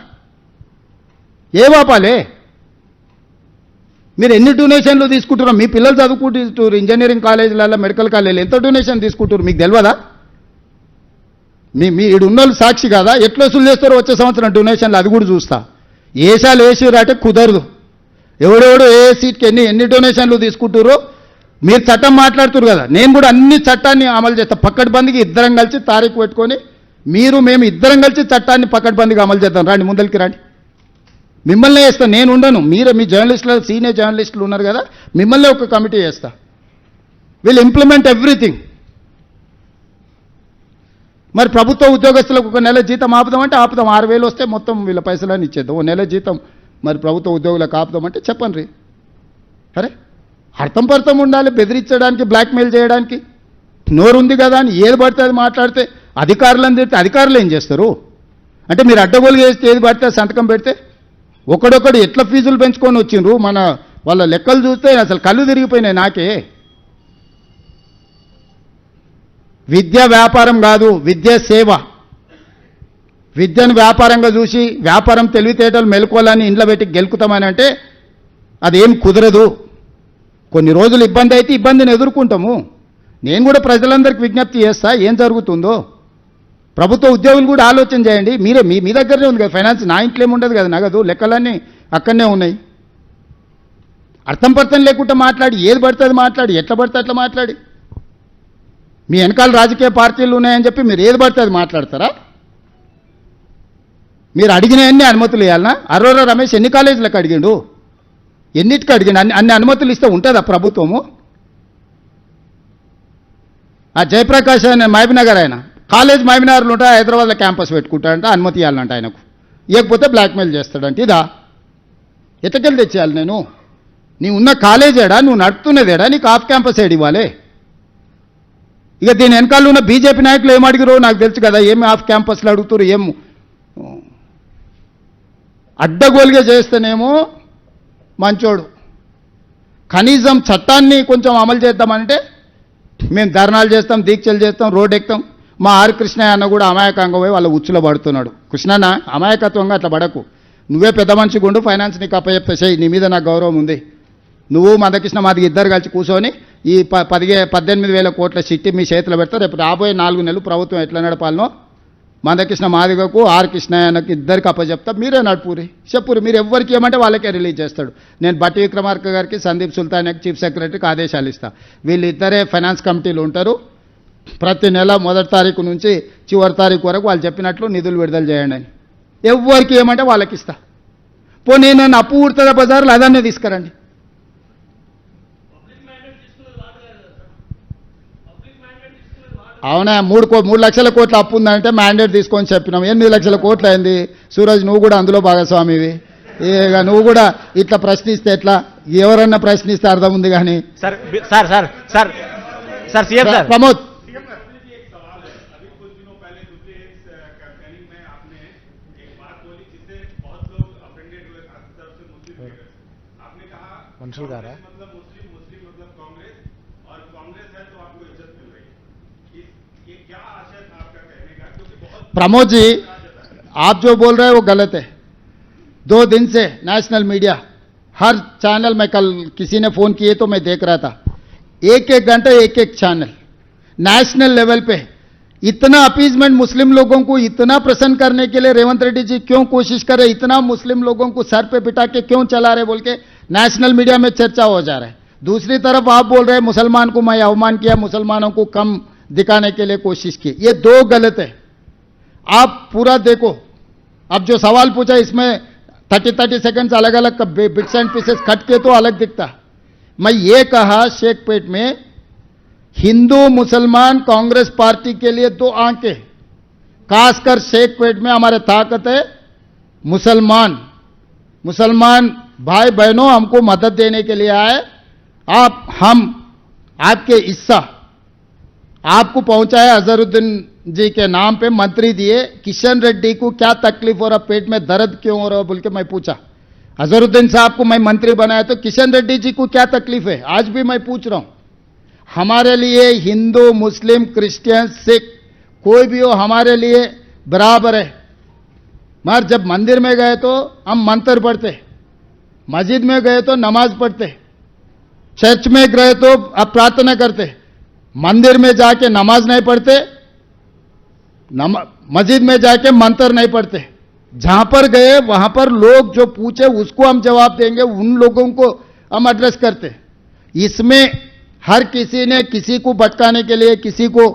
ఏం ఆపాలి. మీరు ఎన్ని డొనేషన్లు తీసుకుంటున్నారు, మీ పిల్లలు చదువుకుంటున్నారు ఇంజనీరింగ్ కాలేజీలలో, మెడికల్ కాలేజీలు ఎంత డొనేషన్ తీసుకుంటారు మీకు తెలియదా? మీ ఈడున్నోళ్ళు సాక్షి కాదా? ఎట్లా వసూలు చేస్తారో వచ్చే సంవత్సరం డొనేషన్లు అది కూడా చూస్తా. ఏసాలు వేసిరాటే కుదరదు. ఎవడెవడు ఏ సీట్కి ఎన్ని డొనేషన్లు తీసుకుంటారో మీరు చట్టం మాట్లాడుతున్నారు కదా, నేను కూడా అన్ని చట్టాన్ని అమలు చేస్తా. పక్కడ్బందీకి ఇద్దరం కలిసి తారీఖు పెట్టుకొని మేము ఇద్దరం కలిసి చట్టాన్ని పక్కడ్బందీగా అమలు చేద్దాం. రండి, ముందరికి రండి. మిమ్మల్నే వేస్తాను, నేను ఉండను. మీరే మీ జర్నలిస్టులు, సీనియర్ జర్నలిస్టులు ఉన్నారు కదా, మిమ్మల్నే ఒక కమిటీ వేస్తా. Will implement everything. మరి ప్రభుత్వ ఉద్యోగస్తులకు ఒక నెల జీతం ఆపుదామంటే ఆపుదాం. 6,000 వస్తే మొత్తం వీళ్ళ పైసలని ఇచ్చేద్దాం. ఓ నెల జీతం మరి ప్రభుత్వ ఉద్యోగులకు ఆపుదామంటే చెప్పండి. అరే అర్థం ఉండాలి. బెదిరించడానికి, బ్లాక్మెయిల్ చేయడానికి నోరుంది కదా అని ఏది పడితే అది మాట్లాడితే అధికారులను తిడితే అధికారులు ఏం చేస్తారు? అంటే మీరు అడ్డగోలు చేస్తే ఏది పడితే సంతకం పెడితే ఒకడొకడు ఎట్లా ఫీజులు పెంచుకొని వచ్చిండ్రు. వాళ్ళ లెక్కలు చూస్తే అసలు కళ్ళు తిరిగిపోయినాయి నాకే. విద్య వ్యాపారం కాదు, విద్య సేవ. విద్యను వ్యాపారంగా చూసి వ్యాపారం తెలివితేటలు మెలుకోవాలని ఇంట్లో పెట్టి గెలుకుతామని అంటే అదేం కుదరదు. కొన్ని రోజులు ఇబ్బంది అయితే ఇబ్బందిని ఎదుర్కొంటాము. నేను కూడా ప్రజలందరికీ విజ్ఞప్తి చేస్తా, ఏం జరుగుతుందో. ప్రభుత్వ ఉద్యోగులు కూడా ఆలోచన చేయండి. మీరే మీ దగ్గరనే ఉంది కదా ఫైనాన్స్, నా ఇంట్లో ఏముండదు కదా నగదు, లెక్కలన్నీ అక్కడనే ఉన్నాయి. అర్థం లేకుండా మాట్లాడి ఏది పడితే అది మాట్లాడి ఎట్లా పడితే అట్లా మాట్లాడి మీ వెనకాల రాజకీయ పార్టీలు ఉన్నాయని చెప్పి మీరు ఏది పడితే అది మాట్లాడతారా? మీరు అడిగిన అన్ని అనుమతులు ఇవ్వాలనా? అరోరా రమేష్ ఎన్ని కాలేజీలకు అడిగిండు, ఎన్నిటికి అడిగిండు? అన్ని అనుమతులు ఇస్తే ఉంటుందా ప్రభుత్వము? ఆ జయప్రకాష్ ఆయన మహబూబ్నగర్, ఆయన కాలేజ్ మహబూబ్నగర్లో ఉంటా, హైదరాబాద్లో క్యాంపస్ పెట్టుకుంటాడంట, అనుమతి ఇవ్వాలంట ఆయనకు. ఇవ్వకపోతే బ్లాక్మెయిల్ చేస్తాడంటే ఇదా? ఎట్టకెళ్ళి తెచ్చేయాలి నేను? నీ ఉన్న కాలేజేడా, నువ్వు నడుపుతున్నదేడా, నీకు ఆఫ్ క్యాంపస్ ఏడు ఇవ్వాలి? ఇక దీని వెనకాల ఉన్న బీజేపీ నాయకులు ఏం అడిగారో నాకు తెలుసు కదా, ఏమి ఆఫ్ క్యాంపస్లో అడుగుతారు, ఏం అడ్డగోలుగా చేస్తేనేమో మంచోడు. కనీసం చట్టాన్ని కొంచెం అమలు చేద్దామంటే మేము ధర్నాలు చేస్తాం, దీక్షలు చేస్తాం, రోడ్ ఎక్కుతాం. మా ఆర్ కృష్ణయ్య అన్న కూడా అమాయకంగా పోయి వాళ్ళ ఉచ్చులో పడుతున్నాడు. కృష్ణన్న అమాయకత్వంగా అట్లా పడకు, నువ్వే పెద్ద మనిషి గుండు, ఫైనాన్స్ నీకు అప్పచెప్తా చేయి, నీ మీద నాకు గౌరవం ఉంది. నువ్వు మందకృష్ణ మాదికి ఇద్దరు కలిసి కూర్చొని ఈ 18,000 కోట్ల చిట్టి మీ చేతిలో పెడతారు. రేపు రాబోయే 4 నెలలు ప్రభుత్వం ఎట్లా నడపాలనో మందకృష్ణ మాదిగకు, ఆర్ కృష్ణయ్యకు ఇద్దరికి అప్పచెప్తా, మీరే నడుపురి, చెప్పురి. మీరు ఎవరికి ఏమంటే వాళ్ళకే రిలీజ్ చేస్తాడు. నేను బట్టి విక్రమార్క గారికి, సందీప్ సుల్తాన్ చీఫ్ సెక్రటరీకి ఆదేశాలు ఇస్తా. వీళ్ళిద్దరే ఫైనాన్స్ కమిటీలు ఉంటారు. ప్రతి నెల మొదటి తారీఖు నుంచి చివరి తారీఖు వరకు వాళ్ళు చెప్పినట్లు నిధులు విడుదల చేయండి అని. ఎవరికి ఏమంటే వాళ్ళకి ఇస్తా. పోనీ నన్ను అప్పు ఊడుతుందా బజార్లో అదన్నే తీసుకురండి. అవునా, 3 లక్షల కోట్ల అప్పు ఉందంటే మ్యాండేట్ తీసుకొని చెప్పినాం. 8 లక్షల కోట్లు అయింది. సూరజ్, నువ్వు కూడా అందులో భాగస్వామివి. ఇక నువ్వు కూడా ఇట్లా ప్రశ్నిస్తే ఎట్లా? ఎవరన్నా ప్రశ్నిస్తే అర్థం ఉంది కానీ. Sir sir sir sir sir CM sir Pramod, మనుషులు గారా प्रमोद जी, आप जो बोल रहे हैं वो गलत है. 2 दिन से नेशनल मीडिया, हर चैनल में, कल किसी ने फोन किए तो मैं देख रहा था, 1-1 घंटे 1-1 चैनल नेशनल लेवल पे. इतना अपीजमेंट मुस्लिम लोगों को इतना प्रसन्न करने के लिए रेवंत रेड्डी जी क्यों कोशिश कर रहे, इतना मुस्लिम लोगों को सर पे बिठा के क्यों चला रहे बोल के नेशनल मीडिया में चर्चा हो जा रहा है. दूसरी तरफ आप बोल रहे हैं मुसलमान को मैं अवमान किया, मुसलमानों को कम दिखाने के लिए कोशिश की. ये 2 गलत है. आप पूरा देखो. अब जो सवाल पूछा इसमें 30 सेकंड्स अलग अलग बिट्स एंड पीसेस कट के तो अलग दिखता. मैं ये कहा शेखपेट में हिंदू मुसलमान कांग्रेस पार्टी के लिए 2 आंखें, खासकर शेखपेट में हमारे ताकत है मुसलमान. मुसलमान भाई बहनों हमको मदद देने के लिए आए. हम आपके हिस्सा आपको पहुंचाया. अजहरुद्दीन जी के नाम पे मंत्री दिए. किशन रेड्डी को क्या तकलीफ हो रहा, पेट में दर्द क्यों हो रहा बोल के मैं पूछा. अजहरुद्दीन साहब को मैं मंत्री बनाया तो किशन रेड्डी जी को क्या तकलीफ है, आज भी मैं पूछ रहा हूं. हमारे लिए हिंदू मुस्लिम क्रिश्चियन सिख कोई भी हो हमारे लिए बराबर है. मगर जब मंदिर में गए तो हम मंत्र पढ़ते, मस्जिद में गए तो नमाज पढ़ते, चर्च में गए तो अब प्रार्थना करते. मंदिर में जाके नमाज नहीं पढ़ते, मस्जिद में जाके मंत्र नहीं पढ़ते. जहां पर गए वहां पर लोग जो पूछे उसको हम जवाब देंगे, उन लोगों को हम एड्रेस करते. इसमें हर किसी ने किसी को भटकाने के लिए, किसी को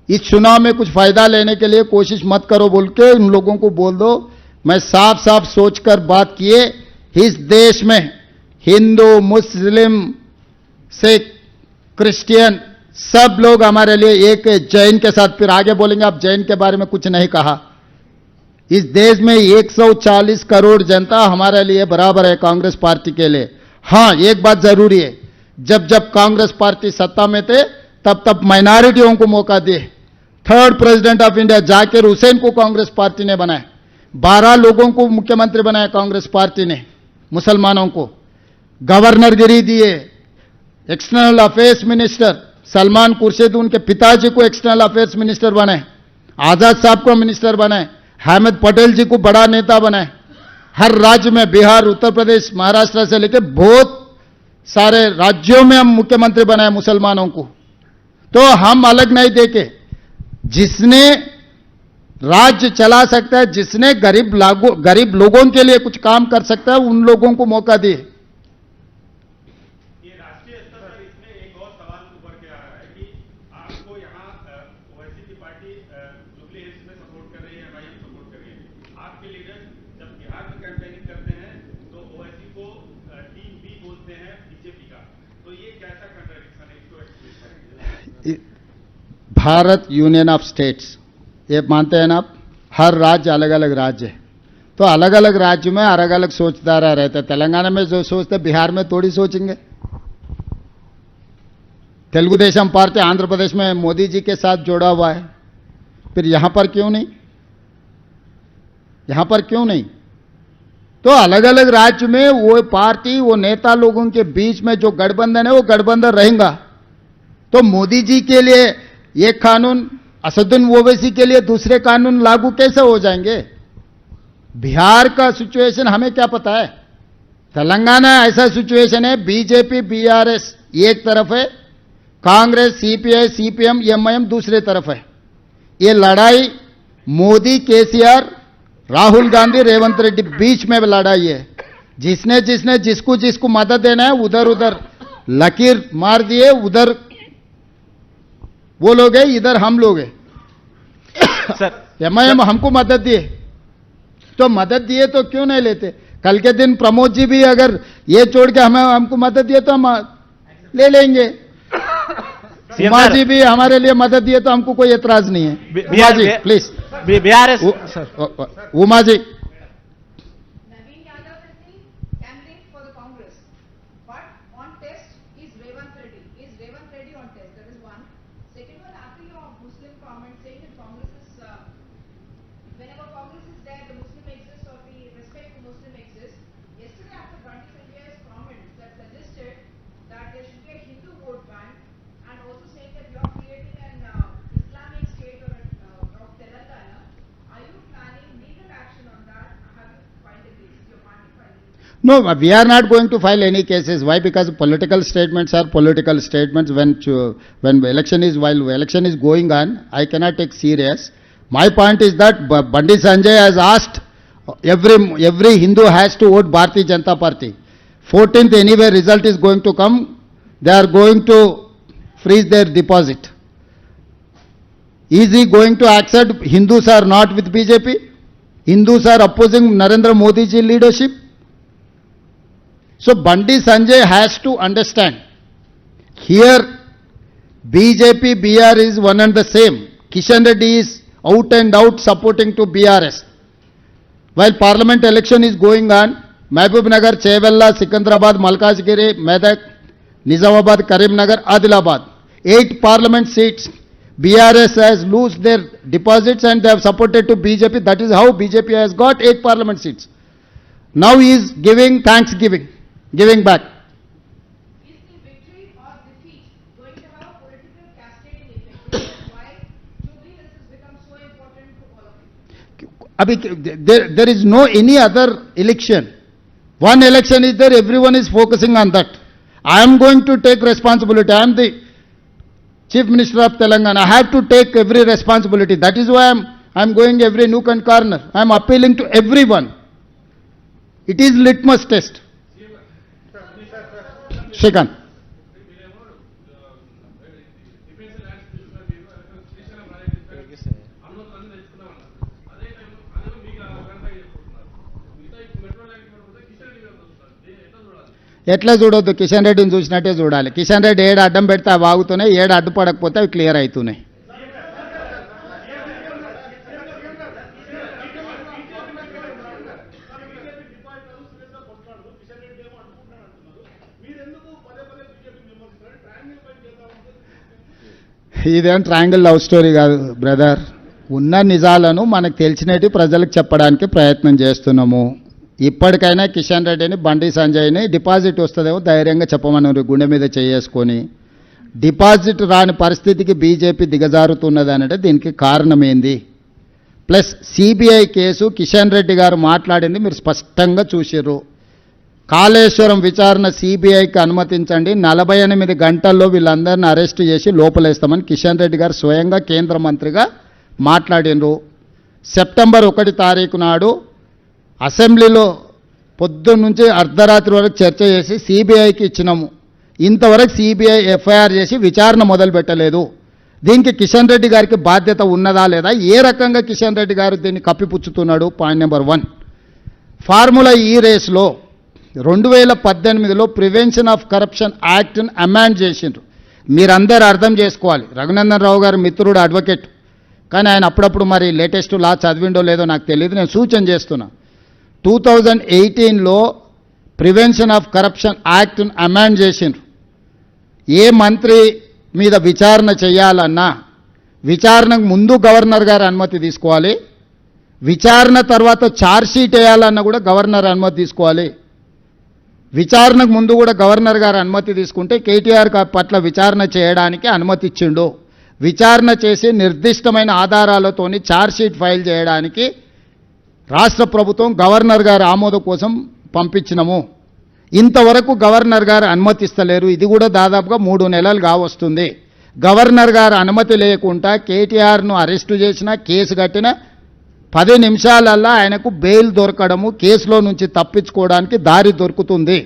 इस चुनाव में कुछ फायदा लेने के लिए कोशिश मत करो बोल के उन लोगों को बोल दो. मैं साफ साफ सोचकर बात किए. इस देश में हिंदू मुस्लिम सिख क्रिश्चियन सब लोग हमारे लिए एक है. जैन के साथ फिर आगे बोलेंगे, आप जैन के बारे में कुछ नहीं कहा. इस देश में 140 करोड़ जनता हमारे लिए बराबर है कांग्रेस पार्टी के लिए. हां, एक बात जरूरी है, जब जब कांग्रेस पार्टी सत्ता में थे तब तब माइनॉरिटियों को मौका दिए. 3rd president of India Zakir Hussain को कांग्रेस पार्टी ने बनाया. 12 लोगों को मुख्यमंत्री बनाया कांग्रेस पार्टी ने. मुसलमानों को गवर्नरगिरी दिए. External affairs minister Salman Khurshid उनके पिताजी को एक्सटर्नल अफेयर्स मिनिस्टर बनाए. आजाद साहब को मिनिस्टर बनाए. अहमद पटेल जी को बड़ा नेता बनाए. हर राज्य में, बिहार, उत्तर प्रदेश, महाराष्ट्र से लेकर बहुत सारे राज्यों में हम मुख्यमंत्री बनाए मुसलमानों को. तो हम अलग नहीं देखे. जिसने राज्य चला सकता है, जिसने गरीब लोगों के लिए कुछ काम कर सकता है, उन लोगों को मौका दिए. भारत यूनियन ऑफ स्टेट्स, ये मानते हैं ना आप, हर राज्य अलग अलग राज्य है. तो अलग अलग राज्य में अलग अलग सोचदारा रहते. तेलंगाना में जो सोचते बिहार में थोड़ी सोचेंगे. तेलुगु देशम पार्टी आंध्र प्रदेश में मोदी जी के साथ जोड़ा हुआ है, फिर यहां पर क्यों नहीं, यहां पर क्यों नहीं? तो अलग अलग राज्य में वो पार्टी, वो नेता लोगों के बीच में जो गठबंधन है वो गठबंधन रहेगा. तो मोदी जी के लिए एक कानून, असदुद्दीन ओवैसी के लिए दूसरे कानून लागू कैसे हो जाएंगे? बिहार का सिचुएशन हमें क्या पता है. तेलंगाना ऐसा सिचुएशन है, बीजेपी बीआरएस एक तरफ है, कांग्रेस सीपीआई सीपीएम एमआईएम दूसरे तरफ है. ये लड़ाई मोदी केसीआर राहुल गांधी रेवंत रेड्डी बीच में लड़ाई है. जिसने जिसने जिसको जिसको मदद देना है उधर उधर लकीर मार दिए, उधर वो लोग है, इधर हम लोग है। सर एमआईएम हमको मदद दिए, तो मदद दिए तो क्यों नहीं लेते? कल के दिन प्रमोद जी भी अगर ये छोड़ के हमको मदद दिए तो हम ले लेंगे। सीएम उमा सर, जी भी हमारे लिए मदद दिए तो हमको कोई एतराज नहीं है। Uma ji please, BRS sir Uma ji. Naveen Yadav is the candidate for the Congress, but on test is Revanth Reddy. Is Revanth Reddy on test? That is one. Second one, after your Muslim comment saying that Congress is, whenever Congress is there, the Muslim exists or the respect for Muslim exists. Yesterday, after Bandi Sanjay's comments that suggested that there should be a Hindu vote bank, and also saying that you are creating an Islamic state or of Telangana, are you planning legal action on that? Have you filed a case? Your party filed a case? No, we are not going to file any cases. Why? Because political statements are political statements. When election is, while election is going on, I cannot take serious. My point is that Bandi Sanjay has asked every Hindu has to vote Bharatiya Janata Party. 14th anyway result is going to come. They are going to freeze their deposit. Is he going to accept Hindus are not with BJP? Hindus are opposing Narendra Modi ji leadership. So Bandi Sanjay has to understand, here BJP, BR is one and the same. Kishan Reddy is out and out supporting to BRS. While parliament election is going on, Mahbub Nagar, Chevella, Sikandrabad, Malkajgiri, Medak, Nizamabad, Karimnagar, Adilabad, 8 parliament seats. BRS has lost their deposits and they have supported to BJP. That is how BJP has got 8 parliament seats. Now he is giving thanksgiving, giving back. Is the victory or defeat going to have a political cascading effect? This is why Jubilee has become so important to all of you. Abhi, there is no any other election. One election is there, everyone is focusing on that. I am going to take responsibility. I am the Chief Minister of Telangana. I have to take every responsibility. That is why I am going every nook and corner. I am appealing to everyone. It is litmus test. Shrikant. ఎట్లా చూడొద్దు, కిషన్ రెడ్డిని చూసినట్టే చూడాలి. కిషన్ రెడ్డి ఏడు అడ్డం పెడితే అవి ఆగుతున్నాయి, ఏడు అడ్డుపడకపోతే అవి క్లియర్ అవుతున్నాయి. ఇదేం ట్రయాంగిల్ లవ్ స్టోరీ కాదు బ్రదర్. ఉన్న నిజాలను మనకు తెలిసినట్టు ప్రజలకు చెప్పడానికి ప్రయత్నం చేస్తున్నాము. ఇప్పటికైనా కిషన్ రెడ్డిని, బండి సంజయ్ని డిపాజిట్ వస్తుందేమో ధైర్యంగా చెప్పమన్నారు, గుండె మీద చేసుకొని. డిపాజిట్ రాని పరిస్థితికి బీజేపీ దిగజారుతున్నది అంటే దీనికి కారణం ఏంది? Plus CBI case Kishan Reddy గారు మాట్లాడింది మీరు స్పష్టంగా చూసిర్రు. కాళేశ్వరం విచారణ సిబిఐకి అనుమతించండి, 48 గంటల్లో వీళ్ళందరినీ అరెస్ట్ చేసి లోపలేస్తామని కిషన్ రెడ్డి గారు స్వయంగా కేంద్ర మంత్రిగా మాట్లాడినరు. సెప్టెంబర్ 1 తారీఖు నాడు అసెంబ్లీలో పొద్దున్న నుంచి అర్ధరాత్రి వరకు చర్చ చేసి సిబిఐకి ఇచ్చినాము. ఇంతవరకు సిబిఐ ఎఫ్ఐఆర్ చేసి విచారణ మొదలుపెట్టలేదు. దీనికి కిషన్ రెడ్డి గారికి బాధ్యత ఉన్నదా లేదా? ఏ రకంగా కిషన్ రెడ్డి గారు దీన్ని కప్పిపుచ్చుతున్నాడు? Point number 1. ఫార్ములా ఈ రేస్లో 2018లో ప్రివెన్షన్ ఆఫ్ కరప్షన్ యాక్ట్ని అమెండ్ చేసిండ్రు. మీరందరూ అర్థం చేసుకోవాలి. రఘునందన్ రావు గారు మిత్రుడు, అడ్వకేట్, కానీ ఆయన అప్పుడప్పుడు మరి లేటెస్ట్ లా చదివిండో లేదో నాకు తెలియదు, నేను సూచన చేస్తున్నా. 2018లో ప్రివెన్షన్ ఆఫ్ కరప్షన్ యాక్ట్ని అమెండ్ చేసిండ్రు. ఏ మంత్రి మీద విచారణ చేయాలన్నా విచారణకు ముందు గవర్నర్ గారు అనుమతి తీసుకోవాలి, విచారణ తర్వాత ఛార్జ్షీట్ వేయాలన్నా కూడా గవర్నర్ అనుమతి తీసుకోవాలి. విచారణకు ముందు కూడా గవర్నర్ గారు అనుమతి తీసుకుంటే కేటీఆర్ పట్ల విచారణ చేయడానికి అనుమతి ఇచ్చిండు. విచారణ చేసి నిర్దిష్టమైన ఆధారాలతోని ఛార్జ్షీట్ ఫైల్ చేయడానికి రాష్ట్ర ప్రభుత్వం గవర్నర్ గారి ఆమోదం కోసం పంపించినము. ఇంతవరకు గవర్నర్ గారు అనుమతిస్తలేరు. ఇది కూడా దాదాపుగా 3 నెలలు కావస్తుంది. గవర్నర్ గారు అనుమతి లేకుండా కేటీఆర్ను అరెస్టు చేసిన, కేసు కట్టిన 10 నిమిషాలల్లా ఆయనకు బెయిల్ దొరకడము, కేసులో నుంచి తప్పించుకోవడానికి దారి దొరుకుతుంది.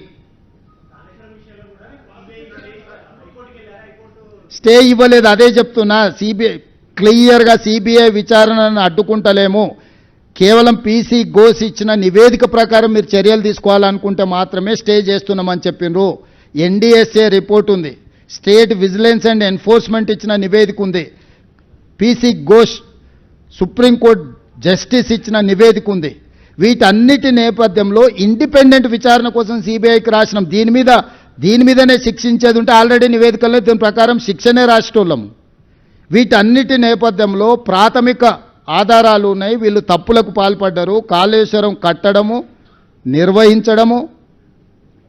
స్టే ఇవ్వలేదు. అదే చెప్తున్నా, సిబిఐ క్లియర్గా సిబిఐ విచారణను అడ్డుకుంటలేము. కేవలం పీసీ ఘోష్ ఇచ్చిన నివేదిక ప్రకారం మీరు చర్యలు తీసుకోవాలనుకుంటే మాత్రమే స్టే చేస్తున్నామని చెప్పిండ్రు. ఎన్డీఎస్ఏ రిపోర్ట్ ఉంది, స్టేట్ విజిలెన్స్ అండ్ ఎన్ఫోర్స్మెంట్ ఇచ్చిన నివేదిక ఉంది, పీసీ ఘోష్ సుప్రీంకోర్టు జస్టిస్ ఇచ్చిన నివేదిక ఉంది. వీటన్నిటి నేపథ్యంలో ఇండిపెండెంట్ విచారణ కోసం సిబిఐకి రాసినాం. దీని మీదనే శిక్షించేది ఉంటే ఆల్రెడీ నివేదికల్లో దీని ప్రకారం శిక్షనే రాసేటోళ్ళము. వీటన్నిటి నేపథ్యంలో ప్రాథమిక ఆధారాలు ఉన్నాయి. వీళ్ళు తప్పులకు పాల్పడ్డారు. కాళేశ్వరం కట్టడము, నిర్వహించడము,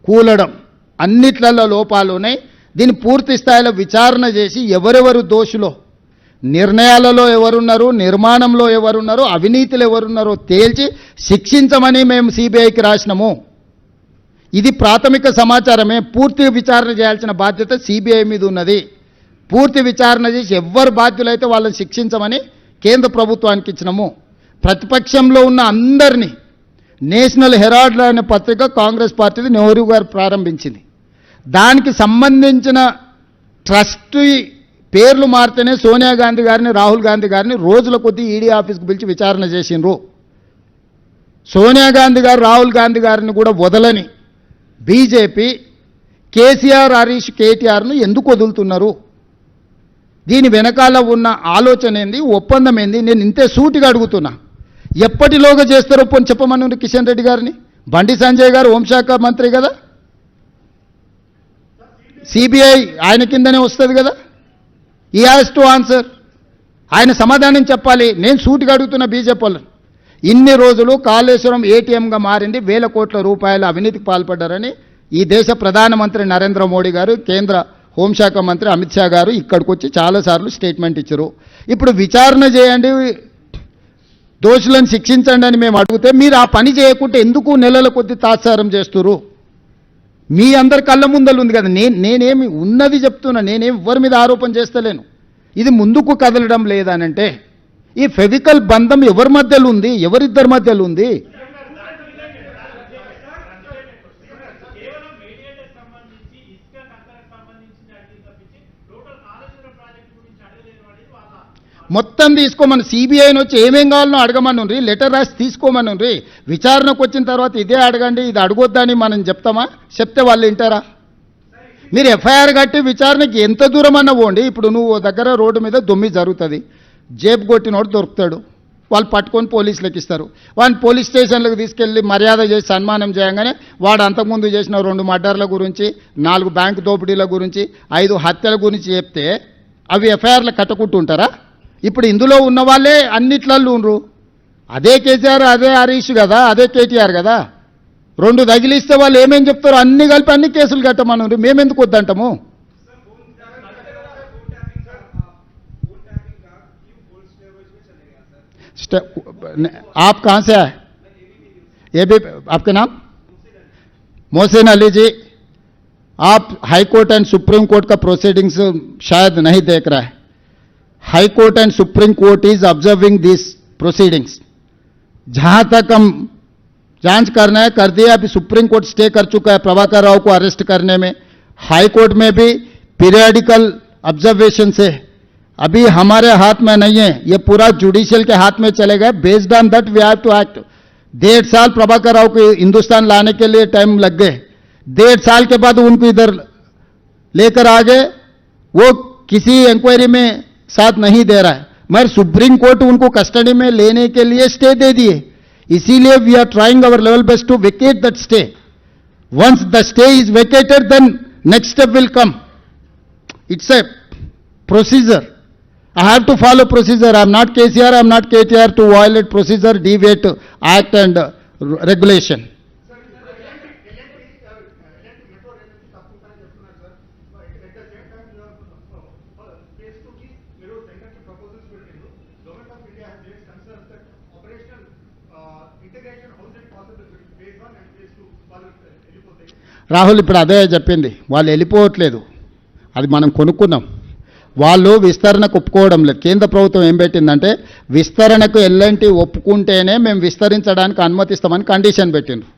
కూలడం అన్నిట్లలో లోపాలు ఉన్నాయి. దీన్ని పూర్తి స్థాయిలో విచారణ చేసి ఎవరెవరు దోషులో, నిర్ణయాలలో ఎవరున్నారు, నిర్మాణంలో ఎవరున్నారో, అవినీతిలో ఎవరున్నారో తేల్చి శిక్షించమని మేము సిబిఐకి రాసినాము. ఇది ప్రాథమిక సమాచారమే. పూర్తి విచారణ చేయాల్సిన బాధ్యత సిబిఐ మీద ఉన్నది. పూర్తి విచారణ చేసి ఎవరు బాధ్యులైతే వాళ్ళని శిక్షించమని కేంద్ర ప్రభుత్వానికి ఇచ్చినాము. ప్రతిపక్షంలో ఉన్న అందరినీ నేషనల్ హెరాల్డ్ అనే పత్రిక కాంగ్రెస్ పార్టీది నెహ్రూ గారు ప్రారంభించింది. దానికి సంబంధించిన ట్రస్టీ పేర్లు మారితేనే సోనియా గాంధీ గారిని, రాహుల్ గాంధీ గారిని రోజుల కొద్దీ ఈడీ ఆఫీస్కి పిలిచి విచారణ చేసిండ్రు. సోనియా గాంధీ గారు, రాహుల్ గాంధీ గారిని కూడా వదలని బీజేపీ కేసీఆర్, హరీష్, కేటీఆర్ను ఎందుకు వదులుతున్నారు? దీని వెనకాల ఉన్న ఆలోచన ఏంది, ఒప్పందం ఏంది? నేను ఇంతే సూటిగా అడుగుతున్నా. ఎప్పటిలోగా చేస్తారో పోని చెప్పమని కిషన్ రెడ్డి గారిని. బండి సంజయ్ గారు హోంశాఖ మంత్రి కదా, సిబిఐ ఆయన కిందనే వస్తుంది కదా. ఈ హ్యాస్ టు ఆన్సర్. ఆయన సమాధానం చెప్పాలి. నేను సూటిగా అడుగుతున్న బీజేపీ వాళ్ళని. ఇన్ని రోజులు కాళేశ్వరం ఏటీఎంగా మారింది, వేల కోట్ల రూపాయల అవినీతికి పాల్పడ్డారని ఈ దేశ ప్రధానమంత్రి నరేంద్ర మోడీ గారు, కేంద్ర హోంశాఖ మంత్రి అమిత్ షా గారు ఇక్కడికి వచ్చి చాలాసార్లు స్టేట్మెంట్ ఇచ్చారు. ఇప్పుడు విచారణ చేయండి, దోషులను శిక్షించండి అని మేము అడిగితే మీరు ఆ పని చేయకుంటే ఎందుకు నెలల కొద్ది తాత్సారం చేస్తున్నారు? మీ అందరి కళ్ళ ముందలు ఉంది కదా. నేనేమి ఉన్నది చెప్తున్నా, నేనేం ఎవరి మీద ఆరోపణ చేస్తలేను. ఇది ముందుకు కదలడం లేదనంటే ఈ ఫెవికల్ బంధం ఎవరి మధ్యలో ఉంది, ఎవరిద్దరి మధ్యలో ఉంది? మొత్తం తీసుకోమని సిబిఐని వచ్చి ఏమేం కావాలనో అడగమనుండ్రి, లెటర్ రాసి తీసుకోమనుండ్రి. విచారణకు వచ్చిన తర్వాత ఇదే అడగండి, ఇది అడగొద్దని మనం చెప్తామా? చెప్తే వాళ్ళు వింటారా? మీరు ఎఫ్ఐఆర్ కట్టి విచారణకి ఎంత దూరం అన్నా పోండి. ఇప్పుడు నువ్వు దగ్గర రోడ్డు మీద దొమ్మి జరుగుతుంది, జేబు కొట్టినోడు దొరుకుతాడు, వాళ్ళు పట్టుకొని పోలీసులకు ఇస్తారు. వాడిని పోలీస్ స్టేషన్లకు తీసుకెళ్ళి మర్యాద చేసి సన్మానం చేయగానే వాడు అంతకుముందు చేసిన 2 మర్డర్ల గురించి, 4 బ్యాంకు దోపిడీల గురించి, 5 హత్యల గురించి చెప్తే అవి ఎఫ్ఐఆర్లు కట్టుకుంటుంటారా? ఇప్పుడు ఇందులో ఉన్న వాళ్ళే అన్నిట్లలో ఉండ్రు. అదే కేసీఆర్, అదే హరీష్ కదా, అదే కేటీఆర్ కదా. 2 తగిలిస్తే వాళ్ళు ఏమేం చెప్తారో అన్ని కలిపి అన్ని కేసులు కట్టమని మేమెందుకు వద్దంటాము? आप कहाँ से आए? ये भी आपके नाम? मोहसिन अली जी, आप high court and supreme court का प्रोसीडिंग्स शायद नहीं देख रहा है. High court and supreme court is observing this proceedings. जहां तक हम जांच करना है कर दिया. अभी सुप्रीम कोर्ट स्टे कर चुका है प्रभाकर राव को अरेस्ट करने में. हाई कोर्ट में भी पीरियडिकल ऑब्जर्वेशन से अभी हमारे हाथ में नहीं है, ये पूरा जुडिशियल के हाथ में चलेगा. Based on that we have to act. 1.5 साल प्रभाकर राव को हिंदुस्तान लाने के लिए टाइम लग गए. 1.5 साल के बाद उनको इधर लेकर आ गए. वो किसी इंक्वायरी में साथ नहीं दे रहा है, मगर सुप्रीम कोर्ट उनको कस्टडी में लेने के लिए स्टे दे दिए. इसीलिए we are trying our level best to vacate that stay. Once the stay is vacated then next step will come. It's a procedure. I have to follow procedure. I am not KCR, I am not KTR to violate procedure, deviate act and regulation. Rahul ఇప్పుడు అదే చెప్పింది, వాళ్ళు వెళ్ళిపోవట్లేదు, అది మనం కొనుక్కున్నాం. వాళ్ళు విస్తరణకు ఒప్పుకోవడం లేదు. కేంద్ర ప్రభుత్వం ఏం పెట్టిందంటే విస్తరణకు ఎల్ఎన్టీ ఒప్పుకుంటేనే మేము విస్తరించడానికి అనుమతిస్తామని కండిషన్ పెట్టిండ్రు.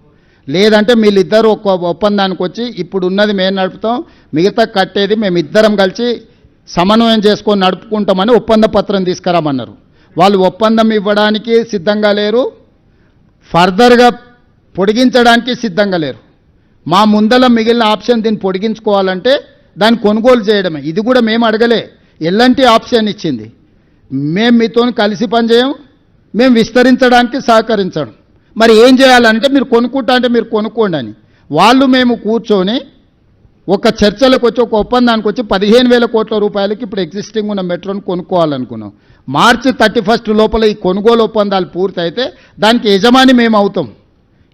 లేదంటే వీళ్ళిద్దరూ ఒక ఒప్పందానికి వచ్చి ఇప్పుడు ఉన్నది మేము నడుపుతాం, మిగతా కట్టేది మేమిద్దరం కలిసి సమన్వయం చేసుకొని నడుపుకుంటామని ఒప్పంద పత్రం తీసుకురామన్నారు. వాళ్ళు ఒప్పందం ఇవ్వడానికి సిద్ధంగా లేరు, ఫర్దర్గా పొడిగించడానికి సిద్ధంగా లేరు. మా ముందల మిగిలిన ఆప్షన్ దీన్ని పొడిగించుకోవాలంటే దాన్ని కొనుగోలు చేయడమే. ఇది కూడా మేము అడగలే, ఎల్ఎన్టీ ఆప్షన్ ఇచ్చింది. మేము మీతో కలిసి పనిచేయం, మేము విస్తరించడానికి సహకరించడం. మరి ఏం చేయాలంటే మీరు కొనుక్కుంటా అంటే మీరు కొనుక్కోండి అని. వాళ్ళు మేము కూర్చొని ఒక చర్చలకు వచ్చి ఒక ఒప్పందానికి వచ్చి 15,000 కోట్ల రూపాయలకి ఇప్పుడు ఎగ్జిస్టింగ్ ఉన్న మెట్రోను కొనుక్కోవాలనుకున్నాం. మార్చి 31 లోపల ఈ కొనుగోలు ఒప్పందాలు పూర్తయితే దానికి యజమాని మేము అవుతాం.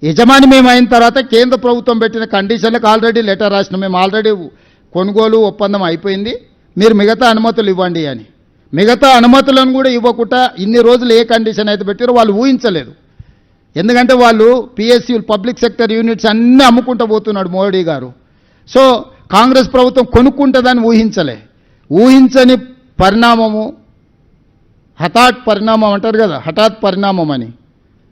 యజమాని మేము అయిన తర్వాత కేంద్ర ప్రభుత్వం పెట్టిన కండిషన్లకు ఆల్రెడీ లెటర్ రాసినాం. మేము ఆల్రెడీ కొనుగోలు ఒప్పందం అయిపోయింది, మీరు మిగతా అనుమతులు ఇవ్వండి అని. మిగతా అనుమతులను కూడా ఇవ్వకుండా ఇన్ని రోజులు ఏ కండిషన్ అయితే పెట్టారో వాళ్ళు ఊహించలేదు. ఎందుకంటే వాళ్ళు పిఎస్యూ పబ్లిక్ సెక్టర్ యూనిట్స్ అన్నీ అమ్ముకుంటూ పోతున్నాడు మోడీ గారు. సో కాంగ్రెస్ ప్రభుత్వం కొనుక్కుంటుందని ఊహించని పరిణామము, హఠాత్ పరిణామం అంటారు కదా, హఠాత్ పరిణామం అని.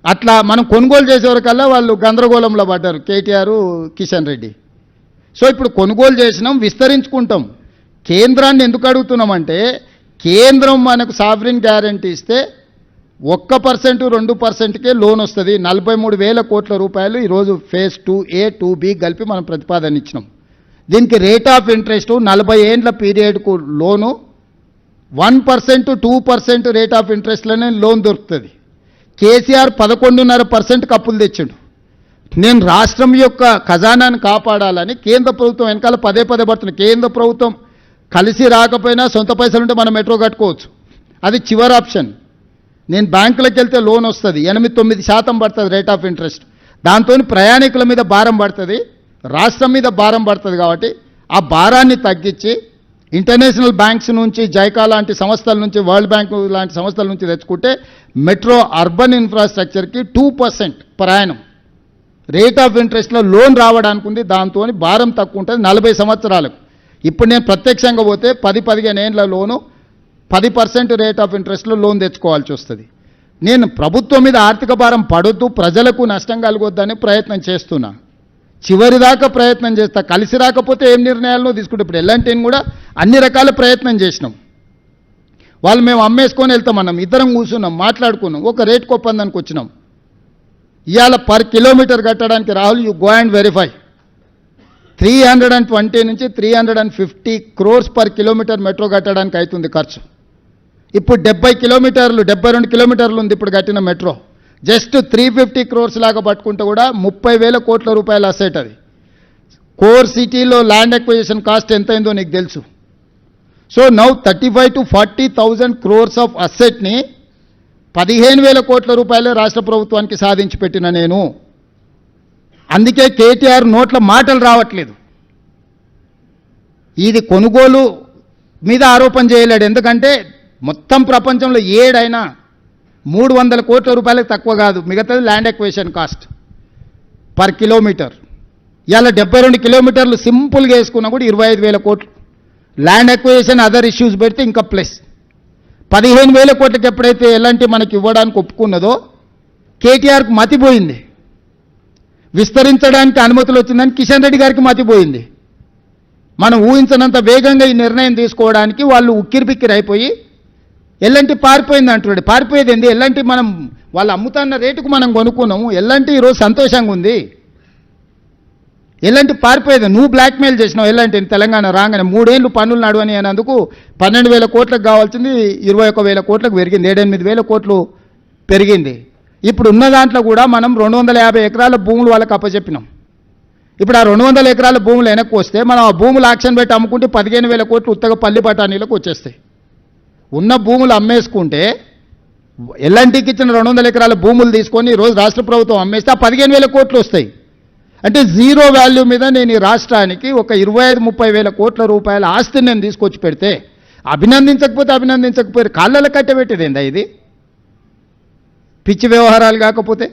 అట్లా మనం కొనుగోలు చేసేవరకల్లా వాళ్ళు గందరగోళంలో పడ్డారు కేటీఆర్, కిషన్ రెడ్డి. సో ఇప్పుడు కొనుగోలు చేసినాం, విస్తరించుకుంటాం. కేంద్రాన్ని ఎందుకు అడుగుతున్నామంటే కేంద్రం మనకు సావరిన్ గ్యారంటీ ఇస్తే 1%, 2%కే లోన్ వస్తుంది. 43,000 కోట్ల రూపాయలు ఈరోజు ఫేజ్ 2A, 2B కలిపి మనం ప్రతిపాదన ఇచ్చినాం. దీనికి రేట్ ఆఫ్ ఇంట్రెస్ట్ 40 ఏండ్ల పీరియడ్కు లోను 1%, 2% రేట్ ఆఫ్ ఇంట్రెస్ట్లోనే లోన్ దొరుకుతుంది. కేసీఆర్ 11.5% అప్పులు తెచ్చిండు. నేను రాష్ట్రం యొక్క ఖజానాను కాపాడాలని కేంద్ర ప్రభుత్వం వెనకాల పదే పడుతున్నాను. కేంద్ర ప్రభుత్వం కలిసి రాకపోయినా సొంత పైసలుంటే మనం మెట్రో కట్టుకోవచ్చు, అది చివరి ఆప్షన్. నేను బ్యాంకులకు వెళ్తే లోన్ వస్తుంది, 8-9% పడుతుంది రేట్ ఆఫ్ ఇంట్రెస్ట్. దాంతో ప్రయాణికుల మీద భారం పడుతుంది, రాష్ట్రం మీద భారం పడుతుంది. కాబట్టి ఆ భారాన్ని తగ్గించి ఇంటర్నేషనల్ బ్యాంక్స్ నుంచి, జైకా లాంటి సంస్థల నుంచి, వరల్డ్ బ్యాంక్ లాంటి సంస్థల నుంచి తెచ్చుకుంటే మెట్రో అర్బన్ ఇన్ఫ్రాస్ట్రక్చర్కి 2% ప్రయాణం రేట్ ఆఫ్ ఇంట్రెస్ట్లో లోన్ రావడానికి ఉంది. దాంతో భారం తక్కువ ఉంటుంది 40 సంవత్సరాలకు. ఇప్పుడు నేను ప్రత్యక్షంగా పోతే 10-15 ఏండ్ల లోను 10% రేట్ ఆఫ్ ఇంట్రెస్ట్లో లోన్ తెచ్చుకోవాల్సి వస్తుంది. నేను ప్రభుత్వం మీద ఆర్థిక భారం పడొద్దు, ప్రజలకు నష్టం కలగొద్దని ప్రయత్నం చేస్తున్నా. చివరిదాకా ప్రయత్నం చేస్తా. కలిసి రాకపోతే ఏం నిర్ణయాలను తీసుకుంటే ఇప్పుడు ఎల్ఎన్టీని కూడా అన్ని రకాల ప్రయత్నం చేసినాం. వాళ్ళు మేము అమ్మేసుకొని వెళ్తామన్నాం, ఇద్దరం కూర్చున్నాం, మాట్లాడుకున్నాం, ఒక రేట్ ఒప్పందానికి వచ్చినాం. ఇవాళ పర్ కిలోమీటర్ కట్టడానికి Rahul you go and verify 320 నుంచి 350 crores పర్ కిలోమీటర్ మెట్రో కట్టడానికి అవుతుంది ఖర్చు. ఇప్పుడు 72 కిలోమీటర్లు ఉంది ఇప్పుడు కట్టిన మెట్రో. జస్ట్ 350 crores లాగా పట్టుకుంటే కూడా 30,000 కోట్ల రూపాయల అసెట్ అది. కోర్ సిటీలో ల్యాండ్ ఎక్విజిషన్ కాస్ట్ ఎంత అయిందో నీకు తెలుసు. So now 35,000 to 40,000 crores of అసెట్ని 15,000 కోట్ల రూపాయలే రాష్ట్ర ప్రభుత్వానికి సాధించి పెట్టిన నేను. అందుకే కేటీఆర్ నోట్ల మాటలు రావట్లేదు. ఇది కొనుగోలు మీద ఆరోపణ చేయలేడు, ఎందుకంటే మొత్తం ప్రపంచంలో ఏడైనా 300 కోట్ల రూపాయలకు తక్కువ కాదు మిగతాది land acquisition cost per kilometre. ఇవాళ 72 కిలోమీటర్లు సింపుల్గా వేసుకున్నా కూడా 25,000 కోట్లు. ల్యాండ్ ఎక్విజిషన్ అదర్ ఇష్యూస్ పెడితే ఇంకా ప్లస్ 15,000 కోట్లకి ఎప్పుడైతే ఎలాంటి మనకి ఇవ్వడానికి ఒప్పుకున్నదో కేటీఆర్కి మతిపోయింది. విస్తరించడానికి అనుమతులు వచ్చిందని కిషన్ రెడ్డి గారికి మతిపోయింది. మనం ఊహించనంత వేగంగా ఈ నిర్ణయం తీసుకోవడానికి వాళ్ళు ఉక్కిరిబిక్కిరి అయిపోయి ఎల్లంటి పారిపోయింది అంటున్నాడు. పారిపోయేది ఏంది? ఎల్లంటి మనం వాళ్ళు అమ్ముతున్న రేటుకు మనం కొనుక్కున్నాము. ఎల్లంటి ఈరోజు సంతోషంగా ఉంది. ఎల్లంటి పారిపోయేది. నువ్వు బ్లాక్మెయిల్ చేసినావు ఎల్లంటిని. తెలంగాణ రాగానే 3 ఏళ్ళు పన్నులు నడవని అన్నందుకు 12,000 కోట్లకు కావాల్సింది 21,000 కోట్లకు పెరిగింది, 7-8,000 కోట్లు పెరిగింది. ఇప్పుడు ఉన్న దాంట్లో కూడా మనం 250 ఎకరాల భూములు వాళ్ళకి అప్పచెప్పినాం. ఇప్పుడు ఆ 200 ఎకరాల భూములు వెనక్కి వస్తే మనం ఆ భూములు ఆక్షన్ పెట్టి అమ్ముకుంటే 15,000 కోట్లు ఉత్తగా పల్లి బఠానీలకు వచ్చేస్తాయి. ఉన్న భూములు అమ్మేసుకుంటే ఎల్ఎన్టీకి ఇచ్చిన 200 ఎకరాల భూములు తీసుకొని ఈరోజు రాష్ట్ర ప్రభుత్వం అమ్మేస్తే ఆ 15,000 కోట్లు వస్తాయి. అంటే జీరో వాల్యూ మీద నేను ఈ రాష్ట్రానికి ఒక 25-30 కోట్ల రూపాయల ఆస్తిని నేను తీసుకొచ్చి పెడితే అభినందించకపోతే కాళ్ళలో కట్టబెట్టేది ఏందా ఇది? పిచ్చి వ్యవహారాలు కాకపోతే.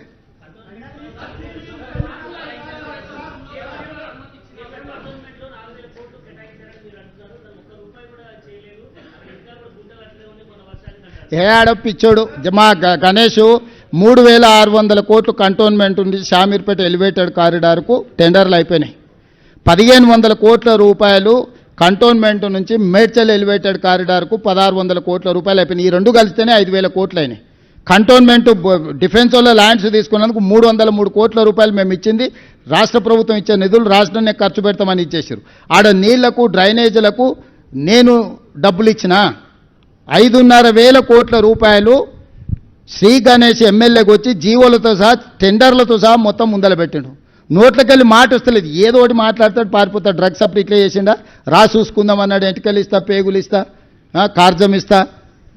ఏడో పిచ్చోడు మా గణేష్ 3,600 కోట్లు కంటోన్మెంట్ ఉంది షామీర్పేట ఎలివేటెడ్ కారిడార్కు టెండర్లు అయిపోయినాయి. 1,500 కోట్ల రూపాయలు కంటోన్మెంట్ నుంచి మేడ్చల్ ఎలివేటెడ్ కారిడార్కు 1600 కోట్ల రూపాయలు అయిపోయినాయి. ఈ రెండు కలిస్తేనే 5000 కోట్లు అయినాయి. కంటోన్మెంట్ డిఫెన్స్ వాళ్ళ ల్యాండ్స్ తీసుకున్నందుకు 303 కోట్ల రూపాయలు మేము ఇచ్చింది. రాష్ట్ర ప్రభుత్వం ఇచ్చే నిధులు రాష్ట్రాన్ని ఖర్చు పెడతామని ఇచ్చేసారు. ఆడ నీళ్లకు డ్రైనేజీలకు నేను డబ్బులు ఇచ్చిన 5,500 కోట్ల రూపాయలు శ్రీ గణేష్ ఎమ్మెల్యేకి వచ్చి జీవోలతో సహా టెండర్లతో సహా మొత్తం ముందల పెట్టిండు. నోట్లకెళ్ళి మాట వస్తలేదు, ఏదో ఒకటి మాట్లాడతాడు, పారిపోతాడు. డ్రగ్స్ అప్పుడు ఇట్లా చేసిండా, రా చూసుకుందాం అన్నాడు. ఎంటికలు ఇస్తా, పేగులు ఇస్తా, కార్జం ఇస్తా,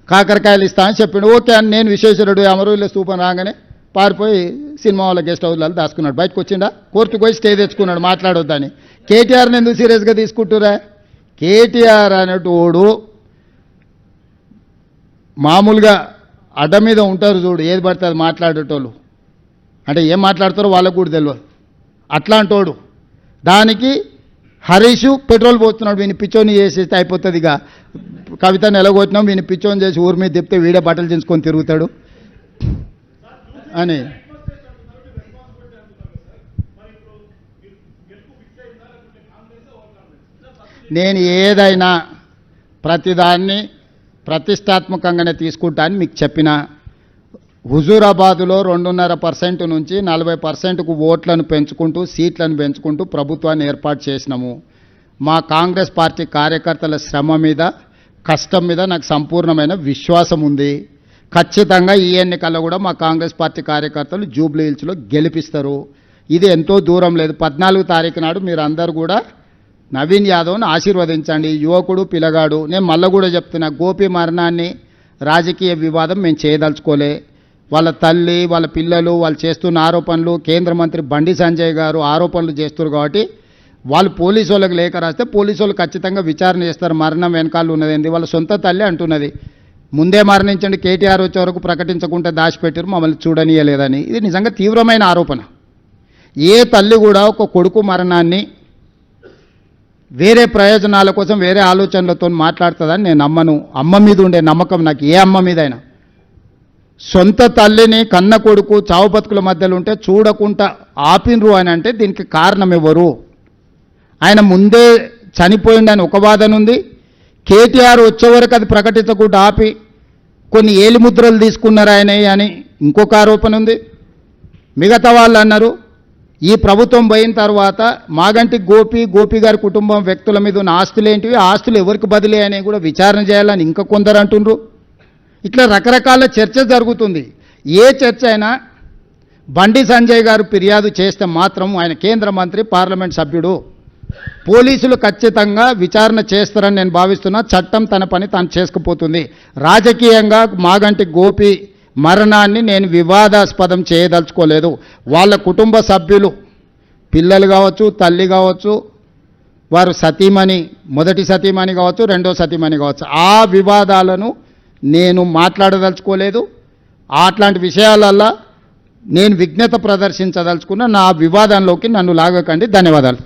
కాకరకాయలు ఇస్తా అని చెప్పిండు. ఓకే అని నేను విశ్వేశ్వరుడు అమరవీరుల స్తూపం రాగానే పారిపోయి సినిమా వాళ్ళ గెస్ట్ హౌస్లలో దాచుకున్నాడు. బయటకు వచ్చిండా, కోర్టుకు పోయి స్టే తెచ్చుకున్నాడు మాట్లాడొద్దని. కేటీఆర్ని ఎందుకు సీరియస్గా తీసుకుంటురా? కేటీఆర్ అనేటోడు మామూలుగా అడ్డ మీద ఉంటారు చూడు, ఏది పడితే అది మాట్లాడేటోళ్ళు, అంటే ఏం మాట్లాడతారో వాళ్ళకు కూడా తెలియదు. అట్లాంటోడు దానికి హరీష్ పెట్రోల్ పోస్తున్నాడు. వీని పిచ్చోని చేసేస్తే అయిపోతుంది. ఇక కవితను ఎలాగొచ్చినాం, వీని పిచ్చోని చేసి ఊరి మీద తిప్పితే వీడే బట్టలు చించుకొని తిరుగుతాడు అని. నేను ఏదైనా ప్రతిదాన్ని ప్రతిష్టాత్మకంగానే తీసుకుంటా అని మీకు చెప్పిన. హుజూరాబాదులో 2.5% నుంచి 40%కు ఓట్లను పెంచుకుంటూ సీట్లను పెంచుకుంటూ ప్రభుత్వాన్ని ఏర్పాటు చేసినాము. మా కాంగ్రెస్ పార్టీ కార్యకర్తల శ్రమ మీద, కష్టం మీద నాకు సంపూర్ణమైన విశ్వాసం ఉంది. ఖచ్చితంగా ఈ ఎన్నికల్లో కూడా మా కాంగ్రెస్ పార్టీ కార్యకర్తలు జూబ్లీ హిల్స్లో గెలిపిస్తారు. ఇది ఎంతో దూరం లేదు. 14 తారీఖు నాడు మీరు అందరూ కూడా నవీన్ యాదవ్ని ఆశీర్వదించండి. యువకుడు, పిల్లగాడు. నేను మళ్ళీ కూడా చెప్తున్నా, గోపి మరణాన్ని రాజకీయ వివాదం మేము చేయదలుచుకోలే. వాళ్ళ తల్లి, వాళ్ళ పిల్లలు, వాళ్ళు చేస్తున్న ఆరోపణలు, కేంద్ర మంత్రి బండి సంజయ్ గారు ఆరోపణలు చేస్తారు కాబట్టి వాళ్ళు పోలీసు వాళ్ళకి లేఖ రాస్తే పోలీసు వాళ్ళు ఖచ్చితంగా విచారణ చేస్తారు. మరణం వెనకాల ఉన్నదేంది, వాళ్ళ సొంత తల్లి అంటున్నది. ముందే మరణించండి, కేటీఆర్ వచ్చే వరకు ప్రకటించకుండా దాచిపెట్టారు, మమ్మల్ని చూడనీయలేదని. ఇది నిజంగా తీవ్రమైన ఆరోపణ. ఏ తల్లి కూడా ఒక కొడుకు మరణాన్ని వేరే ప్రయోజనాల కోసం వేరే ఆలోచనలతో మాట్లాడుతుందని నేను నమ్మను. అమ్మ మీద ఉండే నమ్మకం నాకు ఏ అమ్మ మీదైనా. సొంత తల్లిని కన్న కొడుకు చావు బతుకుల మధ్యలో ఉంటే చూడకుండా ఆపినరు అని అంటే దీనికి కారణం ఎవరు? ఆయన ముందే చనిపోయిండని ఒక వాదన ఉంది. కేటీఆర్ వచ్చే వరకు అది ప్రకటించకుండా ఆపి కొన్ని ఏలిముద్రలు తీసుకున్నారు ఆయన అని ఇంకొక ఆరోపణ ఉంది. మిగతా వాళ్ళు అన్నారు ఈ ప్రభుత్వం పోయిన తర్వాత మాగంటి గోపి గారి కుటుంబం వ్యక్తుల మీద ఉన్న ఆస్తులు ఏంటివి, ఆస్తులు ఎవరికి బదిలీ అని కూడా విచారణ చేయాలని ఇంకా కొందరు అంటుండ్రు. ఇట్లా రకరకాల చర్చ జరుగుతుంది. ఏ చర్చ అయినా బండి సంజయ్ గారు ఫిర్యాదు చేస్తే మాత్రం ఆయన కేంద్ర మంత్రి, పార్లమెంట్ సభ్యుడు, పోలీసులు ఖచ్చితంగా విచారణ చేస్తారని నేను భావిస్తున్నా. చట్టం తన పని తాను చేసుకుపోతుంది. రాజకీయంగా మాగంటి గోపి మరణాన్ని నేను వివాదాస్పదం చేయదలుచుకోలేదు. వాళ్ళ కుటుంబ సభ్యులు, పిల్లలు కావచ్చు, తల్లి కావచ్చు, వారు సతీమణి, మొదటి సతీమణి కావచ్చు, రెండో సతీమణి కావచ్చు, ఆ వివాదాలను నేను మాట్లాడదలుచుకోలేదు. అట్లాంటి విషయాలల్లో నేను విఘ్నత ప్రదర్శించదలుచుకున్న. నా వివాదంలోకి నన్ను లాగకండి. ధన్యవాదాలు.